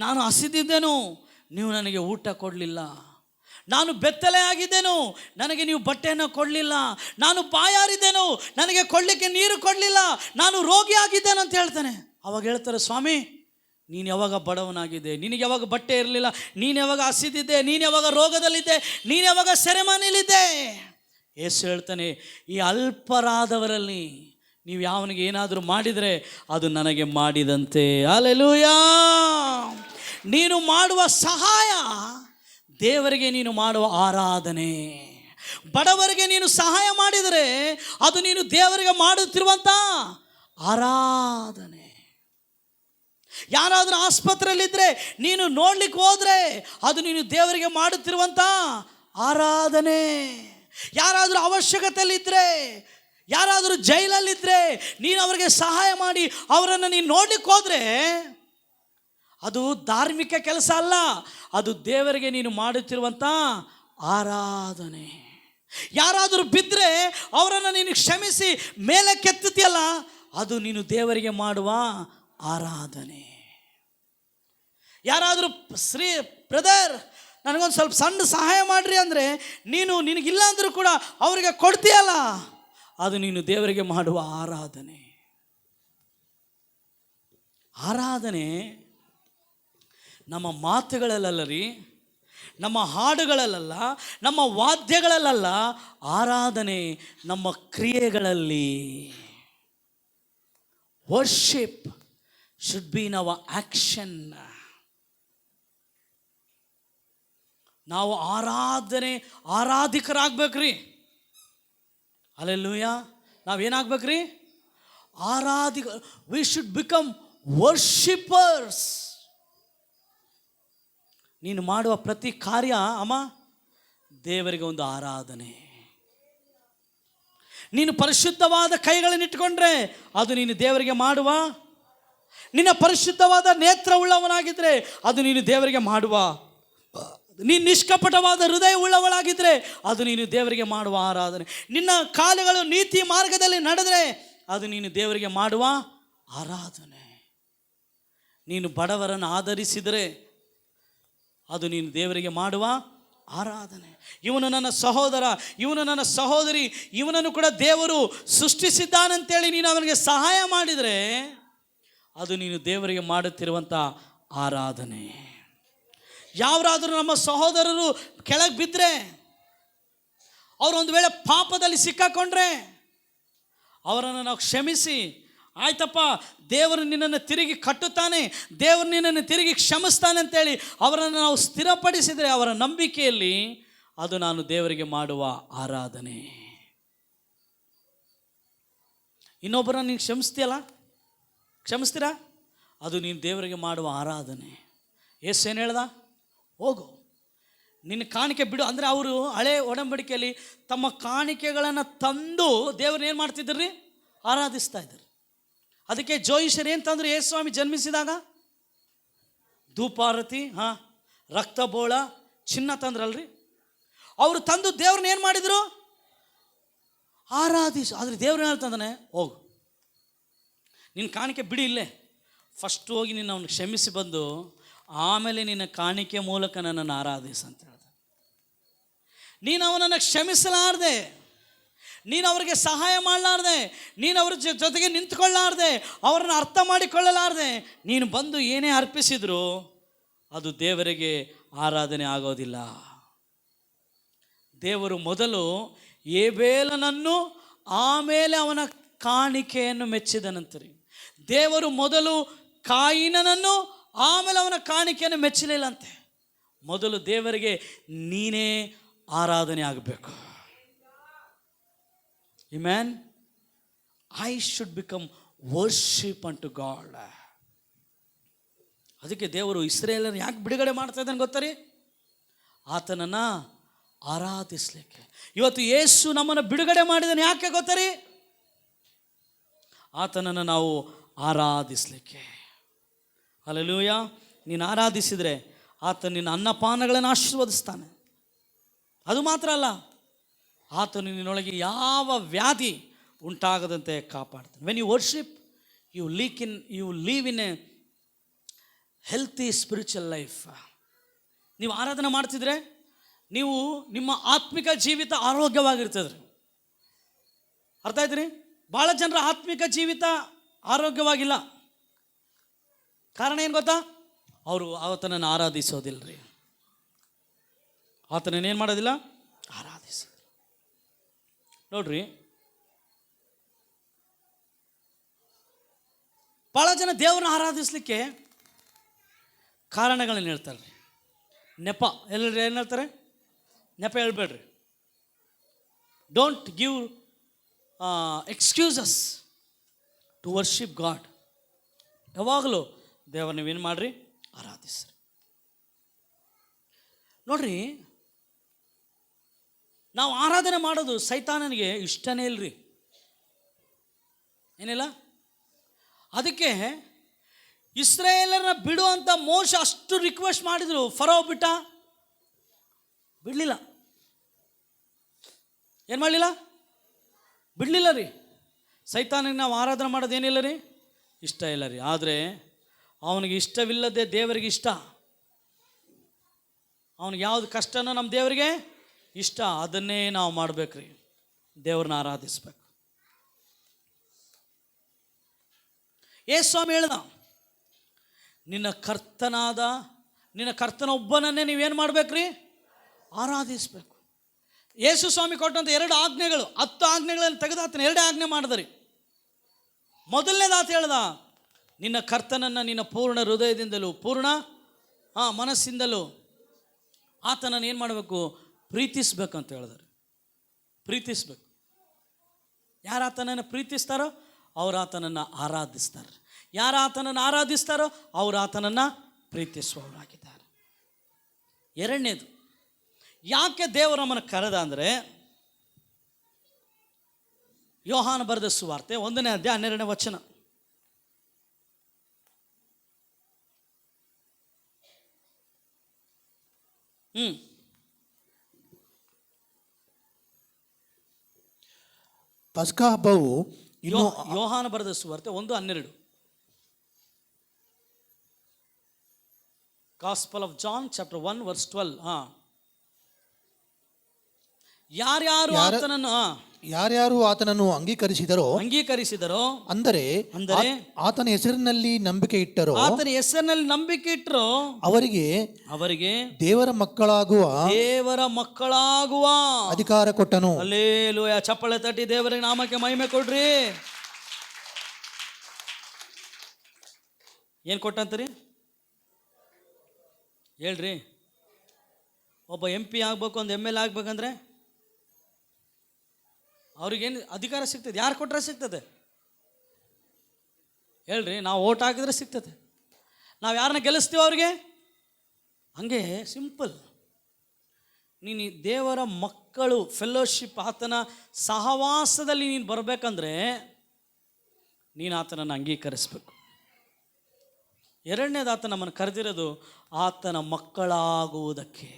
ನಾನು ಹಸಿದಿದ್ದೆನು, ನೀವು ನನಗೆ ಊಟ ಕೊಡಲಿಲ್ಲ. ನಾನು ಬೆತ್ತಲೆ ಆಗಿದ್ದೆನು, ನನಗೆ ನೀವು ಬಟ್ಟೆಯನ್ನು ಕೊಡಲಿಲ್ಲ. ನಾನು ಬಾಯಾರಿದ್ದೆನು, ನನಗೆ ಕೊಡಲಿಕ್ಕೆ ನೀರು ಕೊಡಲಿಲ್ಲ. ನಾನು ರೋಗಿಯಾಗಿದ್ದೇನೆ ಅಂತ ಹೇಳ್ತಾನೆ. ಅವಾಗ ಹೇಳ್ತಾರೆ, ಸ್ವಾಮಿ ನೀನು ಯಾವಾಗ ಬಡವನಾಗಿದ್ದೆ, ನಿನಗೆ ಯಾವಾಗ ಬಟ್ಟೆ ಇರಲಿಲ್ಲ, ನೀನು ಯಾವಾಗ ಹಸಿದಿದ್ದೆ, ನೀನು ಯಾವಾಗ ರೋಗದಲ್ಲಿದ್ದೆ, ನೀನು ಯಾವಾಗ ಸೆರೆಮನೆಯಲ್ಲಿದ್ದೆ. ಯೇಸು ಹೇಳ್ತಾನೆ, ಈ ಅಲ್ಪರಾದವರಲ್ಲಿ ನೀವು ಯಾವನಿಗೆ ಏನಾದರೂ ಮಾಡಿದರೆ ಅದು ನನಗೆ ಮಾಡಿದಂತೆ. ಹಲ್ಲೆಲೂಯಾ. ನೀನು ಮಾಡುವ ಸಹಾಯ ದೇವರಿಗೆ ನೀನು ಮಾಡುವ ಆರಾಧನೆ. ಬಡವರಿಗೆ ನೀನು ಸಹಾಯ ಮಾಡಿದರೆ ಅದು ನೀನು ದೇವರಿಗೆ ಮಾಡುತ್ತಿರುವಂಥ ಆರಾಧನೆ. ಯಾರಾದರೂ ಆಸ್ಪತ್ರೆಯಲ್ಲಿದ್ದರೆ ನೀನು ನೋಡ್ಲಿಕ್ಕೆ ಹೋದರೆ ಅದು ನೀನು ದೇವರಿಗೆ ಮಾಡುತ್ತಿರುವಂಥ ಆರಾಧನೆ. ಯಾರಾದರೂ ಅವಶ್ಯಕತೆಯಲ್ಲಿದ್ದರೆ, ಯಾರಾದರೂ ಜೈಲಲ್ಲಿದ್ದರೆ ನೀನು ಅವರಿಗೆ ಸಹಾಯ ಮಾಡಿ ಅವರನ್ನು ನೀನು ನೋಡ್ಲಿಕ್ಕೆ ಹೋದರೆ ಅದು ಧಾರ್ಮಿಕ ಕೆಲಸ ಅಲ್ಲ, ಅದು ದೇವರಿಗೆ ನೀನು ಮಾಡುತ್ತಿರುವಂಥ ಆರಾಧನೆ. ಯಾರಾದರೂ ಬಿದ್ದರೆ ಅವರನ್ನು ನೀನು ಕ್ಷಮಿಸಿ ಮೇಲೆ ಕೆತ್ತುತ್ತೀಯಲ್ಲ, ಅದು ನೀನು ದೇವರಿಗೆ ಮಾಡುವ ಆರಾಧನೆ. ಯಾರಾದರೂ ಬ್ರದರ್ ನನಗೊಂದು ಸ್ವಲ್ಪ ಸಣ್ಣ ಸಹಾಯ ಮಾಡಿರಿ ಅಂದರೆ ನಿನಗಿಲ್ಲ ಅಂದರೂ ಕೂಡ ಅವರಿಗೆ ಕೊಡ್ತೀಯಲ್ಲ, ಅದು ನೀನು ದೇವರಿಗೆ ಮಾಡುವ ಆರಾಧನೆ. ಆರಾಧನೆ ನಮ್ಮ ಮಾತುಗಳಲ್ಲ ರೀ, ನಮ್ಮ ಹಾಡುಗಳಲ್ಲ, ನಮ್ಮ ವಾದ್ಯಗಳಲ್ಲ. ಆರಾಧನೆ ನಮ್ಮ ಕ್ರಿಯೆಗಳಲ್ಲಿ. Worship should be in our action. ನಾವು ಆರಾಧಿಕರಾಗಬೇಕ್ರಿ. ಹಲ್ಲೆಲೂಯಾ. ನಾವೇನಾಗಬೇಕ್ರಿ? We should become worshippers. ನೀನು ಮಾಡುವ ಪ್ರತಿ ಕಾರ್ಯ ದೇವರಿಗೆ ಒಂದು ಆರಾಧನೆ. ನೀನು ಪರಿಶುದ್ಧವಾದ ಕೈಗಳನ್ನಿಟ್ಟುಕೊಂಡ್ರೆ ಅದು ನೀನು ದೇವರಿಗೆ ಮಾಡುವ. ನಿನ್ನ ಪರಿಶುದ್ಧವಾದ ನೇತ್ರ ಉಳ್ಳವನಾಗಿದ್ದರೆ ಅದು ನೀನು ದೇವರಿಗೆ ಮಾಡುವ. ನೀನು ನಿಷ್ಕಪಟವಾದ ಹೃದಯ ಉಳ್ಳವಳಾಗಿದ್ದರೆ ಅದು ನೀನು ದೇವರಿಗೆ ಮಾಡುವ ಆರಾಧನೆ. ನಿನ್ನ ಕಾಲುಗಳು ನೀತಿ ಮಾರ್ಗದಲ್ಲಿ ನಡೆದರೆ ಅದು ನೀನು ದೇವರಿಗೆ ಮಾಡುವ ಆರಾಧನೆ. ನೀನು ಬಡವರನ್ನು ಆಧರಿಸಿದರೆ ಅದು ನೀನು ದೇವರಿಗೆ ಮಾಡುವ ಆರಾಧನೆ. ಇವನು ನನ್ನ ಸಹೋದರ, ಇವನು ನನ್ನ ಸಹೋದರಿ, ಇವನನ್ನು ಕೂಡ ದೇವರು ಸೃಷ್ಟಿಸಿದ್ದಾನಂತೇಳಿ ನೀನು ಅವನಿಗೆ ಸಹಾಯ ಮಾಡಿದರೆ ಅದು ನೀನು ದೇವರಿಗೆ ಮಾಡುತ್ತಿರುವಂಥ ಆರಾಧನೆ. ಯಾರಾದರೂ ನಮ್ಮ ಸಹೋದರರು ಕೆಳಗೆ ಬಿದ್ದರೆ, ಅವರು ಒಂದು ವೇಳೆ ಪಾಪದಲ್ಲಿ ಸಿಕ್ಕಾಕೊಂಡ್ರೆ ಅವರನ್ನು ನಾವು ಕ್ಷಮಿಸಿ, ಆಯ್ತಪ್ಪ ದೇವರು ನಿನ್ನನ್ನು ತಿರುಗಿ ಕಟ್ಟುತ್ತಾನೆ, ದೇವರು ನಿನ್ನನ್ನು ತಿರುಗಿ ಕ್ಷಮಿಸ್ತಾನೆ ಅಂತೇಳಿ ಅವರನ್ನು ನಾವು ಸ್ಥಿರಪಡಿಸಿದರೆ ಅವರ ನಂಬಿಕೆಯಲ್ಲಿ ಅದು ನಾನು ದೇವರಿಗೆ ಮಾಡುವ ಆರಾಧನೆ. ಇನ್ನೊಬ್ಬರನ್ನು ನೀನು ಕ್ಷಮಿಸ್ತೀರಾ? ಅದು ನೀನು ದೇವರಿಗೆ ಮಾಡುವ ಆರಾಧನೆ. ಯೇಸು ಏನು ಹೇಳ್ದ? ಹೋಗು ನಿನ್ನ ಕಾಣಿಕೆ ಬಿಡು. ಅಂದರೆ ಅವರು ಹಳೆ ಒಡಂಬಡಿಕೆಯಲ್ಲಿ ತಮ್ಮ ಕಾಣಿಕೆಗಳನ್ನು ತಂದು ದೇವ್ರನ್ನ ಏನು ಮಾಡ್ತಿದ್ರು ರೀ? ಆರಾಧಿಸ್ತಾ ಇದ್ರು. ಅದಕ್ಕೆ ಜೋಯಿಷರು ಏನು ತಂದರು? ಯೇಸು ಸ್ವಾಮಿ ಜನ್ಮಿಸಿದಾಗ ಧೂಪಾರತಿ, ರಕ್ತಬೋಳ, ಚಿನ್ನ ತಂದ್ರಲ್ರಿ. ಅವರು ತಂದು ದೇವ್ರನ್ನ ಏನು ಮಾಡಿದರು? ಆರಾಧಿಸು. ಆದರೆ ದೇವ್ರು ಹೇಳ್ತಂದಾನೆ, ಹೋಗು ನಿನ್ನ ಕಾಣಿಕೆ ಬಿಡಿ, ಇಲ್ಲೇ ಫಸ್ಟ್ ಹೋಗಿ ನಿನ್ನ ಅವನು ಕ್ಷಮಿಸಿ ಬಂದು ಆಮೇಲೆ ನಿನ್ನ ಕಾಣಿಕೆ ಮೂಲಕ ನನ್ನನ್ನು ಆರಾಧಿಸು ಅಂತ ಹೇಳ್ದ. ನೀನು ಅವನನ್ನು ಕ್ಷಮಿಸಲಾರ್ದೆ, ನೀನು ಅವರಿಗೆ ಸಹಾಯ ಮಾಡಲಾರ್ದೆ, ನೀನು ಅವ್ರ ಜೊತೆಗೆ ನಿಂತ್ಕೊಳ್ಳಾರ್ದೆ, ಅವರನ್ನು ಅರ್ಥ ಮಾಡಿಕೊಳ್ಳಲಾರ್ದೆ ನೀನು ಬಂದು ಏನೇ ಅರ್ಪಿಸಿದ್ರು ಅದು ದೇವರಿಗೆ ಆರಾಧನೆ ಆಗೋದಿಲ್ಲ. ದೇವರು ಮೊದಲು ಏಬೇಲನನ್ನು ಆಮೇಲೆ ಅವನ ಕಾಣಿಕೆಯನ್ನು ಮೆಚ್ಚಿದನಂತರಿ. ದೇವರು ಮೊದಲು ಕಾಯಿನನನ್ನು ಆಮೇಲೆ ಅವನ ಕಾಣಿಕೆಯನ್ನು ಮೆಚ್ಚಲಿಲ್ಲಂತೆ. ಮೊದಲು ದೇವರಿಗೆ ನೀನೇ ಆರಾಧನೆ ಆಗಬೇಕು. Amen. I should become worship unto God. ಅದಕ್ಕೆ ದೇವರು ಇಸ್ರಾಯೇಲನ್ನು ಯಾಕೆ ಬಿಡುಗಡೆ ಮಾಡ್ತಾ ಇದ್ದಾನೆ ಗೊತ್ತಾ? ಆತನನ್ನು ಆರಾಧಿಸ್ಲಿಕ್ಕೆ. ಇವತ್ತು ಯೇಸು ನಮ್ಮನ್ನು ಬಿಡುಗಡೆ ಮಾಡಿದಾನೆ ಯಾಕೆ ಗೊತ್ತಾ? ಆತನನ್ನು ನಾವು ಆರಾಧಿಸಲಿಕ್ಕೆ. ಹಲ್ಲೆಲೂಯಾ. ನೀನು ಆರಾಧಿಸಿದರೆ ಆತ ನಿನ್ನ ಅನ್ನಪಾನಗಳನ್ನು ಆಶೀರ್ವದಿಸ್ತಾನೆ. ಅದು ಮಾತ್ರ ಅಲ್ಲ, ಆತನು ನಿನ್ನೊಳಗೆ ಯಾವ ವ್ಯಾಧಿ ಉಂಟಾಗದಂತೆ ಕಾಪಾಡ್ತಾನೆ. When you worship you live in a healthy spiritual life. ನೀವು ಆರಾಧನೆ ಮಾಡ್ತಿದ್ರೆ ನೀವು ನಿಮ್ಮ ಆತ್ಮಿಕ ಜೀವಿತ ಆರೋಗ್ಯವಾಗಿರ್ತದೆ. ಅರ್ಥ ಆಯ್ತು ರೀ? ಭಾಳ ಜನರ ಆತ್ಮಿಕ ಜೀವಿತ ಆರೋಗ್ಯವಾಗಿಲ್ಲ. ಕಾರಣ ಏನು ಗೊತ್ತಾ? ಅವರು ಆತನನ್ನು ಆರಾಧಿಸೋದಿಲ್ಲ ರೀ. ಆತನನ್ನೇನು ಮಾಡೋದಿಲ್ಲ? ಆರಾಧಿಸೋದಿಲ್ಲ. ನೋಡ್ರಿ, ಭಾಳ ಜನ ದೇವ್ರನ್ನ ಆರಾಧಿಸ್ಲಿಕ್ಕೆ ಕಾರಣಗಳನ್ನ ಹೇಳ್ತಾರೆ ರೀ. ನೆಪ. ಎಲ್ಲರೂ ಏನು ಹೇಳ್ತಾರೆ? ನೆಪ ಹೇಳ್ಬೇಡ್ರಿ. Don't give excuses to worship God. ಯಾವಾಗಲೂ ದೇವ್ರ ನೀವೇನು ಮಾಡಿರಿ? ಆರಾಧಿಸ್ರಿ. ನೋಡ್ರಿ, ನಾವು ಆರಾಧನೆ ಮಾಡೋದು ಸೈತಾನನಿಗೆ ಇಷ್ಟನೇ ಇಲ್ರಿ. ಏನಿಲ್ಲ. ಅದಕ್ಕೆ ಇಸ್ರಾಯೇಲರನ್ನ ಬಿಡುವಂಥ ಮೋಶ ಅಷ್ಟು ರಿಕ್ವೆಸ್ಟ್ ಮಾಡಿದ್ರು. ಫರೋ ಬಿಡಲಿಲ್ಲ. ಏನು ಮಾಡಲಿಲ್ಲ? ಬಿಡಲಿಲ್ಲ ರೀ. ಸೈತಾನಿಗೆ ನಾವು ಆರಾಧನೆ ಮಾಡೋದು ಏನಿಲ್ಲ ರೀ, ಇಷ್ಟ ಇಲ್ಲ ರೀ. ಆದರೆ ಅವನಿಗೆ ಇಷ್ಟವಿಲ್ಲದೆ ದೇವರಿಗೆ ಇಷ್ಟ. ಅವನಿಗೆ ಯಾವುದು ಕಷ್ಟನೋ ನಮ್ಮ ದೇವರಿಗೆ ಇಷ್ಟ, ಅದನ್ನೇ ನಾವು ಮಾಡ್ಬೇಕ್ರಿ. ದೇವ್ರನ್ನ ಆರಾಧಿಸ್ಬೇಕು. ಸ್ವಾಮಿ ಹೇಳ್ದ, ನಿನ್ನ ಕರ್ತನೊಬ್ಬನನ್ನೇ ನೀವೇನು ಮಾಡ್ಬೇಕ್ರಿ? ಆರಾಧಿಸ್ಬೇಕು. ಯೇಸು ಸ್ವಾಮಿ ಕೊಟ್ಟಂಥ 2 ಆಜ್ಞೆಗಳು, 10 ಆಜ್ಞೆಗಳನ್ನು ತೆಗೆದು ಆತನ 2 ಆಜ್ಞೆ ಮಾಡಿದ್ರಿ. ಮೊದಲನೇದಾತ ಹೇಳ್ದ, ನಿನ್ನ ಕರ್ತನನ್ನು ನಿನ್ನ ಪೂರ್ಣ ಹೃದಯದಿಂದಲೂ ಪೂರ್ಣ ಮನಸ್ಸಿಂದಲೂ ಆತನನ್ನು ಏನು ಮಾಡಬೇಕು? ಪ್ರೀತಿಸ್ಬೇಕು ಅಂತ ಹೇಳಿದ್ರು. ಪ್ರೀತಿಸ್ಬೇಕು. ಯಾರು ಆತನನ್ನು ಪ್ರೀತಿಸ್ತಾರೋ ಅವರು ಆತನನ್ನು ಆರಾಧಿಸ್ತಾರೆ. ಯಾರು ಆತನನ್ನು ಆರಾಧಿಸ್ತಾರೋ ಅವರು ಆತನನ್ನು ಪ್ರೀತಿಸುವವರಾಗಿದ್ದಾರೆ. ಎರಡನೇದು, ಯಾಕೆ ದೇವರು ನಮ್ಮನ್ನು ಕರೆದ ಅಂದರೆ, ಯೋಹಾನ ಬರೆದ ಸುವಾರ್ತೆ 1ನೇ ಅಧ್ಯಾಯ 12ನೇ ವಚನ. ಪಸ್ಕ ಹಬ್ಬವು ಇನ್ನು ಯೋಹಾನ ಬರೆದ ಸುವಾರ್ತೆ 1:12. Gospel of John chapter 1 verse 12. ಯಾರ್ಯಾರು ಆತನನ್ನು ಅಂಗೀಕರಿಸಿದರೋ ಅಂದರೆ ಆತನ ಹೆಸರಿನಲ್ಲಿ ನಂಬಿಕೆ ಇಟ್ಟರೋ ಅವರಿಗೆ ದೇವರ ಮಕ್ಕಳಾಗುವ ಅಧಿಕಾರ ಕೊಟ್ಟನು. ಹಲ್ಲೆಲೂಯಾ. ಚಪ್ಪಳೆ ತಟ್ಟಿ ದೇವರ ನಾಮಕ್ಕೆ ಮಹಿಮೆ ಕೊಡ್ರಿ. ಏನು ಕೊಟ್ಟಂತರಿ ಹೇಳ್ರಿ? ಒಬ್ಬ MP ಆಗ್ಬೇಕು, ಒಂದು ML ಆಗ್ಬೇಕಂದ್ರೆ ಅವ್ರಿಗೇನು ಅಧಿಕಾರ ಸಿಗ್ತದೆ? ಯಾರು ಕೊಟ್ಟರೆ ಸಿಗ್ತದೆ ಹೇಳ್ರಿ? ನಾವು ಓಟ್ ಹಾಕಿದ್ರೆ ಸಿಗ್ತದೆ. ನಾವು ಯಾರನ್ನ ಗೆಲ್ಲಿಸ್ತೀವಿ ಅವ್ರಿಗೆ? ಹಂಗೆ ಸಿಂಪಲ್. ನೀನು ದೇವರ ಮಕ್ಕಳು ಫೆಲೋಶಿಪ್, ಆತನ ಸಹವಾಸದಲ್ಲಿ ನೀನು ಬರಬೇಕಂದ್ರೆ ನೀನು ಆತನನ್ನು ಅಂಗೀಕರಿಸಬೇಕು. ಎರಡನೇದು, ಆತ ನಮ್ಮನ್ನು ಕರೆದಿರೋದು ಆತನ ಮಕ್ಕಳಾಗುವುದಕ್ಕೆ,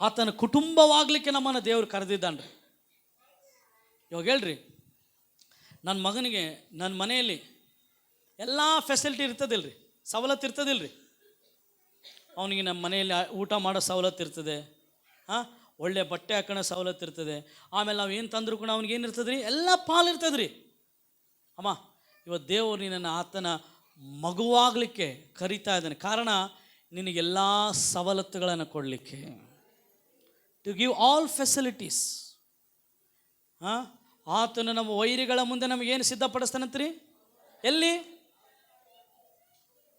ಆತನ ಕುಟುಂಬವಾಗಲಿಕ್ಕೆ ನಮ್ಮನ್ನು ದೇವರು ಕರೆದಿದ್ದಾನ್ರಿ. ಇವಾಗ ಹೇಳ್ರಿ, ನನ್ನ ಮಗನಿಗೆ ನನ್ನ ಮನೆಯಲ್ಲಿ ಎಲ್ಲ ಫೆಸಿಲಿಟಿ ಇರ್ತದಿಲ್ರಿ, ಸವಲತ್ತು ಇರ್ತದಿಲ್ರಿ. ಅವನಿಗೆ ನಮ್ಮ ಮನೆಯಲ್ಲಿ ಊಟ ಮಾಡೋ ಸವಲತ್ತು ಇರ್ತದೆ, ಒಳ್ಳೆ ಬಟ್ಟೆ ಹಾಕೋಣ ಸವಲತ್ತು ಇರ್ತದೆ. ಆಮೇಲೆ ನಾವು ಏನು ತಂದರೂ ಕೂಡ ಅವ್ನಿಗೇನು ಇರ್ತದೆ ರೀ? ಎಲ್ಲ ಪಾಲು ಇರ್ತದೆ ರೀ. ಅಮ್ಮ, ಇವತ್ತು ದೇವರು ನಿನ್ನನ್ನು ಆತನ ಮಗುವಾಗಲಿಕ್ಕೆ ಕರೀತಾ ಇದ್ದಾನೆ. ಕಾರಣ ನಿನಗೆಲ್ಲ ಸವಲತ್ತುಗಳನ್ನು ಕೊಡಲಿಕ್ಕೆ, ಟು ಗಿವ್ ಆಲ್ ಫೆಸಿಲಿಟೀಸ್. ಆತನು ನಮ್ಮ ವೈರಿಗಳ ಮುಂದೆ ನಮಗೇನು ಸಿದ್ಧಪಡಿಸ್ತಾನಂತ್ರಿ? ಎಲ್ಲಿ?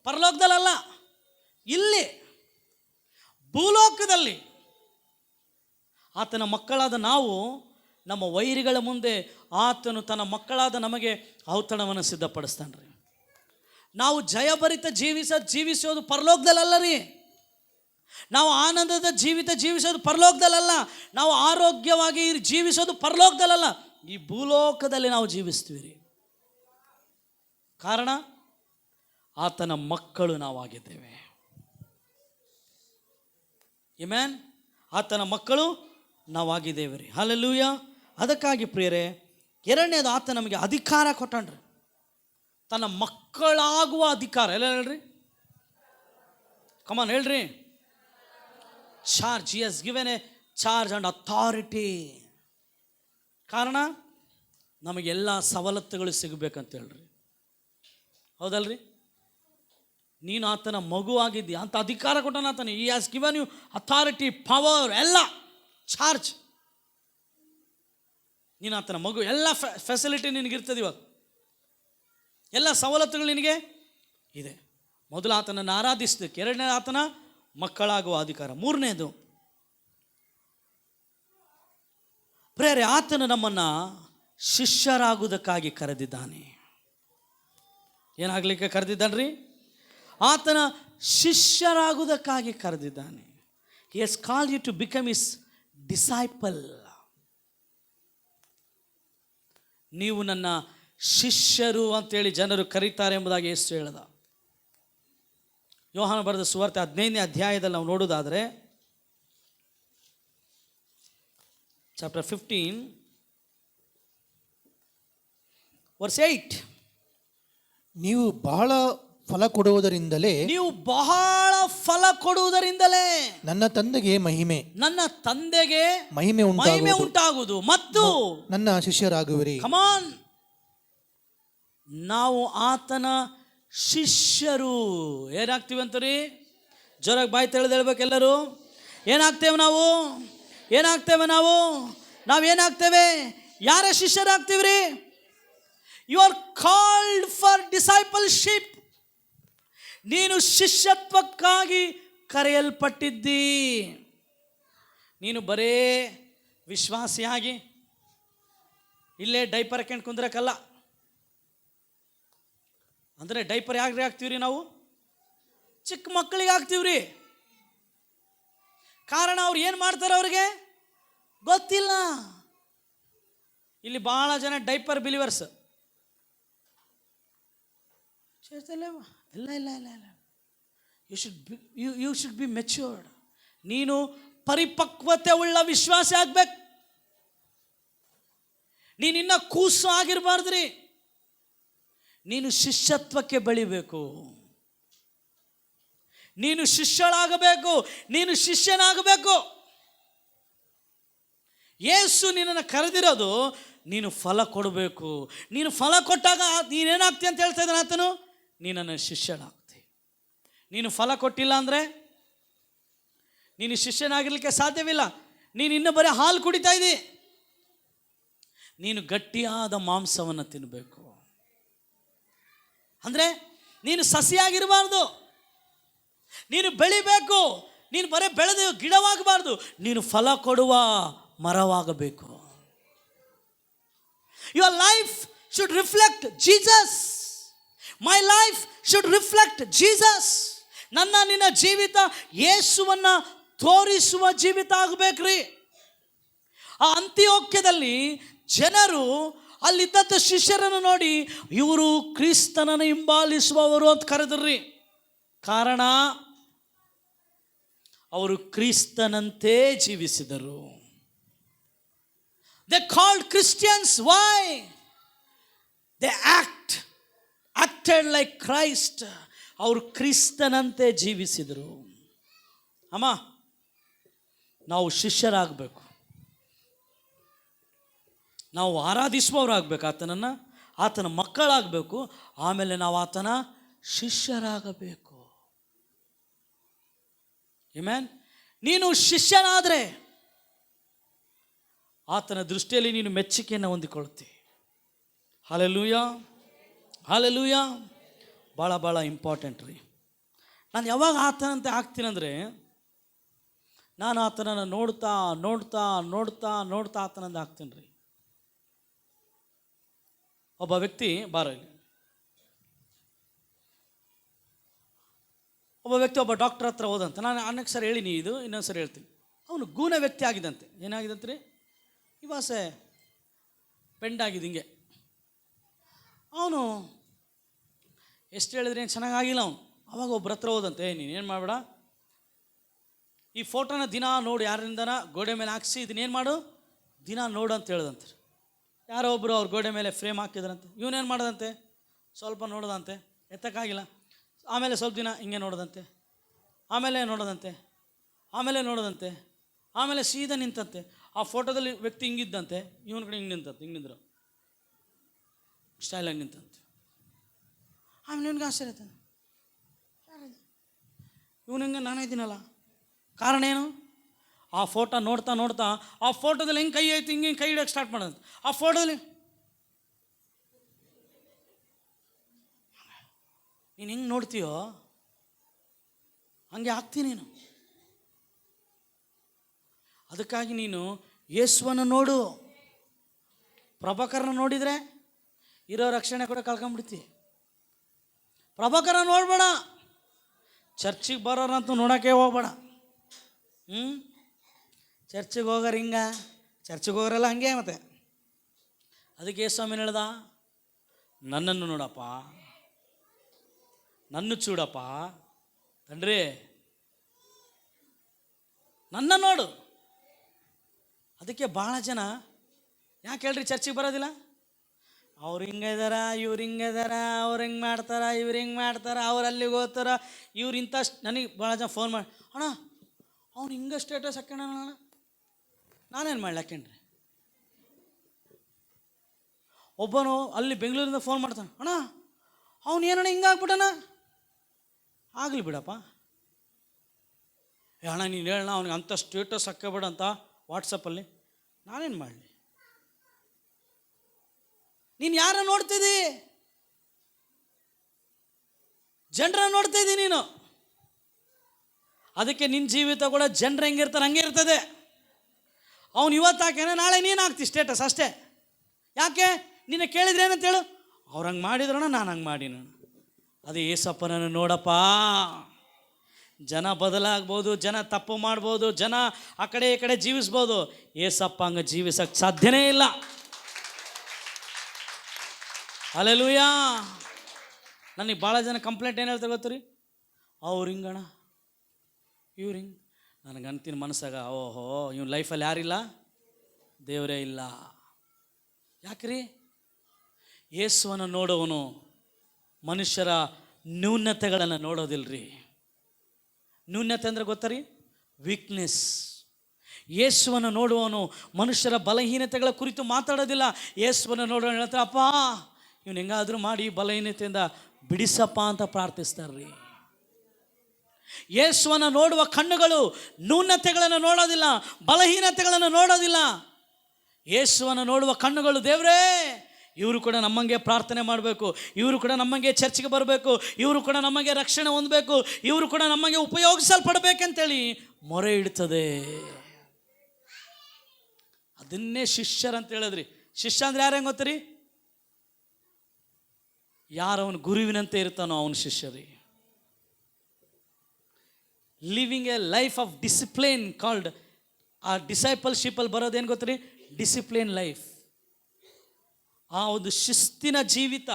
ಪರಲೋಕದಲ್ಲ, ಇಲ್ಲಿ ಭೂಲೋಕದಲ್ಲಿ. ಆತನ ಮಕ್ಕಳಾದ ನಾವು ನಮ್ಮ ವೈರಿಗಳ ಮುಂದೆ ಆತನು ತನ್ನ ಮಕ್ಕಳಾದ ನಮಗೆ ಔತಣವನ್ನು ಸಿದ್ಧಪಡಿಸ್ತಾನೆ ರೀ. ನಾವು ಜಯಭರಿತ ಜೀವಿಸೋದು ಪರಲೋಕದಲ್ಲ ರೀ. ನಾವು ಆನಂದದ ಜೀವಿಸೋದು ಪರಲೋಕದಲ್ಲ. ನಾವು ಆರೋಗ್ಯವಾಗಿ ಜೀವಿಸೋದು ಪರಲೋಕದಲ್ಲ, ಈ ಭೂಲೋಕದಲ್ಲಿ ನಾವು ಜೀವಿಸ್ತೀವಿ ರೀ. ಕಾರಣ ಆತನ ಮಕ್ಕಳು ನಾವಾಗಿದ್ದೇವೆ. ಆಮೆನ್. ಆತನ ಮಕ್ಕಳು ನಾವಾಗಿದ್ದೇವೆ ರೀ. ಹಲ್ಲೆಲೂಯ. ಅದಕ್ಕಾಗಿ ಪ್ರಿಯರೇ, ಎರಡನೇದು, ಆತ ನಮಗೆ ಅಧಿಕಾರ ಕೊಟ್ಟಣ್ರಿ, ತನ್ನ ಮಕ್ಕಳಾಗುವ ಅಧಿಕಾರ. ಎಲ್ಲ ಹೇಳ್ರಿ, ಕಮಾನ್ ಹೇಳ್ರಿ. Charge. He has given a charge and authority. ಕಾರಣ ನಮಗೆಲ್ಲ ಸವಲತ್ತುಗಳು ಸಿಗಬೇಕಂತ ಹೇಳ್ರಿ. ಹೌದಲ್ರಿ? ನೀನು ಆತನ ಮಗು ಆಗಿದ್ದೀಯ ಅಂತ ಅಧಿಕಾರ ಕೊಟ್ಟನ ಆತನ. He has given you authority, power, ಎಲ್ಲ ಚಾರ್ಜ್. ನೀನು ಆತನ ಮಗು, ಎಲ್ಲ ಫೆಸಿಲಿಟಿ ನಿನಗಿರ್ತದೆ. ಇವಾಗ ಎಲ್ಲ ಸವಲತ್ತುಗಳು ನಿನಗೆ ಇದೆ. ಮೊದಲು ಆತನನ್ನು ಆರಾಧಿಸಬೇಕು. ಎರಡನೇ, ಆತನ ಮಕ್ಕಳಾಗುವ ಅಧಿಕಾರ. ಮೂರನೇದು ಪ್ರೇರೆ, ಆತನು ನಮ್ಮನ್ನು ಶಿಷ್ಯರಾಗುವುದಕ್ಕಾಗಿ ಕರೆದಿದ್ದಾನೆ. ಏನಾಗಲಿಕ್ಕೆ ಕರೆದಿದ್ದಾನ್ರಿ? ಆತನ ಶಿಷ್ಯರಾಗುವುದಕ್ಕಾಗಿ ಕರೆದಿದ್ದಾನೆ. He has called you to become his disciple. ನೀವು ನನ್ನ ಶಿಷ್ಯರು ಅಂತೇಳಿ ಜನರು ಕರೀತಾರೆ ಎಂಬುದಾಗಿ ಯೇಸು ಹೇಳಿದ. ಯೋಹಾನ ಬರೆದ ಸುವಾರ್ತೆ 15ನೇ ಅಧ್ಯಾಯದಲ್ಲಿ ನಾವು ನೋಡೋದಾದರೆ, ಚಾಪ್ಟರ್ 15 ವರ್ಸ್ 8, ನೀವು ಬಹಳ ಫಲ ಕೊಡುವುದರಿಂದಲೇ ನನ್ನ ತಂದೆಗೆ ಮಹಿಮೆ ಉಂಟಾಗುವುದು ಮತ್ತು ನನ್ನ ಶಿಷ್ಯರಾಗುವಿರಿ. ಕಮಾನ್. ನಾವು ಆತನ ಶಿಷ್ಯರು. ಏನಾಗ್ತೀವಿ ಅಂತೀರಿ? ಜೋರಾಗಿ ಬಾಯಿ ತೆಳೆದು ಹೇಳ್ಬೇಕೆಲ್ಲರೂ. ಏನಾಗ್ತೇವೆ ನಾವೇನಾಗ್ತೇವೆ? ಯಾರ ಶಿಷ್ಯರಾಗ್ತೀವ್ರಿ? You are called for discipleship. ನೀನು ಶಿಷ್ಯತ್ವಕ್ಕಾಗಿ ಕರೆಯಲ್ಪಟ್ಟಿದ್ದಿ. ನೀನು ಬರೇ ವಿಶ್ವಾಸಿಯಾಗಿ ಇಲ್ಲೇ ಡೈಪರ್ ಹಾಕೊಂಡು ಕುಂದ್ರಕ್ಕಲ್ಲ. ಅಂದರೆ ಡೈಪರ್ ಯಾಕ್ರಿ ಹಾಕ್ತೀವ್ರಿ? ನಾವು ಚಿಕ್ಕ ಮಕ್ಕಳಿಗೆ ಹಾಕ್ತೀವ್ರಿ. ಕಾರಣ ಅವ್ರು ಏನು ಮಾಡ್ತಾರೆ ಅವ್ರಿಗೆ ಗೊತ್ತಿಲ್ಲ. ಇಲ್ಲಿ ಭಾಳ ಜನ ಡೈಪರ್ ಬಿಲಿವರ್ಸ್. ಇಲ್ಲ. You should be matured. ನೀನು ಪರಿಪಕ್ವತೆ ಉಳ್ಳ ವಿಶ್ವಾಸ ಆಗ್ಬೇಕು. ನೀನಿನ್ನ ಕೂಸು ಆಗಿರಬಾರ್ದ್ರಿ. ನೀನು ಶಿಷ್ಯತ್ವಕ್ಕೆ ಬೆಳಿಬೇಕು. ನೀನು ಶಿಷ್ಯಳಾಗಬೇಕು. ನೀನು ಶಿಷ್ಯನಾಗಬೇಕು. ಯೇಸು ನಿನ್ನನ್ನು ಕರೆದಿರೋದು ನೀನು ಫಲ ಕೊಡಬೇಕು. ನೀನು ಫಲ ಕೊಟ್ಟಾಗ ನೀನೇನಾಗ್ತಿ ಅಂತ ಹೇಳ್ತಾ ಇದ್ದಾನೆ ಆತನು, ನೀನನ್ನು ಶಿಷ್ಯನಾಗ್ತಿ. ನೀನು ಫಲ ಕೊಟ್ಟಿಲ್ಲ ಅಂದರೆ ನೀನು ಶಿಷ್ಯನಾಗಿರ್ಲಿಕ್ಕೆ ಸಾಧ್ಯವಿಲ್ಲ. ನೀನು ಇನ್ನೂ ಬರೀ ಹಾಲು ಕುಡಿತಾ ಇದ್ದಿ. ನೀನು ಗಟ್ಟಿಯಾದ ಮಾಂಸವನ್ನು ತಿನ್ನಬೇಕು. ಅಂದರೆ ನೀನು ಸಸಿಯಾಗಿರಬಾರ್ದು. ನೀನು ಬೆಳಿಬೇಕು. ನೀನು ಬರೀ ಬೆಳೆದು ಗಿಡವಾಗಬಾರ್ದು. ನೀನು ಫಲ ಕೊಡುವ ಮರವಾಗಬೇಕು. Your life should reflect Jesus. My life should reflect Jesus. ನಿನ್ನ ಜೀವಿತ ಯೇಸುವನ್ನು ತೋರಿಸುವ ಜೀವಿತ ಆಗಬೇಕ್ರಿ. ಆ ಅಂತಿಯೋಕ್ಯದಲ್ಲಿ ಜನರು ಅಲ್ಲಿದ್ದಂಥ ಶಿಷ್ಯರನ್ನು ನೋಡಿ ಇವರು ಕ್ರಿಸ್ತನನ್ನು ಹಿಂಬಾಲಿಸುವವರು ಅಂತ ಕರೆದ್ರಿ. ಕಾರಣ ಅವರು ಕ್ರಿಸ್ತನಂತೆ ಜೀವಿಸಿದರು. They called Christians. Why? They acted like Christ. ಅವರು ಕ್ರಿಸ್ತನಂತೆ ಜೀವಿಸಿದರು. ಅಮ್ಮ, ನಾವು ಶಿಷ್ಯರಾಗಬೇಕು. ನಾವು ಆರಾಧಿಸುವವರಾಗಬೇಕು ಆತನನ್ನು. ಆತನ ಮಕ್ಕಳಾಗಬೇಕು. ಆಮೇಲೆ ನಾವು ಆತನ ಶಿಷ್ಯರಾಗಬೇಕು. ಆಮೆನ್. ನೀನು ಶಿಷ್ಯನಾದರೆ ಆತನ ದೃಷ್ಟಿಯಲ್ಲಿ ನೀನು ಮೆಚ್ಚುಗೆಯನ್ನು ಹೊಂದಿಕೊಳ್ಳುತ್ತಿ. Hallelujah, hallelujah. ಭಾಳ ಭಾಳ ಇಂಪಾರ್ಟೆಂಟ್ ರೀ. ನಾನು ಯಾವಾಗ ಆತನಂತೆ ಆಗ್ತೀನಂದರೆ, ನಾನು ಆತನನ್ನು ನೋಡ್ತಾ ನೋಡ್ತಾ ನೋಡ್ತಾ ನೋಡ್ತಾ ಆತನಂತೆ ಆಗ್ತೀನಿ ರೀ. ಒಬ್ಬ ವ್ಯಕ್ತಿ ಒಬ್ಬ ಡಾಕ್ಟರ್ ಹತ್ರ ಹೋದಂತೆ. ನಾನು ಅನೇಕ ಸರಿ ಹೇಳಿನಿ, ಇದು ಇನ್ನೊಂದು ಸರಿ ಹೇಳ್ತೀನಿ. ಅವನು ಗೂನ ವ್ಯಕ್ತಿ ಆಗಿದ್ದಂತೆ. ಏನಾಗಿದಂತೆ ರೀ? ಇವಾಸೆ ಪೆಂಡಾಗಿದೆ ಹಿಂಗೆ. ಅವನು ಎಷ್ಟು ಹೇಳಿದ್ರೆ ಏನು ಚೆನ್ನಾಗಾಗಿಲ್ಲ. ಅವನು ಅವಾಗ ಒಬ್ಬರ ಹತ್ರ ಹೋದಂತೆ, ನೀನೇನು ಮಾಡಬೇಡ, ಈ ಫೋಟೋನ ದಿನ ನೋಡು, ಯಾರಿಂದನ ಗೋಡೆ ಮೇಲೆ ಹಾಕ್ಸಿ ಇದನ್ನೇನು ಮಾಡು, ದಿನ ನೋಡು ಅಂತ ಹೇಳ್ದಂತೆ. ಯಾರೋ ಒಬ್ಬರು ಅವ್ರ ಗೋಡೆ ಮೇಲೆ ಫ್ರೇಮ್ ಹಾಕಿದ್ರಂತೆ. ಇವನೇನು ಮಾಡ್ದಂತೆ, ಸ್ವಲ್ಪ ನೋಡೋದಂತೆ, ಎತ್ತಕ್ಕಾಗಿಲ್ಲ. ಆಮೇಲೆ ಸ್ವಲ್ಪ ದಿನ ಹಿಂಗೆ ನೋಡೋದಂತೆ, ಆಮೇಲೆ ನೋಡೋದಂತೆ, ಆಮೇಲೆ ಸೀದಾ ನಿಂತಂತೆ. ಆ ಫೋಟೋದಲ್ಲಿ ವ್ಯಕ್ತಿ ಹಿಂಗಿದ್ದಂತೆ, ಇವನ ಕಡೆ ಹಿಂಗೆ ನಿಂತಂತೆ, ಹಿಂಗೆ ನಿಂದ್ರು ಸ್ಟೈಲಾಗಿ ನಿಂತಂತೆ. ಆಮೇಲೆ ಇವನಿಗೆ ಆಶ್ಚರ್ಯ ಆಯ್ತು, ಇವನು ಹಿಂಗೆ ನಾನೇ ಇದ್ದೀನಲ್ಲ. ಕಾರಣ ಏನು? ಆ ಫೋಟೋ ನೋಡ್ತಾ ನೋಡ್ತಾ ಆ ಫೋಟೋದಲ್ಲಿ ಹೆಂಗೆ ಕೈ ಆಯ್ತು, ಹಿಂಗೆ ಕೈ ಹಿಡಿಯೋಕ್ಕೆ ಸ್ಟಾರ್ಟ್ ಮಾಡೋದು. ಆ ಫೋಟೋದಲ್ಲಿ ನೀನು ಹೆಂಗೆ ನೋಡ್ತೀಯೋ ಹಂಗೆ ಆಗ್ತೀನಿ ನೀನು. ಅದಕ್ಕಾಗಿ ನೀನು ಯೇಸುವನ್ನು ನೋಡು. ಪ್ರಭಾಕರನ ನೋಡಿದರೆ ಇರೋ ರಕ್ಷಣೆ ಕೂಡ ಕಳ್ಕೊಂಬಿಡ್ತಿ. ಪ್ರಭಾಕರ ನೋಡಬೇಡ, ಚರ್ಚಿಗೆ ಬರೋರಂತೂ ನೋಡೋಕ್ಕೆ ಹೋಗ್ಬೇಡ. ಚರ್ಚಿಗೆ ಹೋಗೋರು ಹಿಂಗೆ, ಚರ್ಚಿಗೆ ಹೋಗೋರೆಲ್ಲ ಹಂಗೆ. ಮತ್ತೆ ಅದಕ್ಕೆ ಯೇಸ್ವಾಮಿನ ಹೇಳ್ದ, ನನ್ನನ್ನು ನೋಡಪ್ಪ, ನನ್ನ ಚೂಡಪ್ಪ ತಂಡ್ರಿ, ನನ್ನ ನೋಡು. ಅದಕ್ಕೆ ಭಾಳ ಜನ ಯಾಕೆ ಹೇಳ್ರಿ ಚರ್ಚಿಗೆ ಬರೋದಿಲ್ಲ? ಅವ್ರು ಹಿಂಗೆ ಇದಾರ, ಇವ್ರು ಹಿಂಗೆ ಇದಾರ, ಅವ್ರು ಹಿಂಗೆ ಮಾಡ್ತಾರ, ಇವ್ರು ಹಿಂಗೆ ಮಾಡ್ತಾರ, ಅವ್ರು ಅಲ್ಲಿಗೆ ಹೋಗ್ತಾರ, ಇವ್ರು ಇಂಥ. ನನಗೆ ಭಾಳ ಜನ ಫೋನ್ ಮಾಡಿ, ಅಣ್ಣ ಅವ್ನು ಹಿಂಗೆ ಸ್ಟೇಟಸ್ ಹಾಕ್ಯಣ, ನಾನೇನು ಮಾಡ್ಲಿ ಹಾಕ್ಯಣ್ರಿ. ಒಬ್ಬನು ಅಲ್ಲಿ ಬೆಂಗಳೂರಿಂದ ಫೋನ್ ಮಾಡ್ತಾನೆ, ಅಣ್ಣ ಅವ್ನು ಏನಣ್ಣ ಹಿಂಗೆ ಆಗ್ಬಿಟ್ಟಣ. ಆಗಲಿ ಬಿಡಪ್ಪ, ಅಣ್ಣ ನೀನು ಹೇಳಣ್ಣ ಅವ್ನಿಗೆ ಅಂಥ ಸ್ಟೇಟಸ್ ಹಾಕಬೇಡ ಅಂತ ವಾಟ್ಸಪ್ಪಲ್ಲಿ. ನಾನೇನು ಮಾಡಲಿ? ನೀನು ಯಾರ ನೋಡ್ತಿದ್ದಿ? ಜನರ ನೋಡ್ತಿದ್ದಿ ನೀನು. ಅದಕ್ಕೆ ನಿನ್ನ ಜೀವಿತ ಕೂಡ ಜನರು ಹೆಂಗಿರ್ತಾರೆ ಹಂಗೆ ಇರ್ತದೆ. ಅವನು ಇವತ್ತು ಹಾಕ್ಯಾನೆ, ನಾಳೆ ನೀನು ಹಾಕ್ತಿ ಸ್ಟೇಟಸ್ ಅಷ್ಟೇ. ಯಾಕೆ? ನಿನ್ನ ಕೇಳಿದ್ರೆ ಏನಂತ ಹೇಳು, ಅವ್ರು ಹಂಗೆ ಮಾಡಿದ್ರಣ್ಣ, ನಾನು ಹಂಗೆ ಮಾಡಿನ. ಅದೇ ಏಸಪ್ಪನನ್ನು ನೋಡಪ್ಪ. ಜನ ಬದಲಾಗ್ಬೋದು, ಜನ ತಪ್ಪು ಮಾಡ್ಬೋದು, ಜನ ಆ ಕಡೆ ಈ ಕಡೆ ಜೀವಿಸ್ಬೋದು. ಏಸಪ್ಪ ಹಂಗೆ ಜೀವಿಸಕ್ಕೆ ಸಾಧ್ಯನೇ ಇಲ್ಲ. ಹಲ್ಲೆಲೂಯಾ. ನನಗೆ ಭಾಳ ಜನ ಕಂಪ್ಲೇಂಟ್ ಏನು ಹೇಳ್ತಾರೆ ಗೊತ್ತು ರೀ? ಅವ್ರು ಹಿಂಗಣ, ಇವ್ರು ಹಿಂಗೆ. ನನಗೆ ಅಂತೀನಿ ಮನಸ್ಸಾಗ, ಓಹೋ ಇವ್ನ ಲೈಫಲ್ಲಿ ಯಾರಿಲ್ಲ? ದೇವರೇ ಇಲ್ಲ. ಯಾಕ್ರಿ? ಯೇಸುವನ್ನು ನೋಡೋವನು ಮನುಷ್ಯರ ನ್ಯೂನತೆಗಳನ್ನು ನೋಡೋದಿಲ್ರಿ. ನ್ಯೂನತೆ ಅಂದರೆ ಗೊತ್ತಾ ರೀ? ವೀಕ್ನೆಸ್. ಯೇಸುವನ್ನು ನೋಡುವವನು ಮನುಷ್ಯರ ಬಲಹೀನತೆಗಳ ಕುರಿತು ಮಾತಾಡೋದಿಲ್ಲ. ಯೇಸುವನ್ನು ನೋಡೋಣ ಹೇಳ್ತಾರೆ, ಅಪ್ಪ ಇವನು ಹೆಂಗಾದರೂ ಮಾಡಿ ಬಲಹೀನತೆಯಿಂದ ಬಿಡಿಸಪ್ಪ ಅಂತ ಪ್ರಾರ್ಥಿಸ್ತಾರ್ರಿ. ಯೇಸುವನ್ನು ನೋಡುವ ಕಣ್ಣುಗಳು ನ್ಯೂನತೆಗಳನ್ನು ನೋಡೋದಿಲ್ಲ, ಬಲಹೀನತೆಗಳನ್ನು ನೋಡೋದಿಲ್ಲ. ಯೇಸುವನ್ನು ನೋಡುವ ಕಣ್ಣುಗಳು, ದೇವರೇ ಇವರು ಕೂಡ ನಮ್ಮಂಗೆ ಪ್ರಾರ್ಥನೆ ಮಾಡಬೇಕು, ಇವರು ಕೂಡ ನಮ್ಮಂಗೆ ಚರ್ಚಿಗೆ ಬರಬೇಕು, ಇವರು ಕೂಡ ನಮಗೆ ರಕ್ಷಣೆ ಹೊಂದಬೇಕು, ಇವರು ಕೂಡ ನಮಗೆ ಉಪಯೋಗಿಸಲ್ಪಡಬೇಕಂತೇಳಿ ಮೊರೆ ಇಡ್ತದೆ. ಅದನ್ನೇ ಶಿಷ್ಯರಂತ ಹೇಳಿದ್ರಿ. ಶಿಷ್ಯ ಅಂದ್ರೆ ಯಾರು ಹೆಂಗೆ ಗೊತ್ತರಿ? ಯಾರು ಅವನು ಗುರುವಿನಂತೆ ಇರ್ತಾನೋ ಅವನು ಶಿಷ್ಯರಿ. Living a life of discipline called, ಆ ಡಿಸೈಪಲ್ಶಿಪ್ಪಲ್ಲಿ ಬರೋದೇನು ಗೊತ್ತರಿ? Discipline life. ಆ ಒಂದು ಶಿಸ್ತಿನ ಜೀವಿತ,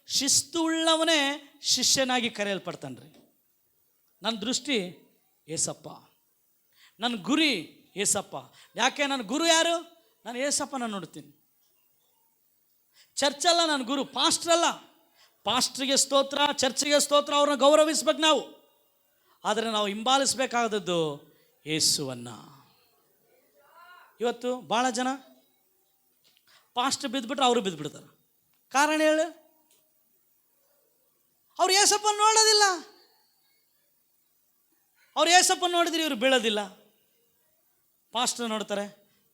ಶಿಸ್ತು ಉಳ್ಳವನೇ ಶಿಷ್ಯನಾಗಿ ಕರೆಯಲ್ಪಡ್ತಾನೆ ರೀ. ನನ್ನ ದೃಷ್ಟಿ ಏಸಪ್ಪ, ನನ್ನ ಗುರಿ ಏಸಪ್ಪ. ಯಾಕೆ? ನನ್ನ ಗುರು ಯಾರು? ನಾನು ಏಸಪ್ಪನ ನೋಡ್ತೀನಿ. ಚರ್ಚಲ್ಲ ನನ್ನ ಗುರು, ಪಾಸ್ಟ್ರಲ್ಲ. ಪಾಸ್ಟ್ರಿಗೆ ಸ್ತೋತ್ರ, ಚರ್ಚಿಗೆ ಸ್ತೋತ್ರ, ಅವ್ರನ್ನ ಗೌರವಿಸ್ಬೇಕು ನಾವು. ಆದರೆ ನಾವು ಹಿಂಬಾಲಿಸ್ಬೇಕಾದದ್ದು ಯೇಸುವನ್ನು. ಇವತ್ತು ಭಾಳ ಜನ ಪಾಸ್ಟ್ ಬಿದ್ದುಬಿಟ್ರೆ ಅವರು ಬಿದ್ದುಬಿಡ್ತಾರೆ. ಕಾರಣ ಹೇಳು? ಅವ್ರು ಯೇಸಪ್ಪನ ನೋಡೋದಿಲ್ಲ. ಅವ್ರು ಯೇಸಪ್ಪನ ನೋಡಿದ್ರೆ ಇವರು ಬೀಳೋದಿಲ್ಲ. ಪಾಸ್ಟರ್ ನೋಡ್ತಾರೆ,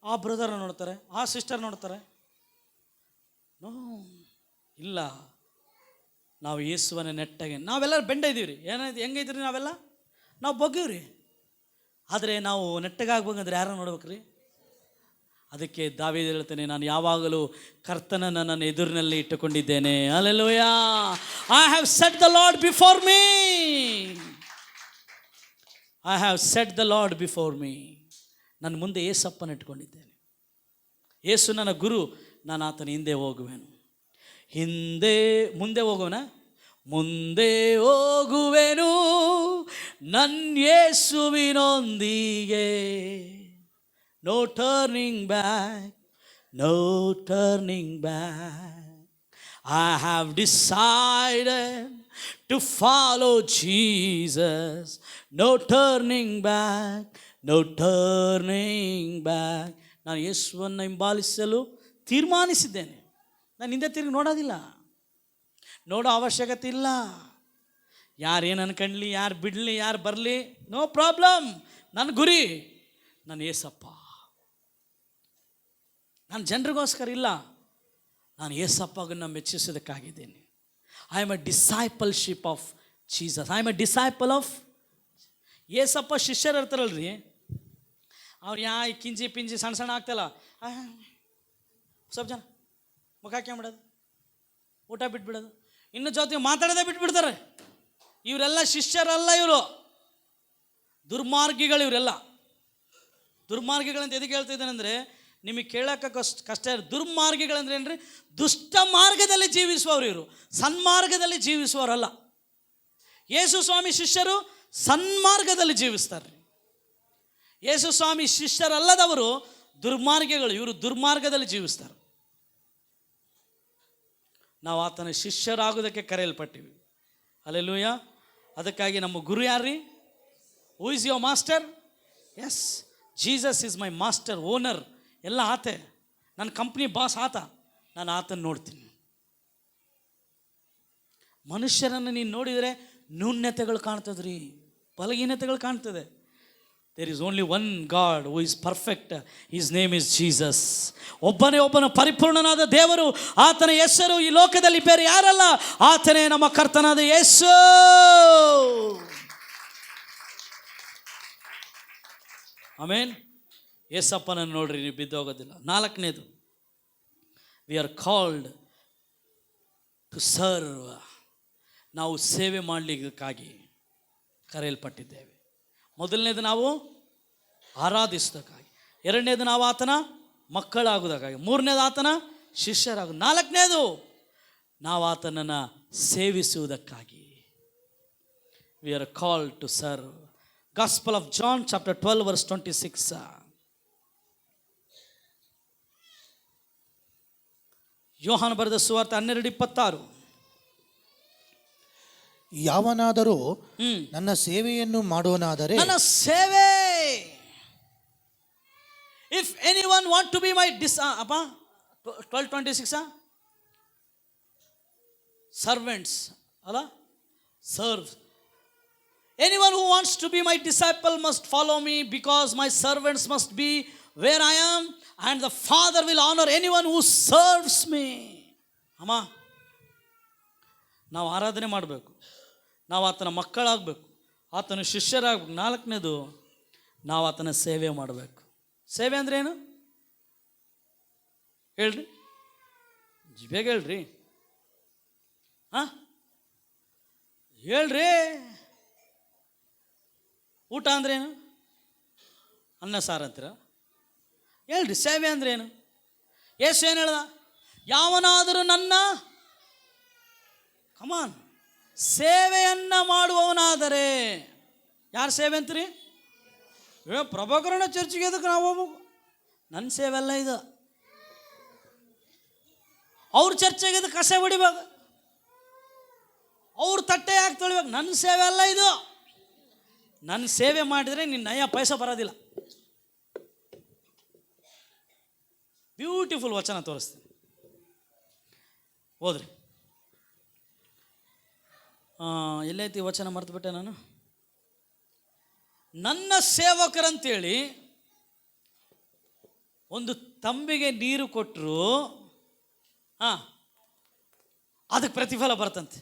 ಆ ಬ್ರದರ್ ನೋಡ್ತಾರೆ, ಆ ಸಿಸ್ಟರ್ ನೋಡ್ತಾರೆ. ನೋ, ಇಲ್ಲ, ನಾವು ಯೇಸುವನ್ನ ನೆಟ್ಟಾಗೆ ನಾವೆಲ್ಲರೂ ಬೆಂಡ ಇದ್ದೀವಿ ರೀ. ಏನಾಯ್ತು, ಹೆಂಗೈತ್ರಿ ನಾವೆಲ್ಲ? ನಾವು ಬಗ್ಗೀವ್ರಿ. ಆದರೆ ನಾವು ನೆಟ್ಟಗಾಗ್ಬೇಕಂದ್ರೆ ಯಾರನ್ನ ನೋಡ್ಬೇಕ್ರಿ? ಅದಕ್ಕೆ ದಾವೀದ ಹೇಳ್ತಾನೆ, ನಾನು ಯಾವಾಗಲೂ ಕರ್ತನನ್ನು ನನ್ನ ಎದುರಿನಲ್ಲಿ ಇಟ್ಟುಕೊಂಡಿದ್ದೇನೆ. Hallelujah. I have set the lord before me. I have set the lord before me. ನನ್ನ ಮುಂದೆ ಏಸಪ್ಪನ ಇಟ್ಕೊಂಡಿದ್ದೇನೆ. ಏಸು ನನ್ನ ಗುರು, ನಾನು ಆತನ ಹಿಂದೆ ಹೋಗುವೆನು. ಮುಂದೆ ಹೋಗುವನ, ಮುಂದೆ ಹೋಗುವೆನು ನನ್ನ ಯೇಸುವಿನೊಂದಿಗೆ. No turning back, no turning back. I have decided to follow Jesus. No turning back, no turning back. ನಾನು ಯೇಸುವನ್ನು ಹಿಂಬಾಲಿಸಲು ತೀರ್ಮಾನಿಸಿದ್ದೇನೆ. ನಾನು ಹಿಂದೆ ತಿರುಗಿ ನೋಡೋದಿಲ್ಲ, ನೋಡೋ ಅವಶ್ಯಕತೆ ಇಲ್ಲ. ಯಾರೇನು ಅನ್ಕಂಡ್ಲಿ, ಯಾರು ಬಿಡಲಿ, ಯಾರು ಬರಲಿ, ನೋ ಪ್ರಾಬ್ಲಮ್. ನನ್ನ ಗುರಿ ನನ್ನ ಏಸಪ್ಪ. ನಾನು ಜನರಿಗೋಸ್ಕರ ಇಲ್ಲ, ನಾನು ಏಸಪ್ಪಗನ್ನು ಮೆಚ್ಚಿಸೋದಕ್ಕಾಗಿದ್ದೇನೆ. I am a discipleship of Jesus. I am a disciple of Esappa. ಶಿಷ್ಯರು ಇರ್ತಾರಲ್ರಿ, ಅವ್ರು ಕಿಂಜಿ ಪಿಂಜಿ ಸಣ್ಣ ಸಣ್ಣ ಆಗ್ತಲ್ಲ, ಸ್ವಲ್ಪ ಜನ ಮುಖ ಹಾಕ್ಕೊಂಬಿಡೋದು, ಊಟ ಬಿಟ್ಬಿಡೋದು, ಇನ್ನು ಜೊತೆಗೆ ಮಾತಾಡೋದೇ ಬಿಟ್ಬಿಡ್ತಾರೆ. ಇವರೆಲ್ಲ ಶಿಷ್ಯರಲ್ಲ, ಇವರು ದುರ್ಮಾರ್ಗಿಗಳು. ಇವರೆಲ್ಲ ದುರ್ಮಾರ್ಗಿಗಳಂತ ಎದಕ್ಕೆ ಹೇಳ್ತಿದ್ದಾನೆ ಅಂದರೆ, ನಿಮಗೆ ಕೇಳೋಕ್ಕೆ ಕಷ್ಟ. ದುರ್ಮಾರ್ಗಿಗಳಂದ್ರೆ ಏನ್ರಿ? ದುಷ್ಟ ಮಾರ್ಗದಲ್ಲಿ ಜೀವಿಸುವವರು ಇವರು, ಸನ್ಮಾರ್ಗದಲ್ಲಿ ಜೀವಿಸುವವರಲ್ಲ. ಯೇಸು ಸ್ವಾಮಿ ಶಿಷ್ಯರು ಸನ್ಮಾರ್ಗದಲ್ಲಿ ಜೀವಿಸ್ತಾರೆ. ಯೇಸು ಸ್ವಾಮಿ ಶಿಷ್ಯರಲ್ಲದವರು ದುರ್ಮಾರ್ಗಿಗಳು, ಇವರು ದುರ್ಮಾರ್ಗದಲ್ಲಿ ಜೀವಿಸ್ತಾರೆ. ನಾವು ಆತನ ಶಿಷ್ಯರಾಗೋದಕ್ಕೆ ಕರೆಯಲ್ಪಟ್ಟಿವಿ. ಹಲ್ಲೆಲೂಯಾ. ಅದಕ್ಕಾಗಿ ನಮ್ಮ ಗುರು ಯಾರ್ರೀ? Who is your master? Yes, Jesus is my master, owner, ಎಲ್ಲ ಆತೆ. ನನ್ನ ಕಂಪ್ನಿ ಬಾಸ್ ಆತ. ನಾನು ಆತನ ನೋಡ್ತೀನಿ. ಮನುಷ್ಯರನ್ನು ನೀನು ನೋಡಿದರೆ ನ್ಯೂನ್ಯತೆಗಳು ಕಾಣ್ತದ್ರಿ, ಬಲಹೀನತೆಗಳು ಕಾಣ್ತದೆ. There is only one God who is perfect, his name is Jesus. ಒಬ್ಬನ ಪರಿಪೂರ್ಣನಾದ ದೇವರು, ಆತನ ಹೆಸರು ಈ ಲೋಕದಲ್ಲಿ ಬೇರೆ ಯಾರಲ್ಲ, ಆತನೇ ನಮ್ಮ ಕರ್ತನಾದ ಯೇಸು. ಆಮೇನ್. ಯೇಸಪ್ಪನನ್ನು ನೋಡ್ರಿ, ನೀವು ಬಿದ್ದೋಗೋದಿಲ್ಲ. 4ನೇದು, we are called to serve. ನಾವು ಸೇವೆ ಮಾಡಲಿಕ್ಕಾಗಿ ಕರೆಯಲ್ಪಟ್ಟಿದ್ದೇವೆ. ಮೊದಲನೇದು ನಾವು ಆರಾಧಿಸೋದಕ್ಕಾಗಿ, 2ನೇದು ನಾವು ಆತನ ಮಕ್ಕಳಾಗೋದಕ್ಕಾಗಿ, 3ನೇದು ಆತನ ಶಿಷ್ಯರಾಗೋದು, 4ನೇದು ನಾವು ಆತನನ್ನು ಸೇವಿಸುವುದಕ್ಕಾಗಿ. We are called to serve. Gospel of John chapter 12 verse 26. ಯೋಹಾನ ಬರೆದ ಸುವಾರ್ತೆ 12:26. ಯಾವನಾದರೂ ನನ್ನ ಸೇವೆಯನ್ನು ಮಾಡುವನಾದರೆ, ನನ್ನ ಸೇವೆ, if anyone want to be my 12:26 servants ಅಲ್ಲ, serve. Anyone who wants to be my disciple must follow me, because my servants must be where I am, and the Father will honor anyone who serves me. ಅಮ್ಮ, ನಾವು ಆರಾಧನೆ ಮಾಡಬೇಕು, ನಾವು ಆತನ ಮಕ್ಕಳಾಗಬೇಕು, ಆತನ ಶಿಷ್ಯರಾಗಬೇಕು. 4ನೇದು, ನಾವು ಆತನ ಸೇವೆ ಮಾಡಬೇಕು. ಸೇವೆ ಅಂದ್ರೆ ಏನು ಹೇಳ್ರಿ? ಬೇಗ ಹೇಳ್ರಿ. ಹೇಳ್ರಿ. ಊಟ ಅಂದ್ರೇನು? ಅನ್ನ ಸಾರು ಅಂತೀರ? ಹೇಳ್ರಿ, ಸೇವೆ ಅಂದ್ರೇನು? ಯೇಸು ಏನು ಹೇಳ್ದ? ಯಾವನಾದರೂ ನನ್ನ ಕಮಾನ್ ಸೇವೆಯನ್ನು ಮಾಡುವವನಾದರೆ. ಯಾರು ಸೇವೆ ಅಂತೀರಿ? ಪ್ರಭಾಕರಣ ಚರ್ಚಿಗೆ ಅದಕ್ಕೆ ನಾವು ಹೋಗ್ಬೇಕು. ನನ್ನ ಸೇವೆ ಅಲ್ಲ ಇದು. ಅವ್ರ ಚರ್ಚೆಗೆ ಅದು ಕಸ ಹೊಡಿಬೇಕು, ಅವ್ರ ತಟ್ಟೆ ಯಾಕೆ ತೊಳಿಬೇಕು. ನನ್ನ ಸೇವೆ ಅಲ್ಲ ಇದು. ನನ್ನ ಸೇವೆ ಮಾಡಿದರೆ ನಿನ್ನ ನಯ ಪೈಸೆ ಬರೋದಿಲ್ಲ. ಬ್ಯೂಟಿಫುಲ್ ವಚನ ತೋರಿಸ್ತೀನಿ, ಹೋದ್ರಿ. ಎಲ್ಲೈತಿ ವಚನ ಮರ್ತುಬಿಟ್ಟೆ ನಾನು. ನನ್ನ ಸೇವಕರಂತೇಳಿ ಒಂದು ತಂಬಿಗೆ ನೀರು ಕೊಟ್ಟರು ಅದಕ್ಕೆ ಪ್ರತಿಫಲ ಬರ್ತಂತೆ.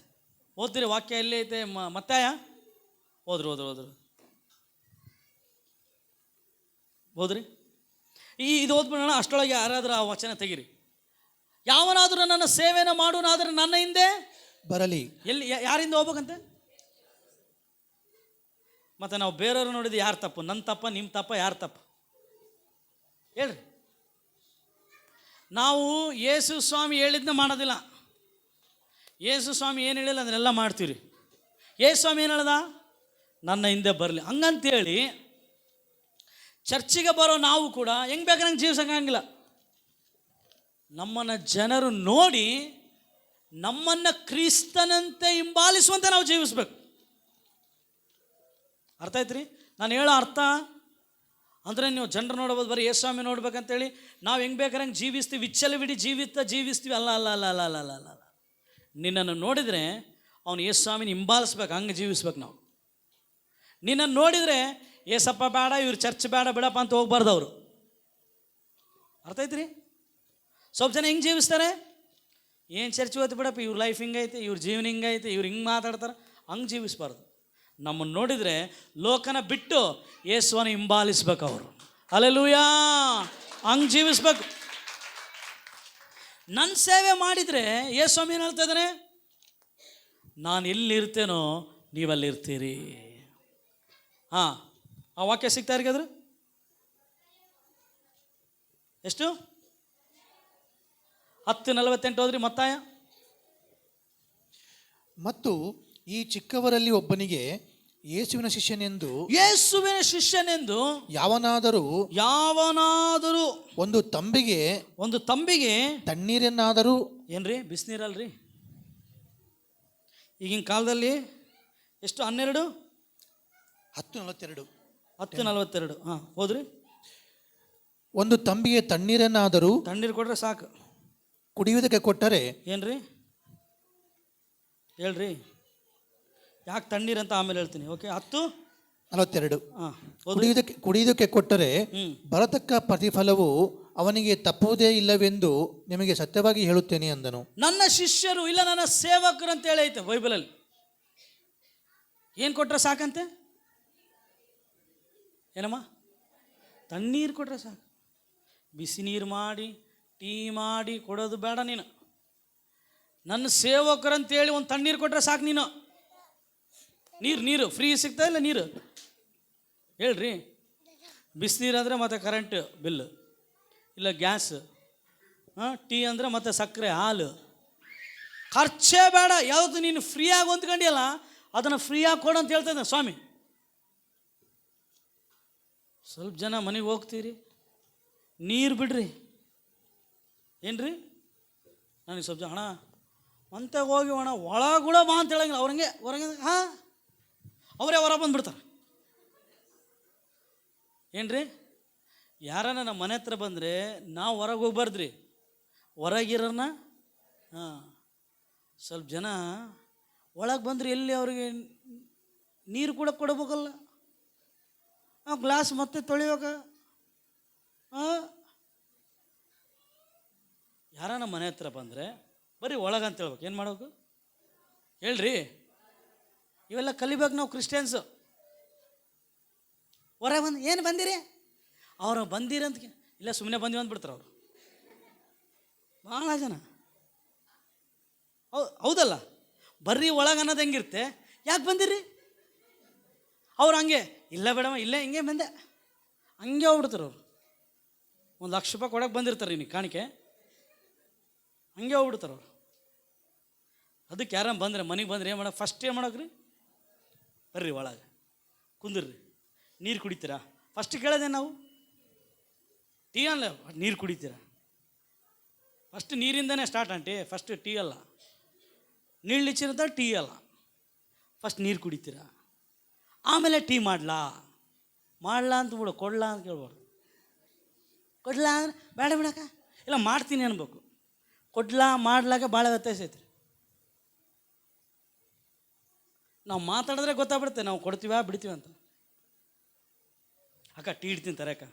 ಓದ್ತೀರಿ ವಾಕ್ಯ ಎಲ್ಲಿ ಐತೆ? ಮತ್ತಾಯ ಹೋದ್ರು ಹೋದ್ರಿ. ಇದು ಓದ್ಬಿಡೋಣ. ಅಷ್ಟೊಳಗೆ ಯಾರಾದರೂ ಆ ವಚನ ತೆಗಿರಿ. ಯಾವನಾದರೂ ನನ್ನ ಸೇವೆನ ಮಾಡೋನಾದ್ರೆ ನನ್ನ ಹಿಂದೆ ಬರಲಿ. ಎಲ್ಲಿ ಯಾರಿಂದ ಹೋಗ್ಬೇಕಂತೆ? ಮತ್ತು ನಾವು ಬೇರೆಯವರು ನೋಡಿದ್ದು ಯಾರು ತಪ್ಪು? ನನ್ನ ತಪ್ಪ, ನಿಮ್ಮ ತಪ್ಪ, ಯಾರು ತಪ್ಪು ಹೇಳ್ರಿ? ನಾವು ಯೇಸು ಸ್ವಾಮಿ ಹೇಳಿದ್ನ ಮಾಡೋದಿಲ್ಲ. ಯೇಸು ಸ್ವಾಮಿ ಏನು ಹೇಳಿಲ್ಲ ಅದನ್ನೆಲ್ಲ ಮಾಡ್ತೀವಿ. ಯೇಸು ಸ್ವಾಮಿ ಏನು ಹೇಳ್ದ? ನನ್ನ ಹಿಂದೆ ಬರಲಿ. ಹಂಗಂತೇಳಿ ಚರ್ಚಿಗೆ ಬರೋ ನಾವು ಕೂಡ ಹೆಂಗೆ ಬೇಕಾದಂಗೆ ಜೀವಿಸೋಕ್ಕಾಗಿಲ್ಲ. ನಮ್ಮನ್ನು ಜನರು ನೋಡಿ ನಮ್ಮನ್ನು ಕ್ರಿಸ್ತನಂತೆ ಹಿಂಬಾಲಿಸುವಂತೆ ನಾವು ಜೀವಿಸ್ಬೇಕು. ಅರ್ಥ ಆಯ್ತು ರೀ? ನಾನು ಹೇಳೋ ಅರ್ಥ ಅಂದರೆ ನೀವು ಜನರು ನೋಡ್ಬೋದು, ಬರೀ ಯೇಸು ಸ್ವಾಮಿ ನೋಡ್ಬೇಕಂತೇಳಿ ನಾವು ಹೆಂಗೆ ಬೇಕಾದಂಗೆ ಜೀವಿಸ್ತೀವಿ, ವಿಚ್ಚಲವಿಡಿ ಜೀವಿಸ್ತೀವಿ. ಅಲ್ಲ. ನಿನ್ನನ್ನು ನೋಡಿದರೆ ಅವನು ಯೇಸು ಸ್ವಾಮಿನ ಹಿಂಬಾಲಿಸ್ಬೇಕು, ಹಂಗೆ ಜೀವಿಸ್ಬೇಕು ನಾವು. ನಿನ್ನನ್ನು ನೋಡಿದರೆ ಏಸಪ್ಪ ಬೇಡ, ಇವ್ರು ಚರ್ಚ್ ಬೇಡ ಬಿಡಪ್ಪ ಅಂತ ಹೋಗ್ಬಾರ್ದು ಅವರು. ಅರ್ಥ ಐತ್ರಿ? ಸ್ವಲ್ಪ ಜನ ಹೆಂಗೆ ಜೀವಿಸ್ತಾರೆ, ಏನು ಚರ್ಚ್ ಹೋಯ್ತು ಬಿಡಪ್ಪ, ಇವ್ರ ಲೈಫ್ ಹಿಂಗೈತೆ, ಇವ್ರ ಜೀವನ ಹಿಂಗೈತೆ, ಇವ್ರು ಹಿಂಗೆ ಮಾತಾಡ್ತಾರೆ, ಹಂಗೆ ಜೀವಿಸ್ಬಾರ್ದು. ನಮ್ಮನ್ನು ನೋಡಿದರೆ ಲೋಕನ ಬಿಟ್ಟು ಯೇಸುವನ್ನು ಹಿಂಬಾಲಿಸ್ಬೇಕು ಅವರು. ಹಲ್ಲೆಲೂಯಾ, ಹಂಗೆ ಜೀವಿಸ್ಬೇಕು. ನನ್ನ ಸೇವೆ ಮಾಡಿದರೆ ಯೇಸು ಸ್ವಾಮಿ ಏನು ಹೇಳ್ತಾ ಇದ್ದಾನೆ? ನಾನು ಎಲ್ಲಿರ್ತೇನೋ ನೀವಲ್ಲಿರ್ತೀರಿ. ಆ ವಾಕ್ಯ ಸಿಗ್ತಾ ಇರ್ಗಾದ್ರೆ ಎಷ್ಟು? 10:48 ಹೋದ್ರಿ ಮತ್ತಾಯ. ಮತ್ತು ಈ ಚಿಕ್ಕವರಲ್ಲಿ ಒಬ್ಬನಿಗೆ ಯೇಸುವಿನ ಶಿಷ್ಯನೆಂದು ಯಾವನಾದರೂ ಒಂದು ತಂಬಿಗೆ ತಣ್ಣೀರನ್ನಾದರೂ, ಏನ್ರಿ ಬಿಸಿನೀರಲ್ರಿ ಈಗಿನ ಕಾಲದಲ್ಲಿ ಎಷ್ಟು? 10:42 ಹೋದ್ರಿ. ಒಂದು ತಂಬಿಗೆ ತಣ್ಣೀರು ಕೊಟ್ರೆ ಸಾಕು. ಕುಡಿಯುವುದಕ್ಕೆ ಕೊಟ್ಟರೆ ಏನ್ರಿ ಹೇಳ್ರಿ? ಯಾಕೆ ತಣ್ಣೀರು ಅಂತ ಆಮೇಲೆ ಹೇಳ್ತೀನಿ. ಓಕೆ, 10:42 ಕುಡಿಯುವುದಕ್ಕೆ ಕೊಟ್ಟರೆ ಬರತಕ್ಕ ಪ್ರತಿಫಲವು ಅವನಿಗೆ ತಪ್ಪುವುದೇ ಇಲ್ಲವೆಂದು ನಿಮಗೆ ಸತ್ಯವಾಗಿ ಹೇಳುತ್ತೇನೆ ಅಂದನು. ನನ್ನ ಶಿಷ್ಯರು ಇಲ್ಲ ನನ್ನ ಸೇವಕರು ಅಂತ ಹೇಳೈತೆ ಬೈಬಲಲ್ಲಿ. ಏನು ಕೊಟ್ಟರೆ ಸಾಕಂತೆ? ಏನಮ್ಮ? ತಣ್ಣೀರು ಕೊಟ್ಟರೆ ಸಾಕು. ಬಿಸಿ ನೀರು ಮಾಡಿ ಟೀ ಮಾಡಿ ಕೊಡೋದು ಬೇಡ ನೀನು. ನನ್ನ ಸೇವಕರಂತೇಳಿ ಒಂದು ತಣ್ಣೀರು ಕೊಟ್ಟರೆ ಸಾಕು. ನೀನು ನೀರು ಫ್ರೀ ಸಿಗ್ತಾ ಇಲ್ಲ ನೀರು ಹೇಳ್ರಿ. ಬಿಸಿನೀರು ಅಂದರೆ ಮತ್ತು ಕರೆಂಟ್ ಬಿಲ್ ಇಲ್ಲ ಗ್ಯಾಸ್, ಟೀ ಅಂದರೆ ಮತ್ತು ಸಕ್ಕರೆ ಹಾಲು, ಖರ್ಚೇ ಬೇಡ. ಯಾವುದು ನೀನು ಫ್ರೀಯಾಗಿ ಹೊಂದ್ಕೊಂಡಿಯಲ್ಲ ಅದನ್ನು ಫ್ರೀಯಾಗಿ ಕೊಡು ಅಂತ ಹೇಳ್ತಾ ಇದ್ದ ಸ್ವಾಮಿ. ಸ್ವಲ್ಪ ಜನ ಮನೆಗೆ ಹೋಗ್ತೀರಿ, ನೀರು ಬಿಡ್ರಿ. ಏನ್ರಿ? ನನಗೆ ಸ್ವಲ್ಪ ಜನ ಮಂತೆ ಹೋಗಿ ಒಳಗೂಡ ಬಾ ಅಂತ ಹೇಳಂಗಿಲ್ಲ. ಅವ್ರಂಗೆ ಹೊರಗೆ ಅವರೇ ಹೊರ ಬಂದುಬಿಡ್ತಾರೆ. ಏನ್ರಿ? ಯಾರನ್ನ ನಮ್ಮ ಮನೆ ಹತ್ರ ಬಂದರೆ ನಾವು ಹೊರಗೆ ಹೋಗ್ಬಾರ್ದ್ರಿ, ಹೊರಗಿರೋನ ಸ್ವಲ್ಪ ಜನ ಒಳಗೆ ಬಂದರೆ ಎಲ್ಲಿ ಅವ್ರಿಗೆ ನೀರು ಕೂಡ ಕೊಡಬೇಕಲ್ಲ, ಗ್ಲಾಸ್ ಮತ್ತೆ ತೊಳಿಯೋಕ. ಯಾರ ನಮ್ಮ ಮನೆ ಹತ್ರ ಬಂದರೆ ಬರೀ ಒಳಗಂತ ಹೇಳ್ಬೇಕು. ಏನು ಮಾಡ್ಬೇಕು ಹೇಳ್ರಿ? ಇವೆಲ್ಲ ಕಲಿಬೇಕು ನಾವು ಕ್ರಿಶ್ಚಿಯನ್ಸು. ಹೊರಗೆ ಬಂದು ಏನು ಬಂದಿರಿ, ಅವರು ಬಂದಿರಂತ ಇಲ್ಲ ಸುಮ್ಮನೆ ಬಂದಿವಿ ಅಂದ್ಬಿಡ್ತಾರೆ ಅವರು. ಭಾಳ ಜನ ಹೌದಲ್ಲ, ಬರ್ರಿ ಒಳಗೆ ಅನ್ನೋದು ಹೆಂಗಿರುತ್ತೆ, ಯಾಕೆ ಬಂದಿರಿ ಅವ್ರು ಹಂಗೆ ಇಲ್ಲ ಬೇಡಮ್ಮ ಇಲ್ಲೇ ಹಿಂಗೆ ಬಂದೆ ಹಂಗೆ ಹೋಗ್ಬಿಡ್ತಾರೆ ಅವರು. $1,00,000 ಕೊಡೋಕೆ ಬಂದಿರ್ತಾರೆ ನೀನು ಕಾಣಿಕೆ, ಹಂಗೆ ಹೋಗ್ಬಿಡ್ತಾರೆ ಅವರು. ಅದಕ್ಕೆ ಯಾರನ್ನ ಬಂದರೆ ಮನೆಗೆ ಬಂದರೆ ಏನು ಫಸ್ಟ್ ಏನು ಮಾಡೋಕ್ರಿ? ಬರ್ರಿ ಒಳಗೆ ಕುಂದಿರ್ರಿ, ನೀರು ಕುಡಿತೀರಾ? ಫಸ್ಟ್ ಕೇಳೋದೆ ನಾವು ಟೀ ಅಲ್ಲ, ನೀರು ಕುಡಿತೀರಾ? ಫಸ್ಟ್ ನೀರಿಂದನೇ ಸ್ಟಾರ್ಟ್ ಆಂಟಿ, ಫಸ್ಟ್ ಟೀ ಅಲ್ಲ. ನೀಳ್ಳಿಚ್ಚಿರಂತ ಟೀ ಅಲ್ಲ, ಫಸ್ಟ್ ನೀರು ಕುಡಿತೀರಾ, ಆಮೇಲೆ ಟೀ ಮಾಡಲಾ ಅಂತ ಬಿಡು, ಕೊಡ್ಲಾ ಅಂತ ಕೇಳ್ಬಾರ್ದು. ಕೊಡ್ಲಾ ಅಂದ್ರೆ ಬೇಡ ಬಿಡಕ್ಕ, ಇಲ್ಲ ಮಾಡ್ತೀನಿ ಅನ್ಬೇಕು. ಕೊಡ್ಲಾ ಮಾಡ್ಲಾಕ ಭಾಳ ವ್ಯತ್ಯಾಸ ಐತ್ರಿ. ನಾವು ಮಾತಾಡಿದ್ರೆ ಗೊತ್ತಾಗ್ಬಿಡುತ್ತೆ ನಾವು ಕೊಡ್ತೀವ ಬಿಡ್ತೀವಿ ಅಂತ. ಅಕ್ಕ ಟೀ ಇಡ್ತೀನಿ ತರಕ್ಕ,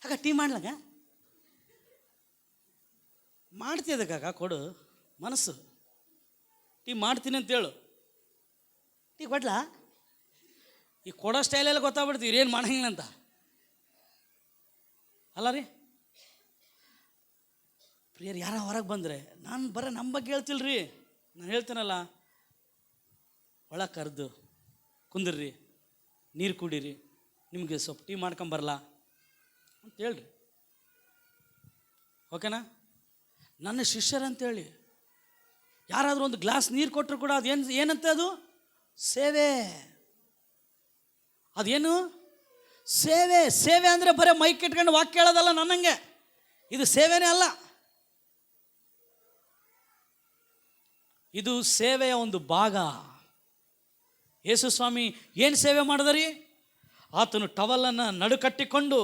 ಅಕ್ಕ ಟೀ ಮಾಡ್ಲಾಕ ಮಾಡ್ತಿದ್ದೆ ಕಾಕ, ಕೊಡು ಮನಸ್ಸು. ಟೀ ಮಾಡ್ತೀನಿ ಅಂತೇಳು, ಟೀ ಕೊಡ್ಲಾ? ಈ ಕೊಡೋ ಸ್ಟೈಲೆಲ್ಲ ಗೊತ್ತಾಗ್ಬಿಡ್ತೀವಿ ಏನು ಮಾಡಂಗಿಲ್ಲ ಅಂತ ಅಲ್ಲ ರೀ ಪ್ರಿಯರು. ಯಾರ ಹೊರಗೆ ಬಂದರೆ ನಾನು ಬರೀ ನಮ್ಮ ಬಗ್ಗೆ ಹೇಳ್ತಿಲ್ರಿ, ನಾನು ಹೇಳ್ತೀನಲ್ಲ, ಒಳಗೆ ಕರೆದು ಕುಂದಿರ್ರಿ, ನೀರು ಕುಡೀರಿ, ನಿಮಗೆ ಸ್ವಲ್ಪ ಟೀ ಮಾಡ್ಕೊಂಬರಲ್ಲ ಅಂತ ಹೇಳ್ರಿ. ಓಕೆನಾ? ನನ್ನ ಶಿಷ್ಯರಂತೇಳಿ ಯಾರಾದರೂ ಒಂದು ಗ್ಲಾಸ್ ನೀರು ಕೊಟ್ಟರು ಕೂಡ ಅದೇನು ಏನಂತೆ, ಅದು ಸೇವೆ. ಅದೇನು ಸೇವೆ. ಸೇವೆ ಅಂದರೆ ಬರೀ ಮೈಕ್ ಇಟ್ಕೊಂಡು ವಾಕ್ಯ ಕೇಳೋದಲ್ಲ ನನ್ನಂಗೆ, ಇದು ಸೇವೆನೇ ಅಲ್ಲ. ಇದು ಸೇವೆಯ ಒಂದು ಭಾಗ. ಯೇಸು ಸ್ವಾಮಿ ಏನು ಸೇವೆ ಮಾಡಿದರಿ? ಆತನು ಟವಲನ್ನು ನಡುಕಟ್ಟಿಕೊಂಡು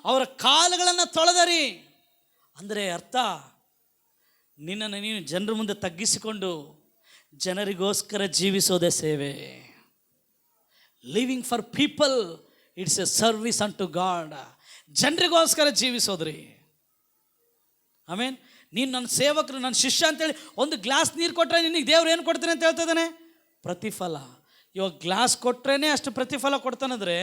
ಅವರ ಕಾಲುಗಳನ್ನು ತೊಳೆದರಿ. ಅಂದರೆ ಅರ್ಥ, ನಿನ್ನನ್ನು ನೀನು ಜನರ ಮುಂದೆ ತಗ್ಗಿಸಿಕೊಂಡು ಜನರಿಗೋಸ್ಕರ ಜೀವಿಸೋದೇ ಸೇವೆ. Living for people, it's a service unto God. ಜನರಿಗೋಸ್ಕರ ಜೀವಿಸೋದ್ರಿ. ಆಮೇನ್. ನೀನು ನನ್ನ ಸೇವಕರು, ನನ್ನ ಶಿಷ್ಯ ಅಂತೇಳಿ ಒಂದು ಗ್ಲಾಸ್ ನೀರು ಕೊಟ್ಟರೆ ನಿನಗೆ ದೇವ್ರು ಏನು ಕೊಡ್ತಾನೆ ಅಂತ ಹೇಳ್ತಿದ್ದಾನೆ? ಪ್ರತಿಫಲ. ಇವಾಗ ಗ್ಲಾಸ್ ಕೊಟ್ರೇ ಅಷ್ಟು ಪ್ರತಿಫಲ ಕೊಡ್ತಾನಂದರೆ,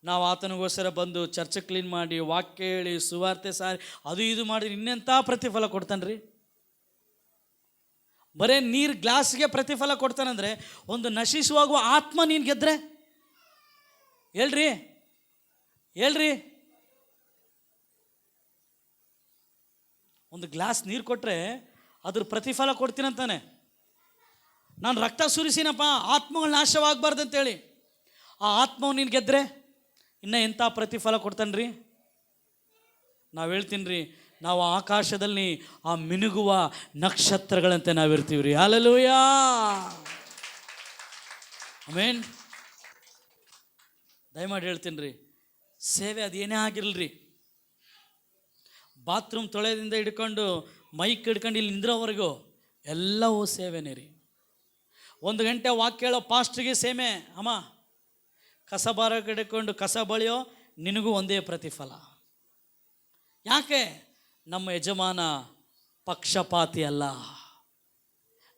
ನಾವು ಆತನಿಗೋಸ್ಕರ ಬಂದು ಚರ್ಚೆ ಕ್ಲೀನ್ ಮಾಡಿ, ವಾಕ್ಯ ಹೇಳಿ, ಸುವಾರ್ತೆ ಸಾರಿ, ಅದು ಇದು ಮಾಡಿ ಇನ್ನೆಂಥ ಪ್ರತಿಫಲ ಕೊಡ್ತಾನ್ರಿ? ಬರೇ ನೀರು ಗ್ಲಾಸ್ಗೆ ಪ್ರತಿಫಲ ಕೊಡ್ತಾನಂದರೆ, ಒಂದು ನಶಿಸುವಾಗುವ ಆತ್ಮ ನೀನು ಗೆದ್ರೆ ಹೇಳ್ರಿ, ಹೇಳ್ರಿ. ಒಂದು ಗ್ಲಾಸ್ ನೀರು ಕೊಟ್ಟರೆ ಅದ್ರ ಪ್ರತಿಫಲ ಕೊಡ್ತೀನಂತಾನೆ. ನಾನು ರಕ್ತ ಸುರಿಸಿನಪ್ಪ ಆತ್ಮಗಳು ನಾಶವಾಗಬಾರ್ದು ಅಂತೇಳಿ, ಆ ಆತ್ಮವು ನೀನು ಗೆದ್ರೆ ಇನ್ನು ಎಂಥ ಪ್ರತಿಫಲ ಕೊಡ್ತಾನ್ರಿ? ನಾವು ಹೇಳ್ತೀನಿ ರೀ, ನಾವು ಆಕಾಶದಲ್ಲಿ ಆ ಮಿನುಗುವ ನಕ್ಷತ್ರಗಳಂತೆ ನಾವಿರ್ತೀವಿ ರೀ. Hallelujah, amen. ದಯಮಾಡಿ ಹೇಳ್ತೀನಿ ರೀ, ಸೇವೆ ಅದೇನೇ ಆಗಿರಲ್ರಿ, ಬಾತ್ರೂಮ್ ತೊಳೆದಿಂದ ಹಿಡ್ಕೊಂಡು ಮೈಕ್ ಹಿಡ್ಕೊಂಡು ಇಲ್ಲಿ ನಿಂದ್ರೋವರೆಗೂ ಎಲ್ಲವೂ ಸೇವೆನೇ ರೀ. 1 ಗಂಟೆ ವಾಕ್ಯ ಹೇಳೋ ಪಾಸ್ಟ್ರಿಗೆ ಸೇವೆ, ಅಮ್ಮ ಕಸ ಬಾರ ಹಿಡ್ಕೊಂಡು ಕಸ ಬಳಿಯೋ ನಿನಗೂ ಒಂದೇ ಪ್ರತಿಫಲ. ಯಾಕೆ? ನಮ್ಮ ಯಜಮಾನ ಪಕ್ಷಪಾತಿ ಅಲ್ಲ.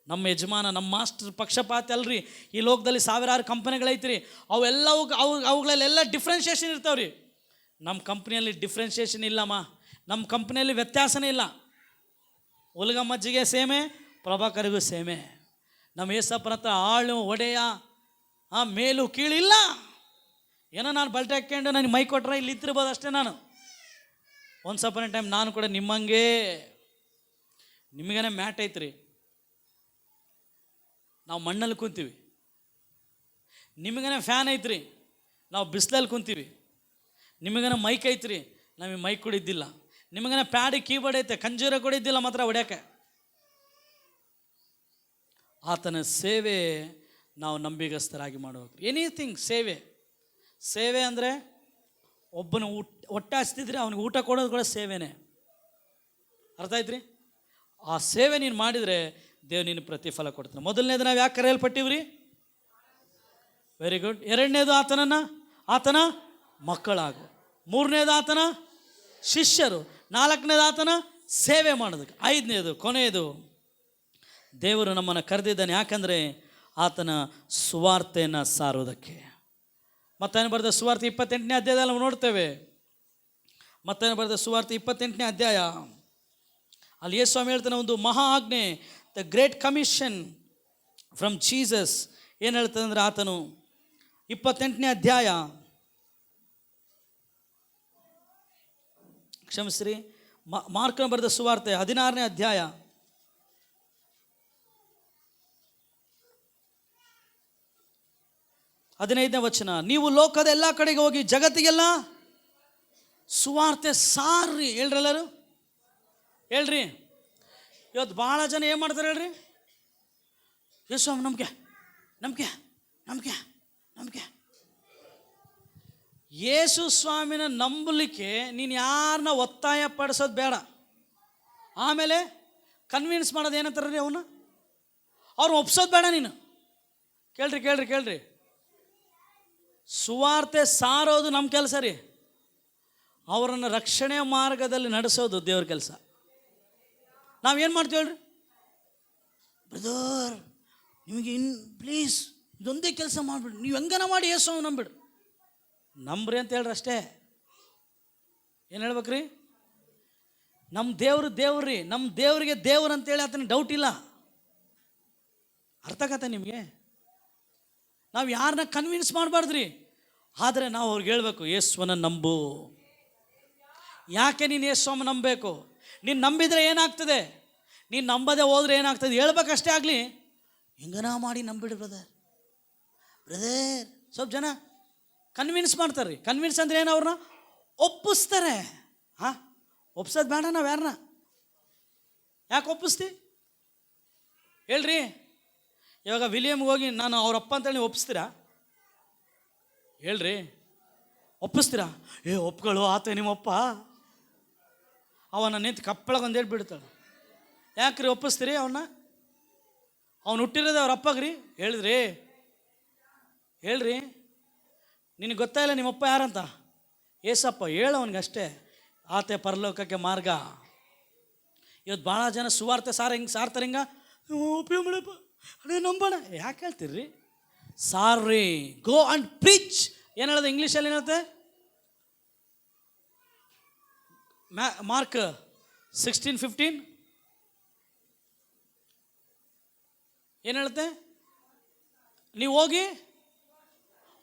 ನಮ್ಮ ಯಜಮಾನ, ನಮ್ಮ ಮಾಸ್ಟರ್ ಪಕ್ಷಪಾತಿ ಅಲ್ರಿ. ಈ ಲೋಕದಲ್ಲಿ ಸಾವಿರಾರು ಕಂಪನಿಗಳೈತ್ರಿ, ಅವುಗಳಲ್ಲೆಲ್ಲ ಡಿಫ್ರೆನ್ಷಿಯೇಷನ್ ಇರ್ತಾವೆ ರೀ. ನಮ್ಮ ಕಂಪ್ನಿಯಲ್ಲಿ ಡಿಫ್ರೆನ್ಷಿಯೇಷನ್ ಇಲ್ಲಮ್ಮ. ನಮ್ಮ ಕಂಪ್ನಿಯಲ್ಲಿ ವ್ಯತ್ಯಾಸನೇ ಇಲ್ಲ. ಉಲ್ಗಮ್ಮಜ್ಜಿಗೆ ಸೇಮೆ, ಪ್ರಭಾಕರಿಗೂ ಸೇಮೆ. ನಮ್ಮ ಏಸಪ್ಪನ ಹತ್ರ ಆಳು ಒಡೆಯ ಮೇಲು ಕೀಳಿಲ್ಲ. ಏನೋ ನಾನು ಬಲ್ಟೆ ಹಾಕ್ಕೊಂಡು ನನಗೆ ಮೈ ಕೊಟ್ರೆ ಇಲ್ಲಿ ಇತ್ತಿರ್ಬೋದು ಅಷ್ಟೇ. ನಾನು ಒಂದು ಸಪನ ಟೈಮ್ ನಾನು ಕೂಡ ನಿಮ್ಮಂಗೆ, ನಿಮಗೇನೆ ಮ್ಯಾಟ್ ಐತ್ರಿ, ನಾವು ಮಣ್ಣಲ್ಲಿ ಕುಂತೀವಿ. ನಿಮಗೇನೆ ಫ್ಯಾನ್ ಐತ್ರಿ, ನಾವು ಬಿಸಿಲಲ್ಲಿ ಕುಂತೀವಿ. ನಿಮಗೇನೆ ಮೈಕ್ ಐತ್ರಿ, ನಮಗೆ ಮೈಕ್ ಕೂಡ ಇದ್ದಿಲ್ಲ. ನಿಮಗೇನೆ ಪ್ಯಾಡಿ ಕೀಬೋರ್ಡ್ ಐತೆ, ಕಂಜೂರ ಕೂಡ ಇದ್ದಿಲ್ಲ ಮಾತ್ರ ಹೊಡ್ಯಾಕೆ. ಆತನ ಸೇವೆ ನಾವು ನಂಬಿಗಸ್ತರಾಗಿ ಮಾಡಬೇಕು. ಎನಿಥಿಂಗ್ ಸೇವೆ. ಸೇವೆ ಅಂದರೆ ಒಬ್ಬನ ಹೊಟ್ಟೆ ಹಸ್ತಿದ್ರೆ ಅವನಿಗೆ ಊಟ ಕೊಡೋದು ಕೂಡ ಸೇವೆನೇ. ಅರ್ಥ ಆಯ್ತು ರೀ? ಆ ಸೇವೆ ನೀನು ಮಾಡಿದರೆ ದೇವ್ರು ನೀನು ಪ್ರತಿಫಲ ಕೊಡ್ತಾನೆ. ಮೊದಲನೇದು ನಾವು ಯಾಕೆ ಕರೆಯಲ್ಪಟ್ಟಿವ್ರಿ? Very good. 2ನೇದು ಆತನ ಮಕ್ಕಳಾಗು. 3ನೇದು ಆತನ ಶಿಷ್ಯರು. 4ನೇದು ಆತನ ಸೇವೆ ಮಾಡೋದಕ್ಕೆ. 5ನೇದು ಕೊನೆಯದು, ದೇವರು ನಮ್ಮನ್ನು ಕರೆದಿದ್ದಾನೆ ಯಾಕಂದರೆ ಆತನ ಸುವಾರ್ತೆಯನ್ನು ಸಾರೋದಕ್ಕೆ. ಮತ್ತೇನು ಬರೆದ ಸುವಾರ್ತೆ 28ನೇ ಅಧ್ಯಾಯದಲ್ಲಿ ನಾವು ನೋಡ್ತೇವೆ. ಮತ್ತೇನು ಬರೆದ ಸುವಾರ್ತೆ 28ನೇ ಅಧ್ಯಾಯ, ಅಲ್ಲಿ ಯೇಸು ಸ್ವಾಮಿ ಹೇಳ್ತಾನೆ ಒಂದು ಮಹಾ ಆಜ್ಞೆ, the great commission from Jesus. ಏನು ಹೇಳ್ತಾನೆ ಅಂದರೆ, ಆತನು 28ನೇ ಅಧ್ಯಾಯ, ಕ್ಷಮಿಸ್ರಿ, ಮಾರ್ಕನ ಬರೆದ ಸುವಾರ್ತೆ 16ನೇ ಅಧ್ಯಾಯ 15ನೇ ವಚನ, ನೀವು ಲೋಕದ ಎಲ್ಲ ಕಡೆಗೆ ಹೋಗಿ ಜಗತ್ತಿಗೆಲ್ಲ ಸುವಾರ್ತೆ ಸಾರ್ರಿ. ಹೇಳ್ರಿ ಎಲ್ಲರೂ, ಹೇಳ್ರಿ. ಇವತ್ತು ಭಾಳ ಜನ ಏನು ಮಾಡ್ತಾರೆ ಹೇಳ್ರಿ? ಯೇಸು ನಂಬಿಕೆ ನಂಬಿಕೆ ನಂಬಿಕೆ ನಂಬಿಕೆ. ಯೇಸು ಸ್ವಾಮಿನ ನಂಬಲಿಕ್ಕೆ ನೀನು ಯಾರನ್ನ ಒತ್ತಾಯ ಪಡಿಸೋದು ಬೇಡ. ಆಮೇಲೆ ಕನ್ವಿನ್ಸ್ ಮಾಡೋದು ಏನಂತಾರ್ರಿ, ಅವ್ರು ಒಪ್ಸೋದು ಬೇಡ ನೀನು. ಕೇಳ್ರಿ ಕೇಳ್ರಿ ಕೇಳ್ರಿ, ಸುವಾರ್ತೆ ಸಾರೋದು ನಮ್ಮ ಕೆಲಸ ರೀ. ಅವರನ್ನು ರಕ್ಷಣೆಯ ಮಾರ್ಗದಲ್ಲಿ ನಡೆಸೋದು ದೇವ್ರ ಕೆಲಸ. ನಾವೇನು ಮಾಡ್ತೀವಿ ಹೇಳ್ರಿ, ಬ್ರದರ್ ನಿಮಗೆ ಪ್ಲೀಸ್ ಇದೊಂದೇ ಕೆಲಸ ಮಾಡಿಬಿಡ್ರಿ, ನೀವು ಹೆಂಗನ ಮಾಡಿ ಯೇಸು ನಂಬಿಡ್ರಿ, ನಂಬ್ರಿ ಅಂತ ಹೇಳ್ರಿ ಅಷ್ಟೇ. ಏನು ಹೇಳ್ಬೇಕ್ರಿ? ನಮ್ಮ ದೇವ್ರಿ, ನಮ್ಮ ದೇವರಿಗೆ ದೇವ್ರು ಅಂತೇಳಿ ಆತನಿಗೆ ಡೌಟ್ ಇಲ್ಲ. ಅರ್ಥ ಆಗತ್ತೆ ನಿಮಗೆ? ನಾವು ಯಾರನ್ನ ಕನ್ವಿನ್ಸ್ ಮಾಡಬಾರ್ದ್ರಿ, ಆದರೆ ನಾವು ಅವ್ರಿಗೆ ಹೇಳ್ಬೇಕು ಯೇಸುವನ್ನ ನಂಬು. ಯಾಕೆ ನೀನು ಯೇಸುವನ್ನ ನಂಬಬೇಕು? ನೀನು ನಂಬಿದರೆ ಏನಾಗ್ತದೆ, ನೀನು ನಂಬದೆ ಹೋದ್ರೆ ಏನಾಗ್ತದೆ ಹೇಳ್ಬೇಕಷ್ಟೇ. ಆಗಲಿ ಹೆಂಗನ ಮಾಡಿ ನಂಬಿಡಿ ಬ್ರದರ್. ಸ್ವಲ್ಪ ಜನ ಕನ್ವಿನ್ಸ್ ಮಾಡ್ತಾರೆ ರೀ. ಕನ್ವಿನ್ಸ್ ಅಂದ್ರೆ ಏನು? ಅವ್ರನ್ನ ಒಪ್ಪಿಸ್ತಾರೆ. ಹಾಂ, ಒಪ್ಸೋದು ಬೇಡ. ನಾವು ಯಾರನ್ನ ಯಾಕೆ ಒಪ್ಪಿಸ್ತಿ ಹೇಳ್ರಿ? ಇವಾಗ ವಿಲಿಯಮ್ಗೆ ಹೋಗಿ ನಾನು ಅವರಪ್ಪ ಅಂತೇಳಿ ನೀವು ಒಪ್ಪಿಸ್ತೀರಾ ಹೇಳ್ರಿ? ಒಪ್ಪಿಸ್ತೀರಾ? ಒಪ್ಗಳು ಆತ ನಿಮ್ಮಪ್ಪ, ಅವನ ನಿಂತು ಕಪ್ಪಳಗೊಂದು ಹೇಳ್ಬಿಡ್ತಾಳೆ. ಯಾಕ್ರಿ ಒಪ್ಪಿಸ್ತೀರಿ ಅವನ್ನ? ಅವ್ನು ಹುಟ್ಟಿರೋದು ಅವ್ರ ಅಪ್ಪಗ್ರಿ. ಹೇಳ್ರಿ ನಿನಗೆ ಗೊತ್ತಾಯಿಲ್ಲ ನಿಮ್ಮಪ್ಪ ಯಾರಂತ? ಏಸಪ್ಪ. ಹೇಳು ಅವನಿಗಷ್ಟೇ, ಆತೆ ಪರಲೋಕಕ್ಕೆ ಮಾರ್ಗ. ಇವತ್ತು ಭಾಳ ಜನ ಸುವಾರ್ತೆ ಸಾರ್ತಾರೆ ಹಿಂಗ, ಉಪಯೋಗ ಅದೇ ನಂಬೋಣ. ಯಾಕೆ ಹೇಳ್ತೀರಿ? ಸಾರಿ, ಗೋ ಆ್ಯಂಡ್ ಪ್ರೀಚ್. ಏನು ಹೇಳೋದು ಇಂಗ್ಲೀಷಲ್ಲಿ? ಏನು ಹೇಳುತ್ತೆ? ಮಾರ್ಕ್ 16:15 ಏನು ಹೇಳುತ್ತೆ? ನೀವು ಹೋಗಿ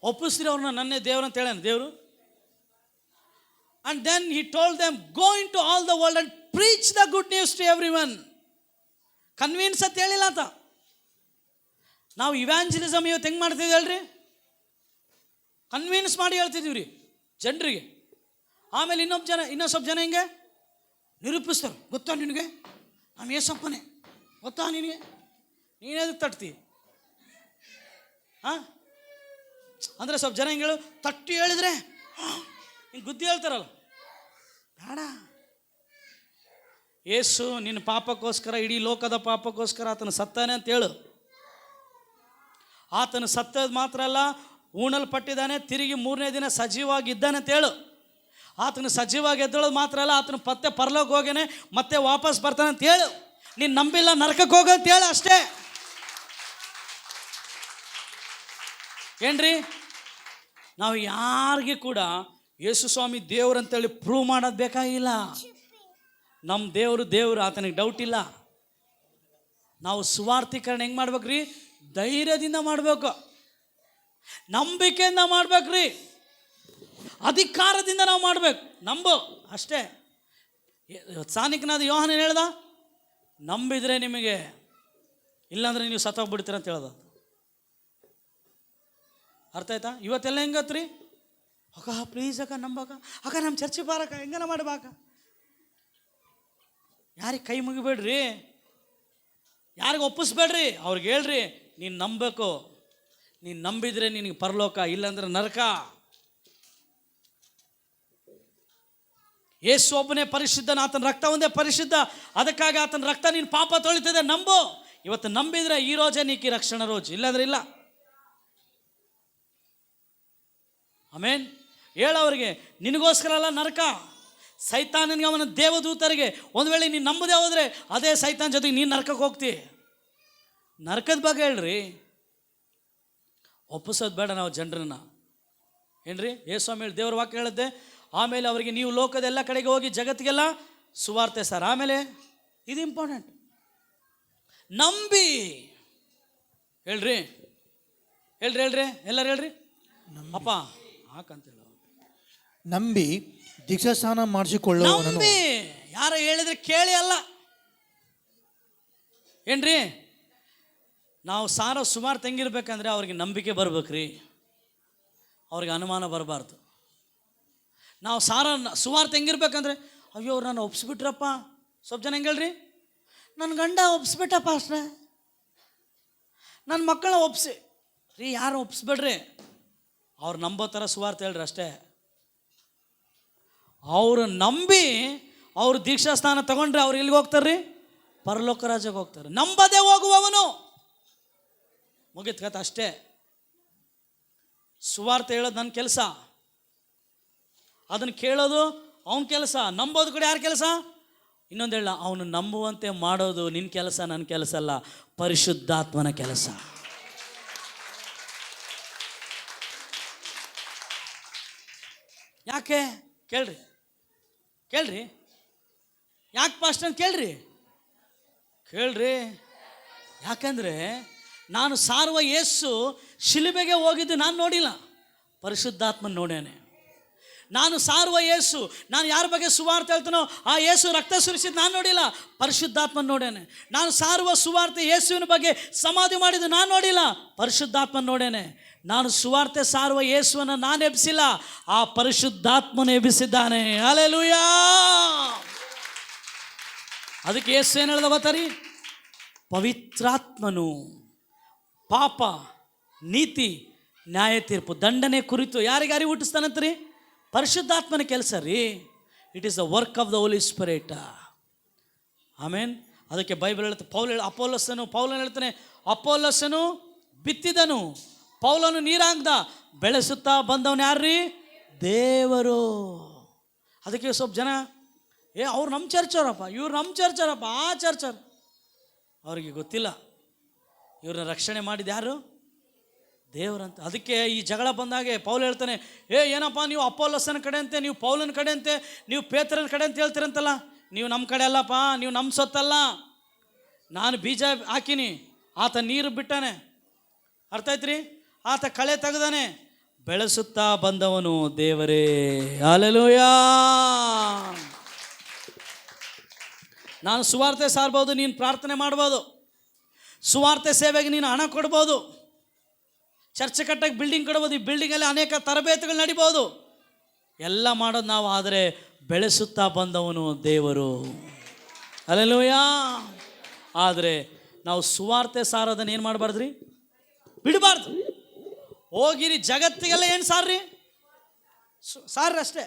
ಒಪ್ಪಿಸ್ತೀರಿ ಅವ್ರನ್ನ ನನ್ನೇ ದೇವ್ರು ಅಂತ ಹೇಳೇನು ದೇವರು. And then he told them, go into all the world and preach the good news to everyone. Convince ಅಂತ ಹೇಳಿಲ್ಲ ಆತ. ನಾವು ಇವ್ಯಾಂಜಲಿಸಮ್ ಇವತ್ತು ಹೆಂಗೆ ಮಾಡ್ತಿದ್ದೀವಿ ಹೇಳ್ರಿ? ಕನ್ವಿನ್ಸ್ ಮಾಡಿ ಹೇಳ್ತಿದ್ದೀವಿ ರೀ ಜನರಿಗೆ. ಆಮೇಲೆ ಇನ್ನೊಂದು ಸ್ವಲ್ಪ ಜನ ಹಿಂಗೆ ನಿರೂಪಿಸ್ತಾರೆ. ಗೊತ್ತಾ ನಿನಗೆ ನಮ್ಮ ಏಸಪ್ಪನೇ? ಗೊತ್ತಾ ನಿನಗೆ? ನೀನೇದು ತಟ್ತಿ? ಹಾಂ ಅಂದರೆ ಸ್ವಲ್ಪ ಜನ ಹಿಂಗೆ ಹೇಳು, ತಟ್ಟಿ ಹೇಳಿದ್ರೆ ಹಿಂಗೆ ಗುದ್ದಿ ಹೇಳ್ತಾರಲ್ಲ, ಬೇಡ. ಯೇಸು ನಿನ್ನ ಪಾಪಕ್ಕೋಸ್ಕರ, ಇಡೀ ಲೋಕದ ಪಾಪಕ್ಕೋಸ್ಕರ ಆತನ ಸತ್ತಾನೆ ಅಂತ ಹೇಳು. ಆತನು ಸತ್ತದ್ದು ಮಾತ್ರ ಅಲ್ಲ, ಉಣಲ್ಪಟ್ಟಿದ್ದಾನೆ, ತಿರುಗಿ 3ನೇ ದಿನ ಸಜೀವಾಗಿದ್ದಾನೆ ಅಂತ ಹೇಳು. ಆತನು ಸಜೀವಾಗಿ ಎದ್ದಳೋದು ಮಾತ್ರ ಅಲ್ಲ, ಆತನು ಮತ್ತೆ ಪರಲೋಕ ಹೋಗೇನೆ ಮತ್ತೆ ವಾಪಸ್ ಬರ್ತಾನೆ ಅಂತ ಹೇಳು. ನೀನು ನಂಬಿಲ್ಲ ನರಕಕ್ಕೆ ಹೋಗು ಅಂತ ಹೇಳು ಅಷ್ಟೇ. ಏನ್ರಿ? ನಾವು ಯಾರಿಗೆ ಕೂಡ ಯೇಸು ಸ್ವಾಮಿ ದೇವ್ರು ಅಂತೇಳಿ ಪ್ರೂವ್ ಮಾಡೋದು ಬೇಕಾಗಿಲ್ಲ. ನಮ್ಮ ದೇವರು ಆತನಿಗೆ ಡೌಟ್ ಇಲ್ಲ. ನಾವು ಸುವಾರ್ಥೀಕರಣ ಹೆಂಗೆ ಮಾಡ್ಬೇಕ್ರಿ? ಧೈರ್ಯದಿಂದ ಮಾಡಬೇಕು, ನಂಬಿಕೆಯಿಂದ ಮಾಡ್ಬೇಕ್ರಿ, ಅಧಿಕಾರದಿಂದ ನಾವು ಮಾಡಬೇಕು. ನಂಬು ಅಷ್ಟೇ. ಸಾನಿಕನಾದ ಯೋಹಾನ ಹೇಳ್ದ, ನಂಬಿದರೆ ನಿಮಗೆ, ಇಲ್ಲಾಂದ್ರೆ ನೀವು ಸತ್ತೋಗ್ಬಿಡ್ತೀರ ಅಂತ ಹೇಳ್ದ. ಅರ್ಥ ಆಯ್ತಾ? ಇವತ್ತೆಲ್ಲ ಹೆಂಗತ್ರಿ? ಪ್ಲೀಸ್ ಅಕ್ಕ ನಂಬಕ್ಕ, ನಮ್ಮ ಚರ್ಚೆ ಬಾರಕ್ಕ, ಹೆಂಗನ ಮಾಡಬೇಕ. ಯಾರಿಗೆ ಕೈ ಮುಗಿಬೇಡ್ರಿ, ಯಾರಿಗೆ ಒಪ್ಪಿಸ್ಬೇಡ್ರಿ, ಅವ್ರಿಗೆ ಹೇಳ್ರಿ ನೀನು ನಂಬಬೇಕು. ನೀನು ನಂಬಿದರೆ ನಿನಗೆ ಪರಲೋಕ, ಇಲ್ಲಾಂದ್ರೆ ನರಕ. ಯೇಸು ಒಬ್ಬನೇ ಪರಿಶುದ್ಧನ, ಆತನ ರಕ್ತ ಒಂದೇ ಪರಿಶುದ್ಧ. ಅದಕ್ಕಾಗಿ ಆತನ ರಕ್ತ ನೀನು ಪಾಪ ತೊಳಿತದೆ, ನಂಬು. ಇವತ್ತು ನಂಬಿದರೆ ಈ ರೋಜೇ ನೀಕಿ ರಕ್ಷಣಾ ರೋಜ್, ಇಲ್ಲಾಂದ್ರೆ ಇಲ್ಲ. ಆಮೇನ್. ಹೇಳೋರಿಗೆ ನಿನಗೋಸ್ಕರ ಅಲ್ಲ ನರಕ, ಸೈತಾನನಿಗೆ ಅವನ ದೇವದೂತರಿಗೆ. ಒಂದು ವೇಳೆ ನೀನು ನಂಬದೇ ಹೋದರೆ ಅದೇ ಸೈತಾನ್ ಜೊತೆಗೆ ನೀನು ನರಕಕ್ಕೆ ಹೋಗ್ತಿ. ನರಕದ ಬಗ್ಗೆ ಹೇಳ್ರಿ, ಒಪ್ಪಿಸೋದು ಬೇಡ ನಾವು ಜನರನ್ನ. ಏನ್ರಿ? ಯೇಸ್ವಾಮಿ ಹೇಳಿ ದೇವ್ರ ವಾಕ್ಯ ಹೇಳುತ್ತೆ. ಆಮೇಲೆ ಅವರಿಗೆ ನೀವು ಲೋಕದ ಎಲ್ಲ ಕಡೆಗೆ ಹೋಗಿ ಜಗತ್ತಿಗೆಲ್ಲ ಸುವಾರ್ತೆ ಸರ್. ಆಮೇಲೆ ಇದು ಇಂಪಾರ್ಟೆಂಟ್, ನಂಬಿ. ಹೇಳ್ರಿ ಎಲ್ಲರೂ ಹೇಳ್ರಿ ಅಪ್ಪ ಹಾಕಂತೇಳ. ನಂಬಿ ದೀಕ್ಷಾಸ್ನಾನ ಮಾಡಿಸಿಕೊಳ್ಳುವವನನ್ನು. ನಂಬಿ ಯಾರು ಹೇಳಿದ್ರೆ ಕೇಳಿ ಅಲ್ಲ. ಏನ್ರಿ? ನಾವು ಸುಮಾರು ತೆಂಗಿರ್ಬೇಕಂದ್ರೆ ಅವ್ರಿಗೆ ನಂಬಿಕೆ ಬರ್ಬೇಕ್ರಿ, ಅವ್ರಿಗೆ ಅನುಮಾನ ಬರಬಾರ್ದು. ನಾವು ಸುಮಾರು ತೆಂಗಿರ್ಬೇಕಂದ್ರೆ ಅಯ್ಯೋ ಅವ್ರು ನಾನು ಒಪ್ಪಿಸ್ಬಿಟ್ರಪ್ಪ. ಸ್ವಲ್ಪ ಜನ ಹೆಂಗೆ ಹೇಳ್ರಿ, ನನ್ನ ಗಂಡ ಒಪ್ಪಿಸ್ಬಿಟ್ಟಪ್ಪ ಅಷ್ಟೇ, ನನ್ನ ಮಕ್ಕಳನ್ನ ಒಪ್ಸಿ ರೀ. ಯಾರು ಒಪ್ಪಿಸ್ಬೇಡ್ರಿ, ಅವ್ರು ನಂಬೋ ಥರ ಸುವಾರ್ತೆ ಹೇಳ್ರಿ ಅಷ್ಟೇ. ಅವರು ನಂಬಿ ಅವರು ದೀಕ್ಷಾ ಸ್ನಾನ ತಗೊಂಡ್ರೆ ಅವ್ರು ಎಲ್ಲಿಗೆ ಹೋಗ್ತಾರ್ರಿ? ಪರಲೋಕ ರಾಜ್ಯಕ್ಕೆ ಹೋಗ್ತಾರೆ. ನಂಬದೇ ಹೋಗುವವನು ಮುಗಿತ್ ಕಥೆ ಅಷ್ಟೇ. ಸುವಾರ್ತೆ ಹೇಳೋದು ನನ್ನ ಕೆಲಸ, ಅದನ್ನು ಕೇಳೋದು ಅವನ ಕೆಲಸ, ನಂಬೋದು ಕೂಡ ಯಾರ ಕೆಲಸ? ಇನ್ನೊಂದು ಹೇಳ, ಅವನು ನಂಬುವಂತೆ ಮಾಡೋದು ನಿನ್ನ ಕೆಲಸ, ನನ್ನ ಕೆಲಸ ಅಲ್ಲ, ಪರಿಶುದ್ಧಾತ್ಮನ ಕೆಲಸ. ಯಾಕೆ ಕೇಳ್ರಿ, ಕೇಳ್ರಿ, ಯಾಕೆ ಪಾಸ್ಟ್ ಅಂತ ಕೇಳ್ರಿ. ಯಾಕಂದರೆ ನಾನು ಸಾರುವ ಯೇಸು ಶಿಲುಬೆಗೆ ಹೋಗಿದ್ದು ನಾನು ನೋಡಿಲ್ಲ, ಪರಿಶುದ್ಧಾತ್ಮನ ನೋಡೇನೆ. ನಾನು ಸಾರುವ ಯೇಸು, ನಾನು ಯಾರ ಬಗ್ಗೆ ಸುವಾರ್ತೆ ಹೇಳ್ತಾನೋ ಆ ಯೇಸು ರಕ್ತ ಸುರಿಸಿದ್ದು ನಾನು ನೋಡಿಲ್ಲ, ಪರಿಶುದ್ಧಾತ್ಮನ ನೋಡೇನೆ. ನಾನು ಸಾರುವ ಸುವಾರ್ತೆ ಯೇಸುವಿನ ಬಗ್ಗೆ ಸಮಾಧಿ ಮಾಡಿದ್ದು ನಾನು ನೋಡಿಲ್ಲ, ಪರಿಶುದ್ಧಾತ್ಮನ ನೋಡೇನೆ. ನಾನು ಸುವಾರ್ತೆ ಸಾರುವ ಯೇಸುವನ್ನು ನಾನು ಎಬ್ಬಿಸಿಲ್ಲ, ಆ ಪರಿಶುದ್ಧಾತ್ಮನ ಎಬ್ಬಿಸಿದ್ದಾನೆ. ಹಲ್ಲೆಲೂಯಾ. ಅದಕ್ಕೆ ಯೇಸು ಏನು ಹೇಳ್ದ ಗೊತ್ತಾ? ಪವಿತ್ರಾತ್ಮನು ಪಾಪ, ನೀತಿ, ನ್ಯಾಯ ತೀರ್ಪು, ದಂಡನೆ ಕುರಿತು ಯಾರಿಗಾರಿ ಹುಟ್ಟಿಸ್ತಾನಂತ್ರಿ? ಪರಿಶುದ್ಧಾತ್ಮನ ಕೆಲಸ ರೀ. It is the work of the holy spirit. Amen. ಅದಕ್ಕೆ ಬೈಬಲ್ ಹೇಳುತ್ತೆ, ಪೌಲನು ಹೇಳ್ತಾನೆ, ಅಪೋಲೋಸನು ಬಿತ್ತಿದನು, ಪೌಲನು ನೀರಾಗ್ದ, ಬೆಳೆಸುತ್ತಾ ಬಂದವನು ಯಾರ್ರೀ? ದೇವರು. ಅದಕ್ಕೆ ಸ್ವಲ್ಪ ಜನ ಅವ್ರು ನಮ್ಮ ಚರ್ಚವ್ರಪ್ಪ, ಇವ್ರು ನಮ್ಮ ಚರ್ಚರಪ್ಪ, ಆ ಚರ್ಚರ್. ಅವ್ರಿಗೆ ಗೊತ್ತಿಲ್ಲ ಇವ್ರನ್ನ ರಕ್ಷಣೆ ಮಾಡಿದ ಯಾರು? ದೇವರಂತ. ಅದಕ್ಕೆ ಈ ಜಗಳ ಬಂದಾಗೆ ಪೌಲ್ ಹೇಳ್ತಾನೆ, ಏನಪ್ಪ ನೀವು ಅಪೋಲೋಸನ ಕಡೆ ಅಂತೆ, ನೀವು ಪೌಲನ ಕಡೆ ಅಂತೆ, ನೀವು ಪೇತ್ರನ ಕಡೆ ಅಂತ ಹೇಳ್ತೀರಂತಲ್ಲ, ನೀವು ನಮ್ಮ ಕಡೆ ಅಲ್ಲಪ್ಪ, ನೀವು ನಮ್ಮ ಸೊತ್ತಲ್ಲ. ನಾನು ಬೀಜ ಹಾಕಿನಿ, ಆತ ನೀರು ಬಿಟ್ಟಾನೆ, ಅರ್ಥ ಆಯ್ತ್ರಿ? ಆತ ಕಳೆ ತೆಗೆದಾನೆ, ಬೆಳೆಸುತ್ತಾ ಬಂದವನು ದೇವರೇ. ಹಲ್ಲೆಲೂಯಾ. ನಾನು ಸುವಾರ್ತೆ ಸಾರ್ಬೋದು, ನೀನು ಪ್ರಾರ್ಥನೆ ಮಾಡ್ಬೋದು, ಸುವಾರ್ತೆ ಸೇವೆಗೆ ನೀನು ಹಣ ಕೊಡ್ಬೋದು, ಚರ್ಚ್ ಕಟ್ಟಕ್ಕೆ ಬಿಲ್ಡಿಂಗ್ ಕೊಡ್ಬೋದು, ಈ ಬಿಲ್ಡಿಂಗಲ್ಲಿ ಅನೇಕ ತರಬೇತಿಗಳು ನಡಿಬೋದು, ಎಲ್ಲ ಮಾಡೋದು ನಾವು. ಆದರೆ ಬೆಳೆಸುತ್ತಾ ಬಂದವನು ದೇವರು. ಹಲ್ಲೆಲೂಯಾ. ಆದರೆ ನಾವು ಸುವಾರ್ತೆ ಸಾರೋದನ್ನು ಏನು ಮಾಡಬಾರ್ದ್ರಿ? ಬಿಡಬಾರ್ದು. ಹೋಗಿರಿ ಜಗತ್ತಿಗೆಲ್ಲ ಏನು ಸಾರ್ರಿ? ಸಾರ್ರಿ ಅಷ್ಟೇ.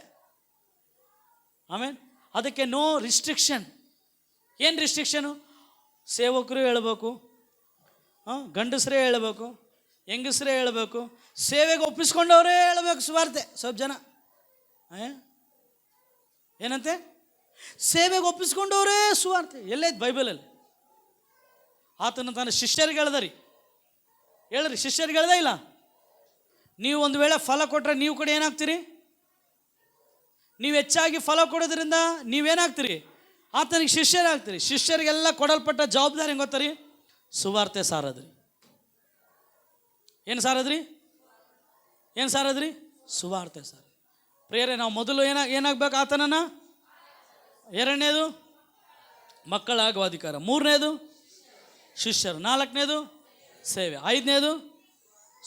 ಆಮೇಲೆ ಅದಕ್ಕೆ ನೋ ರಿಸ್ಟ್ರಿಕ್ಷನ್. ಏನು ರಿಸ್ಟ್ರಿಕ್ಷನು? ಸೇವಕರು ಹೇಳಬೇಕು, ಗಂಡಸರೇ ಹೇಳಬೇಕು, ಹೆಂಗಸರೇ ಹೇಳಬೇಕು, ಸೇವೆಗೆ ಒಪ್ಪಿಸ್ಕೊಂಡವರೇ ಹೇಳಬೇಕು ಸುವಾರ್ತೆ. ಸ್ವಲ್ಪ ಜನ ಏನಂತೆ? ಸೇವೆಗೆ ಒಪ್ಪಿಸ್ಕೊಂಡವರೇ ಸುವಾರ್ತೆ. ಎಲ್ಲೈತೆ ಬೈಬಲಲ್ಲಿ? ಆತನ ತನ್ನ ಶಿಷ್ಯರಿಗೆ ಹೇಳ್ದರಿ, ಹೇಳ್ರಿ, ಶಿಷ್ಯರಿಗೆ ಹೇಳ್ದ ಇಲ್ಲ? ನೀವು ಒಂದು ವೇಳೆ ಫಲ ಕೊಟ್ಟರೆ ನೀವು ಕೂಡ ಏನಾಗ್ತೀರಿ? ನೀವು ಹೆಚ್ಚಾಗಿ ಫಲ ಕೊಡೋದ್ರಿಂದ ನೀವೇನಾಗ್ತೀರಿ? ಆತನಿಗೆ ಶಿಷ್ಯರಾಗ್ತೀರಿ. ಶಿಷ್ಯರಿಗೆಲ್ಲ ಕೊಡಲ್ಪಟ್ಟ ಜವಾಬ್ದಾರಿ ಹೆಂಗೆ ಗೊತ್ತಾ ರೀ? ಸುವಾರ್ತೆ ಸಾರದ್ರಿ. ಏನು ಸಾರದ್ರಿ? ಏನು ಸಾರದ್ರಿ? ಸುವಾರ್ತೆ ಸಾರ. ಪ್ರಿಯರೇ, ನಾವು ಮೊದಲು ಏನಾಗಬೇಕು? ಆತನನ್ನು. ಎರಡನೇದು ಮಕ್ಕಳಾಗುವ ಅಧಿಕಾರ, ಮೂರನೇದು ಶಿಷ್ಯರು, ನಾಲ್ಕನೇದು ಸೇವೆ, ಐದನೇದು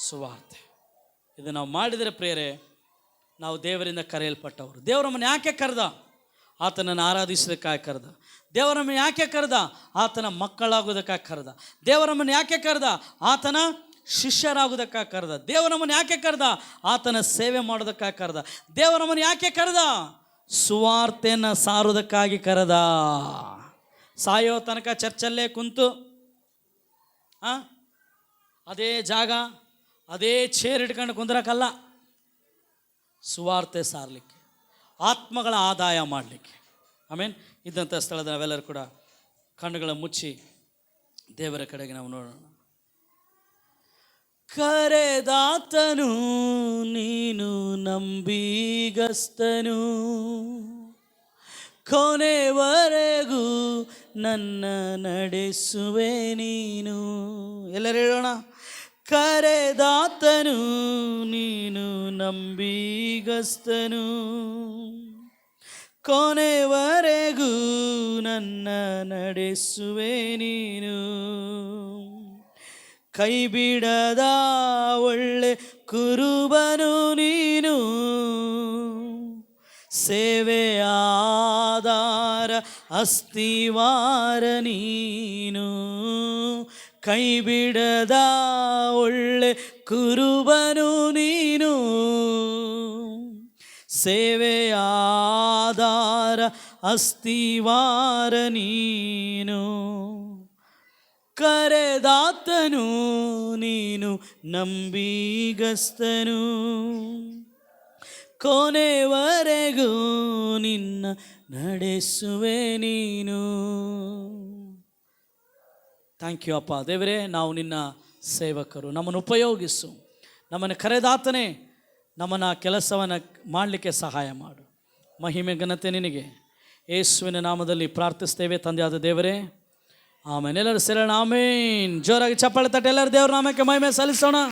ಸುವಾರ್ತೆ. ಇದು ನಾವು ಮಾಡಿದರೆ ಪ್ರಿಯರೇ, ನಾವು ದೇವರಿಂದ ಕರೆಯಲ್ಪಟ್ಟವರು. ದೇವರಮ್ಮನ್ನು ಯಾಕೆ ಕರೆದ? ಆತನನ್ನು ಆರಾಧಿಸೋದಕ್ಕಾಗಿ ಕರೆದ. ದೇವರಮ್ಮನ್ನು ಯಾಕೆ ಕರೆದ? ಆತನ ಮಕ್ಕಳಾಗೋದಕ್ಕಾಗಿ ಕರೆದ. ದೇವರಮ್ಮನ್ನು ಯಾಕೆ ಕರೆದ? ಆತನ ಶಿಷ್ಯರಾಗೋದಕ್ಕಾಗಿ ಕರೆದ. ದೇವರಮ್ಮನ್ನು ಯಾಕೆ ಕರೆದ? ಆತನ ಸೇವೆ ಮಾಡೋದಕ್ಕಾಗಿ ಕರೆದ. ದೇವರಮ್ಮನ್ನು ಯಾಕೆ ಕರೆದ? ಸುವಾರ್ತೆಯನ್ನು ಸಾರೋದಕ್ಕಾಗಿ ಕರೆದ. ಸಾಯೋ ತನಕ ಚರ್ಚಲ್ಲೇ ಕುಂತು ಅದೇ ಜಾಗ, ಅದೇ ಚೇರ್ ಇಟ್ಕೊಂಡು ಕುಂದ್ರಕ್ಕಲ್ಲ, ಸುವಾರ್ತೆ ಸಾರಲಿಕ್ಕೆ, ಆತ್ಮಗಳ ಆದಾಯ ಮಾಡಲಿಕ್ಕೆ. ಆಮೇನ್. ಇದ್ದಂಥ ಸ್ಥಳದ ನಾವೆಲ್ಲರೂ ಕೂಡ ಕಣ್ಣುಗಳ ಮುಚ್ಚಿ ದೇವರ ಕಡೆಗೆ ನಾವು ನೋಡೋಣ. ಕರೆದಾತನು ನೀನು ನಂಬಿಗಸ್ತನು, ಕೊನೆವರೆಗೂ ನನ್ನ ನಡೆಸುವೆ ನೀನು. ಎಲ್ಲರೂ ಹೇಳೋಣ. ಕರೆದಾತನು ನೀನು ನಂಬಿಗಸ್ತನು, ಕೊನೆವರೆಗೂ ನನ್ನ ನಡೆಸುವೆ ನೀನು. ಕೈ ಬಿಡದ ಒಳ್ಳೆ ಕುರುಬನು ನೀನು, ಸೇವೆಯ ಆಧಾರ ಅಸ್ತಿವಾರ ನೀನು. ಕೈ ಬಿಡದ ಒಳ್ಳೆ ಕುರುಬನು ನೀನು, ಸೇವೆಯ ಆಧಾರ ಅಸ್ತಿವಾರ ನೀನು. ಕರೆದಾತನು ನೀನು ನಂಬಿಗಸ್ತನು, ಕೊನೆವರೆಗೂ ನಿನ್ನ ನಡೆಸುವೆ ನೀನು. ಥ್ಯಾಂಕ್ ಯು ಅಪ್ಪ. ದೇವರೇ, ನಾವು ನಿನ್ನ ಸೇವಕರು, ನಮ್ಮನ್ನು ಉಪಯೋಗಿಸು. ನಮ್ಮನ್ನು ಕರೆದಾತನೇ ನಮ್ಮನ್ನು ಕೆಲಸವನ್ನು ಮಾಡಲಿಕ್ಕೆ ಸಹಾಯ ಮಾಡು. ಮಹಿಮೆ ಘನತೆ ನಿನಗೆ ಯೇಸುವಿನ ನಾಮದಲ್ಲಿ ಪ್ರಾರ್ಥಿಸ್ತೇವೆ ತಂದೆಯಾದ ದೇವರೇ, ಆಮೇಲೆ. ಎಲ್ಲರೂ ಸೇರೋಣ, ಆಮೇನ್. ಜೋರಾಗಿ ಚಪ್ಪಾಳೆ ತಟ್ಟಿ ಎಲ್ಲರೂ ದೇವರ ನಾಮಕ್ಕೆ ಮಹಿಮೆ ಸಲ್ಲಿಸೋಣ.